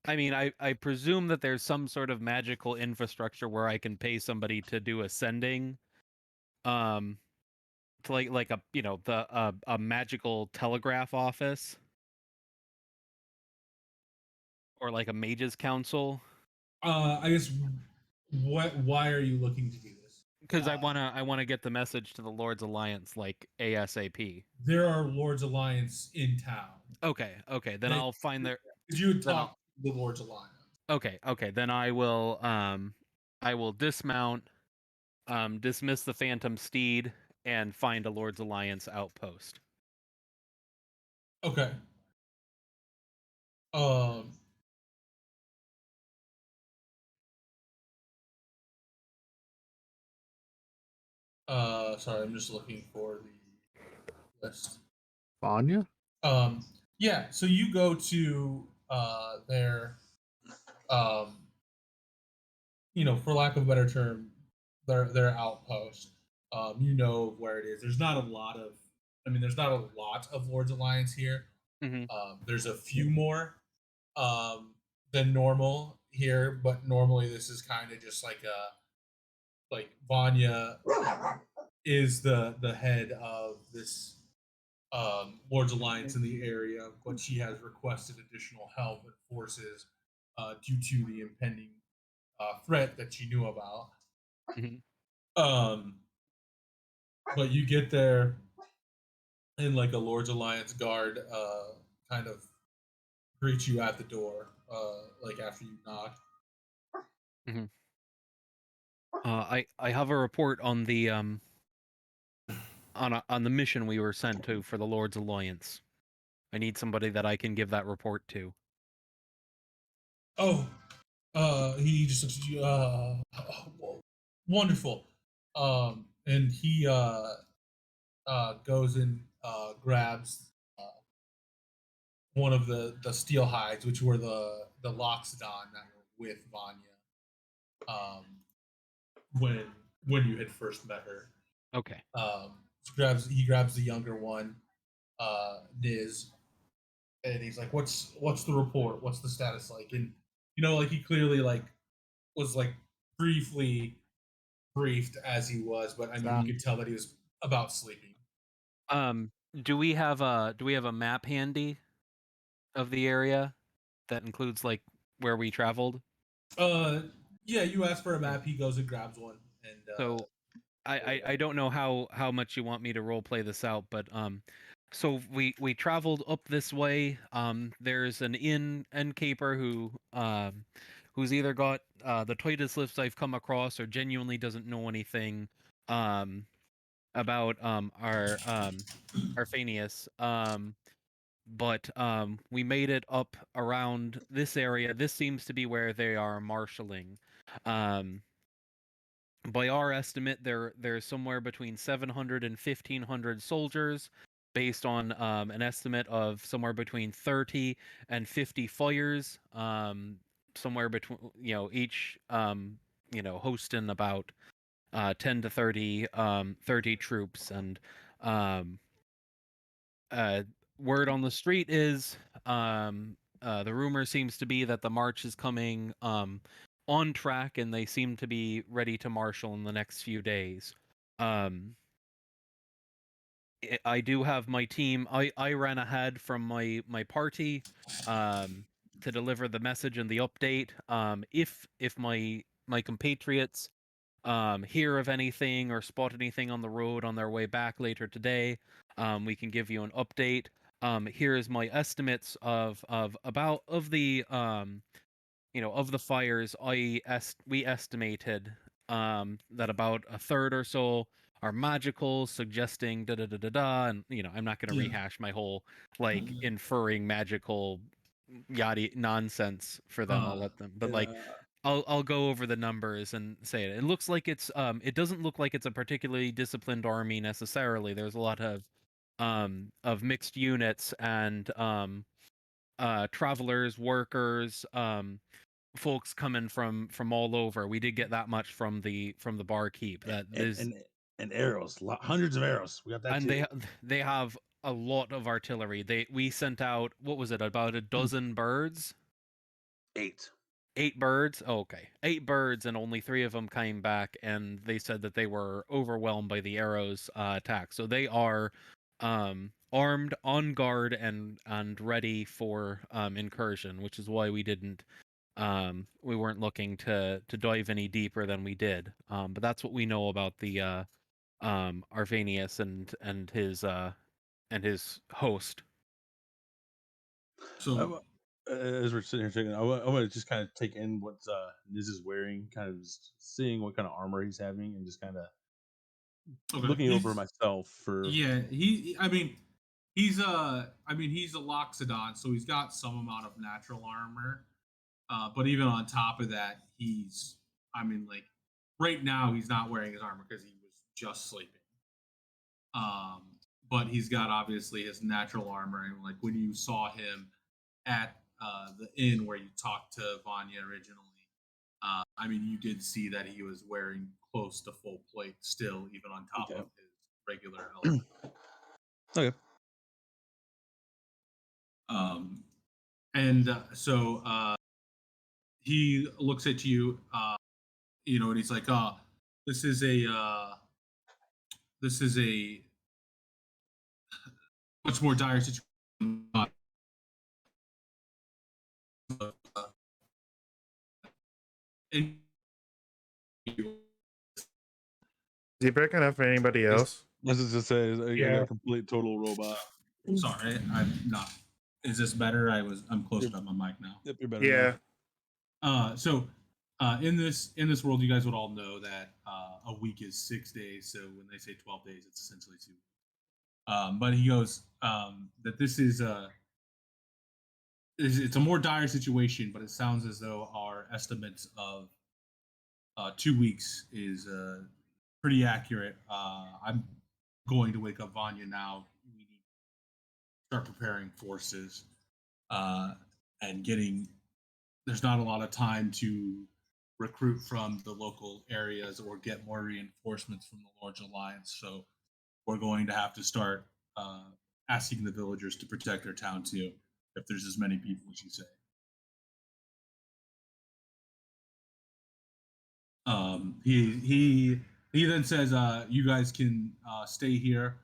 I mean, I presume that there's some sort of magical infrastructure where I can pay somebody to do ascending, to like a, a magical telegraph office, or like a mage's council, I guess why are you looking to do this? because I wanna get the message to the Lord's Alliance like ASAP. There are Lords Alliance in town. Okay, then I'll find their. Because you would Then I'll. talk to the Lords Alliance. Okay, okay. Then I will dismount, dismiss the Phantom Steed, and find a Lord's Alliance outpost. Okay. Um. Sorry, I'm just looking for the list. Vanya? Yeah. So you go to their for lack of a better term, their outpost. You know where it is. There's not a lot of, there's not a lot of Lords Alliance here. Mm-hmm. There's a few more than normal here, but normally this is kind of just like Vanya is the head of this Lords Alliance in the area, but she has requested additional help and forces due to the impending threat that she knew about. Mm-hmm. But you get there, and like a Lord's Alliance guard kind of greets you at the door, like after you knock. Mm-hmm. I have a report on the on the mission we were sent to for the Lord's Alliance. I need somebody that I can give that report to. Oh, he just looks at you. Wonderful. And he goes and grabs one of the steel hides, which were the Loxodon that were with Vanya. When you had first met her. Okay. He grabs the younger one, Niz, and he's like, "What's the report? What's the status like?" And like he clearly was briefly briefed as he was, but you could tell that he was about sleeping. Do we have a map handy of the area that includes like where we traveled? Yeah, you ask for a map, he goes and grabs one, and So I don't know how much you want me to role play this out, but so we traveled up this way. There's an innkeeper who's either got the tightest lips I've come across or genuinely doesn't know anything about our Phineas. But we made it up around this area. This seems to be where they are marshaling. Um, by our estimate, there's somewhere between 700 and 1,500 soldiers, based on an estimate of somewhere between 30 and 50 fires. Somewhere between each hosting about 10 to 30 troops, and um, uh, word on the street is the rumor seems to be that the march is coming on track, and they seem to be ready to marshal in the next few days. I do have my team. I ran ahead from my party to deliver the message and the update. If my compatriots hear of anything or spot anything on the road on their way back later today, we can give you an update. Here is my estimates of the of the fires. We estimated that about a third or so are magical, suggesting da da da da da, and I'm not going to rehash my whole inferring magical yada nonsense for them. I'll let them, but I'll go over the numbers and say it. It looks like it doesn't look like it's a particularly disciplined army necessarily. There's a lot of mixed units and travelers, workers, folks coming from all over. We did get that much from the barkeep. That there's and arrows, hundreds of arrows. We got that and too. they have a lot of artillery. We sent out, what was it, about a dozen birds? 8. 8 birds? Oh, okay. 8 birds, and only 3 of them came back, and they said that they were overwhelmed by the arrows attack. So they are armed, on guard, and ready for incursion, which is why we weren't looking to dive any deeper than we did. But that's what we know about the Arvanius and his host. So as we're sitting here checking, I want to just kind of take in what Niz is wearing, kind of just seeing what kind of armor he's having, and just kind of Okay. looking over myself for. Yeah, he's a Loxodon, so he's got some amount of natural armor. But even on top of that, like right now he's not wearing his armor because he was just sleeping. But he's got obviously his natural armor, and like when you saw him at the inn where you talked to Vanya originally, you did see that he was wearing close to full plate still, even on top Okay. of his regular element. Okay. So he looks at you, and he's like, this is a much more dire situation. And Is he breaking up for anybody else? I was just to say, I got Yeah. a complete total robot. sorry, I'm not. Is this better? I'm closer to my mic now. Yep, you're better. Yeah. In this world, you guys would all know that a week is 6 days. So when they say 12 days, it's essentially 2 weeks. But he goes that this is it's a more dire situation, but it sounds as though our estimates of 2 weeks is pretty accurate. I'm going to wake up Vanya now. We need to start preparing forces and getting. There's not a lot of time to recruit from the local areas or get more reinforcements from the large alliance. So we're going to have to start asking the villagers to protect their town too, if there's as many people as you say. He then says, "You guys can stay here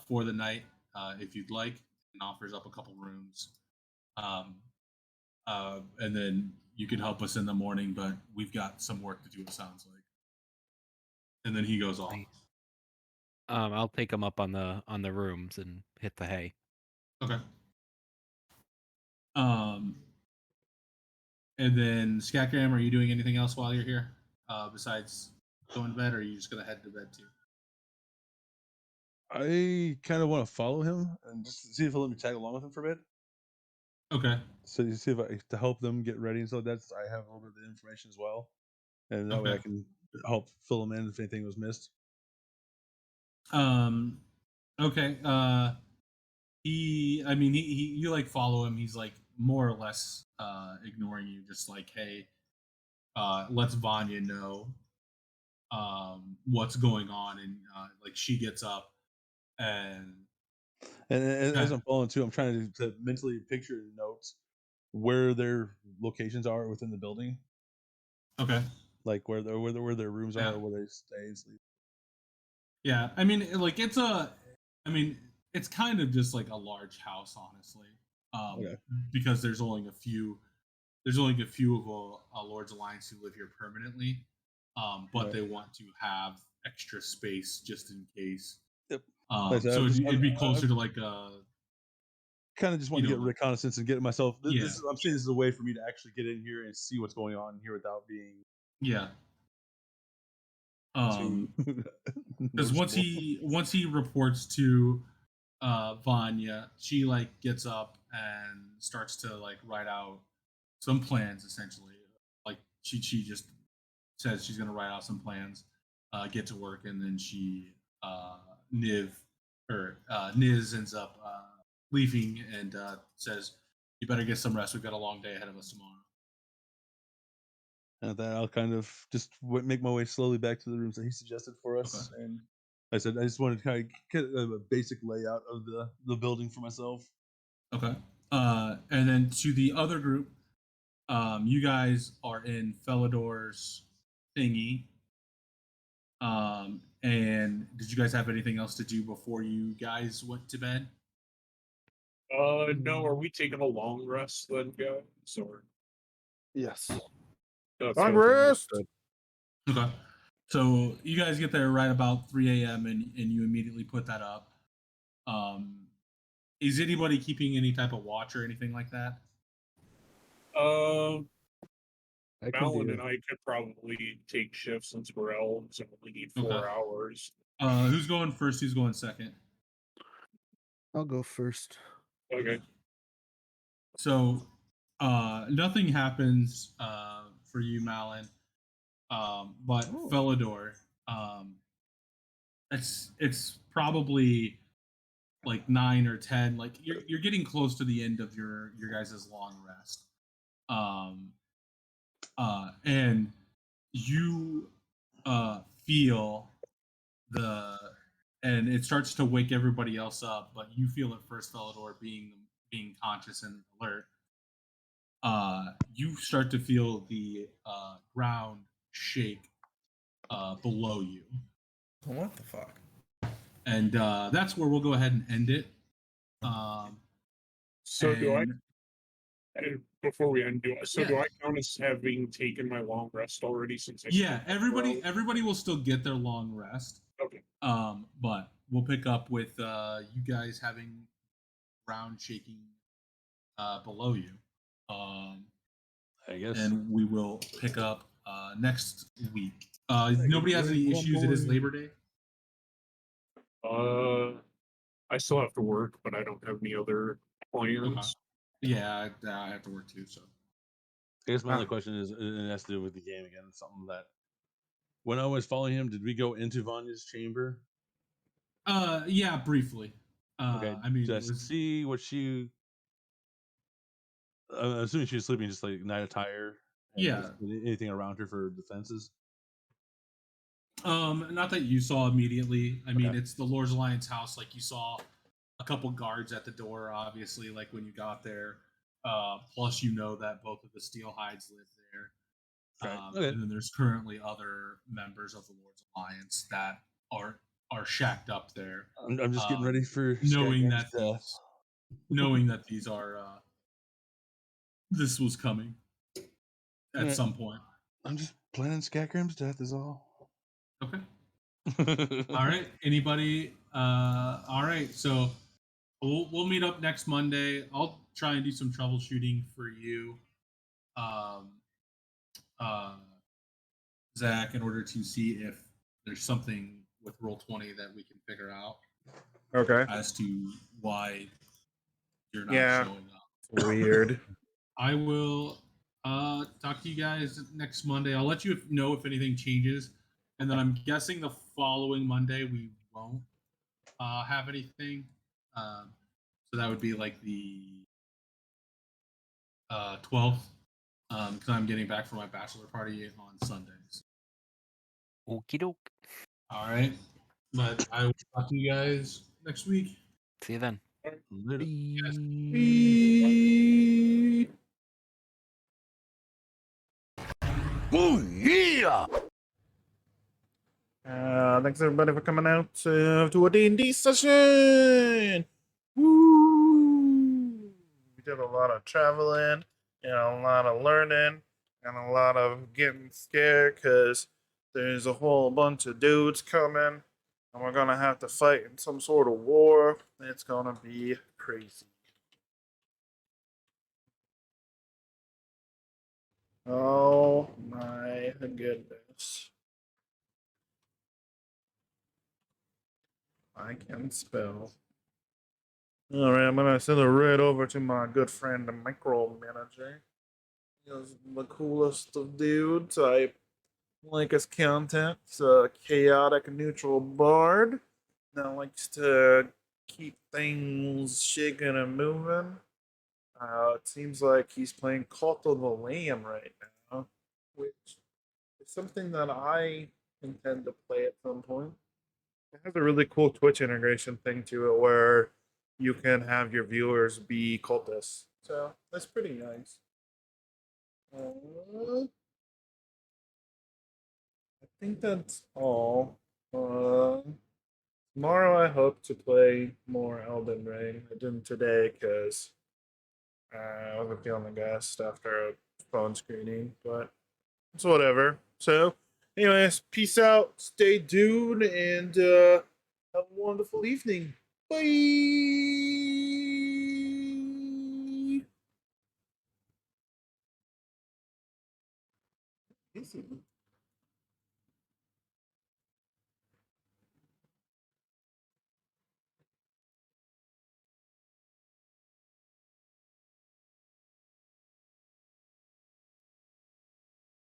for the night if you'd like," and offers up a couple rooms. And then you can help us in the morning, but we've got some work to do. It sounds like. And then he goes off. Nice. I'll take him up on the rooms and hit the hay. Okay. And then Scatgram, are you doing anything else while you're here besides going to bed, or are you just gonna head to bed too? I kind of want to follow him and just see if he'll let me tag along with him for a bit. Okay. So you see if to help them get ready, and so that's I have a little bit of the information as well, and that way I Okay. can help fill them in if anything was missed. Okay. You like follow him. He's like more or less ignoring you, just like, hey, let's Vanya know what's going on, and like she gets up and And as I'm following too, I'm trying to mentally picture notes where their locations are within the building, okay. like where their rooms Yeah. are, where they stay and sleep. Yeah, it's kind of just like a large house, honestly. Okay. Because there's only a few of a Lord's Alliance who live here permanently, but Right. they want to have extra space just in case. Yep. Like I said, So I'm it'd be closer to like kind of just want to you get know, reconnaissance and get myself. Yeah. I'm saying this is a way for me to actually get in here and see what's going on here without being yeah. too. Because once he reports to Vanya, she like gets up and starts to like write out some plans essentially. Like she just says she's gonna write out some plans, get to work, and then she Niz ends up leaving and says, "You better get some rest. We've got a long day ahead of us tomorrow." And then I'll kind of just make my way slowly back to the rooms that he suggested for us. Okay. And I said I just wanted to kind of get a basic layout of the building for myself. Okay. And then to the other group, you guys are in Felidor's thingy. And did you guys have anything else to do before you guys went to bed? No. Are we taking a long rest then, guys? Or Yes. okay. Long rest. Okay. So you guys get there right about 3 a.m. and you immediately put that up. Is anybody keeping any type of watch or anything like that? I can Malin do. and I could probably take shifts since we're elves and only need 4 Okay. hours. Who's going first? Who's going second? I'll go first. Okay. So, nothing happens for you, Malin. But Oh. Felidor, it's probably like 9 or 10. Like you're getting close to the end of your guys' long rest. And you feel the and it starts to wake everybody else up, but you feel at first, Felidor, being conscious and alert. You start to feel the ground shake below you, What the fuck? and that's where we'll go ahead and end it. So do I? And Before we end, Yeah. do I count as having taken my long rest already? Since I yeah, slept for 4 hours? everybody will still get their long rest. Okay. But we'll pick up with you guys having ground shaking below you. I guess. And we will pick up next week. Nobody has any issues. It is Labor Day. I still have to work, but I don't have any other plans. Yeah, I have to work too. So I guess my only question is, and it has to do with the game again. Something that when I was following him, did we go into Vanya's chamber? yeah, briefly. Okay, I mean, it just was see what she. I'm assuming she was sleeping just like night attire. And Yeah. just anything around her for defenses. Not that you saw immediately. I mean, Okay. it's the Lord's Alliance house. Like you saw a couple guards at the door, obviously, like when you got there. Plus, you know that both of the Steel Hides live there. Okay. And then there's currently other members of the Lord's Alliance that are shacked up there. I'm just getting ready for knowing Skyrim's that death. knowing that these are this was coming at Yeah. some point. I'm just planning Skyrim's death is all. Okay. All right. Anybody? All right. So we'll meet up next Monday. I'll try and do some troubleshooting for you, um, uh, Zach, in order to see if there's something with Roll20 that we can figure out Okay. as to why you're not Yeah. showing up. Weird. I will talk to you guys next Monday. I'll let you know if anything changes, and then I'm guessing the following Monday we won't have anything. So that would be like the 12th, because I'm getting back from my bachelor party on Sundays. Okie doke. All right, but I will talk to you guys next week. See you then. Later. Oh yeah! Thanks everybody for coming out to a D&D session. Woo! We did a lot of traveling and a lot of learning and a lot of getting scared because there's a whole bunch of dudes coming and we're gonna have to fight in some sort of war. It's gonna be crazy. Oh my goodness. I can spell. All right, I'm gonna send it right over to my good friend, the micromanager. He's the coolest of dudes. I like his content. He's a chaotic neutral bard that likes to keep things shaking and moving. It seems like he's playing Cult of the Lamb right now, which is something that I intend to play at some point. It has a really cool Twitch integration thing to it where you can have your viewers be cultists. So that's pretty nice. I think that's all. Tomorrow I hope to play more Elden Ring. I didn't today because I wasn't feeling the best after a phone screening, but it's whatever. So, anyways, peace out, stay tuned, and have a wonderful evening. Bye.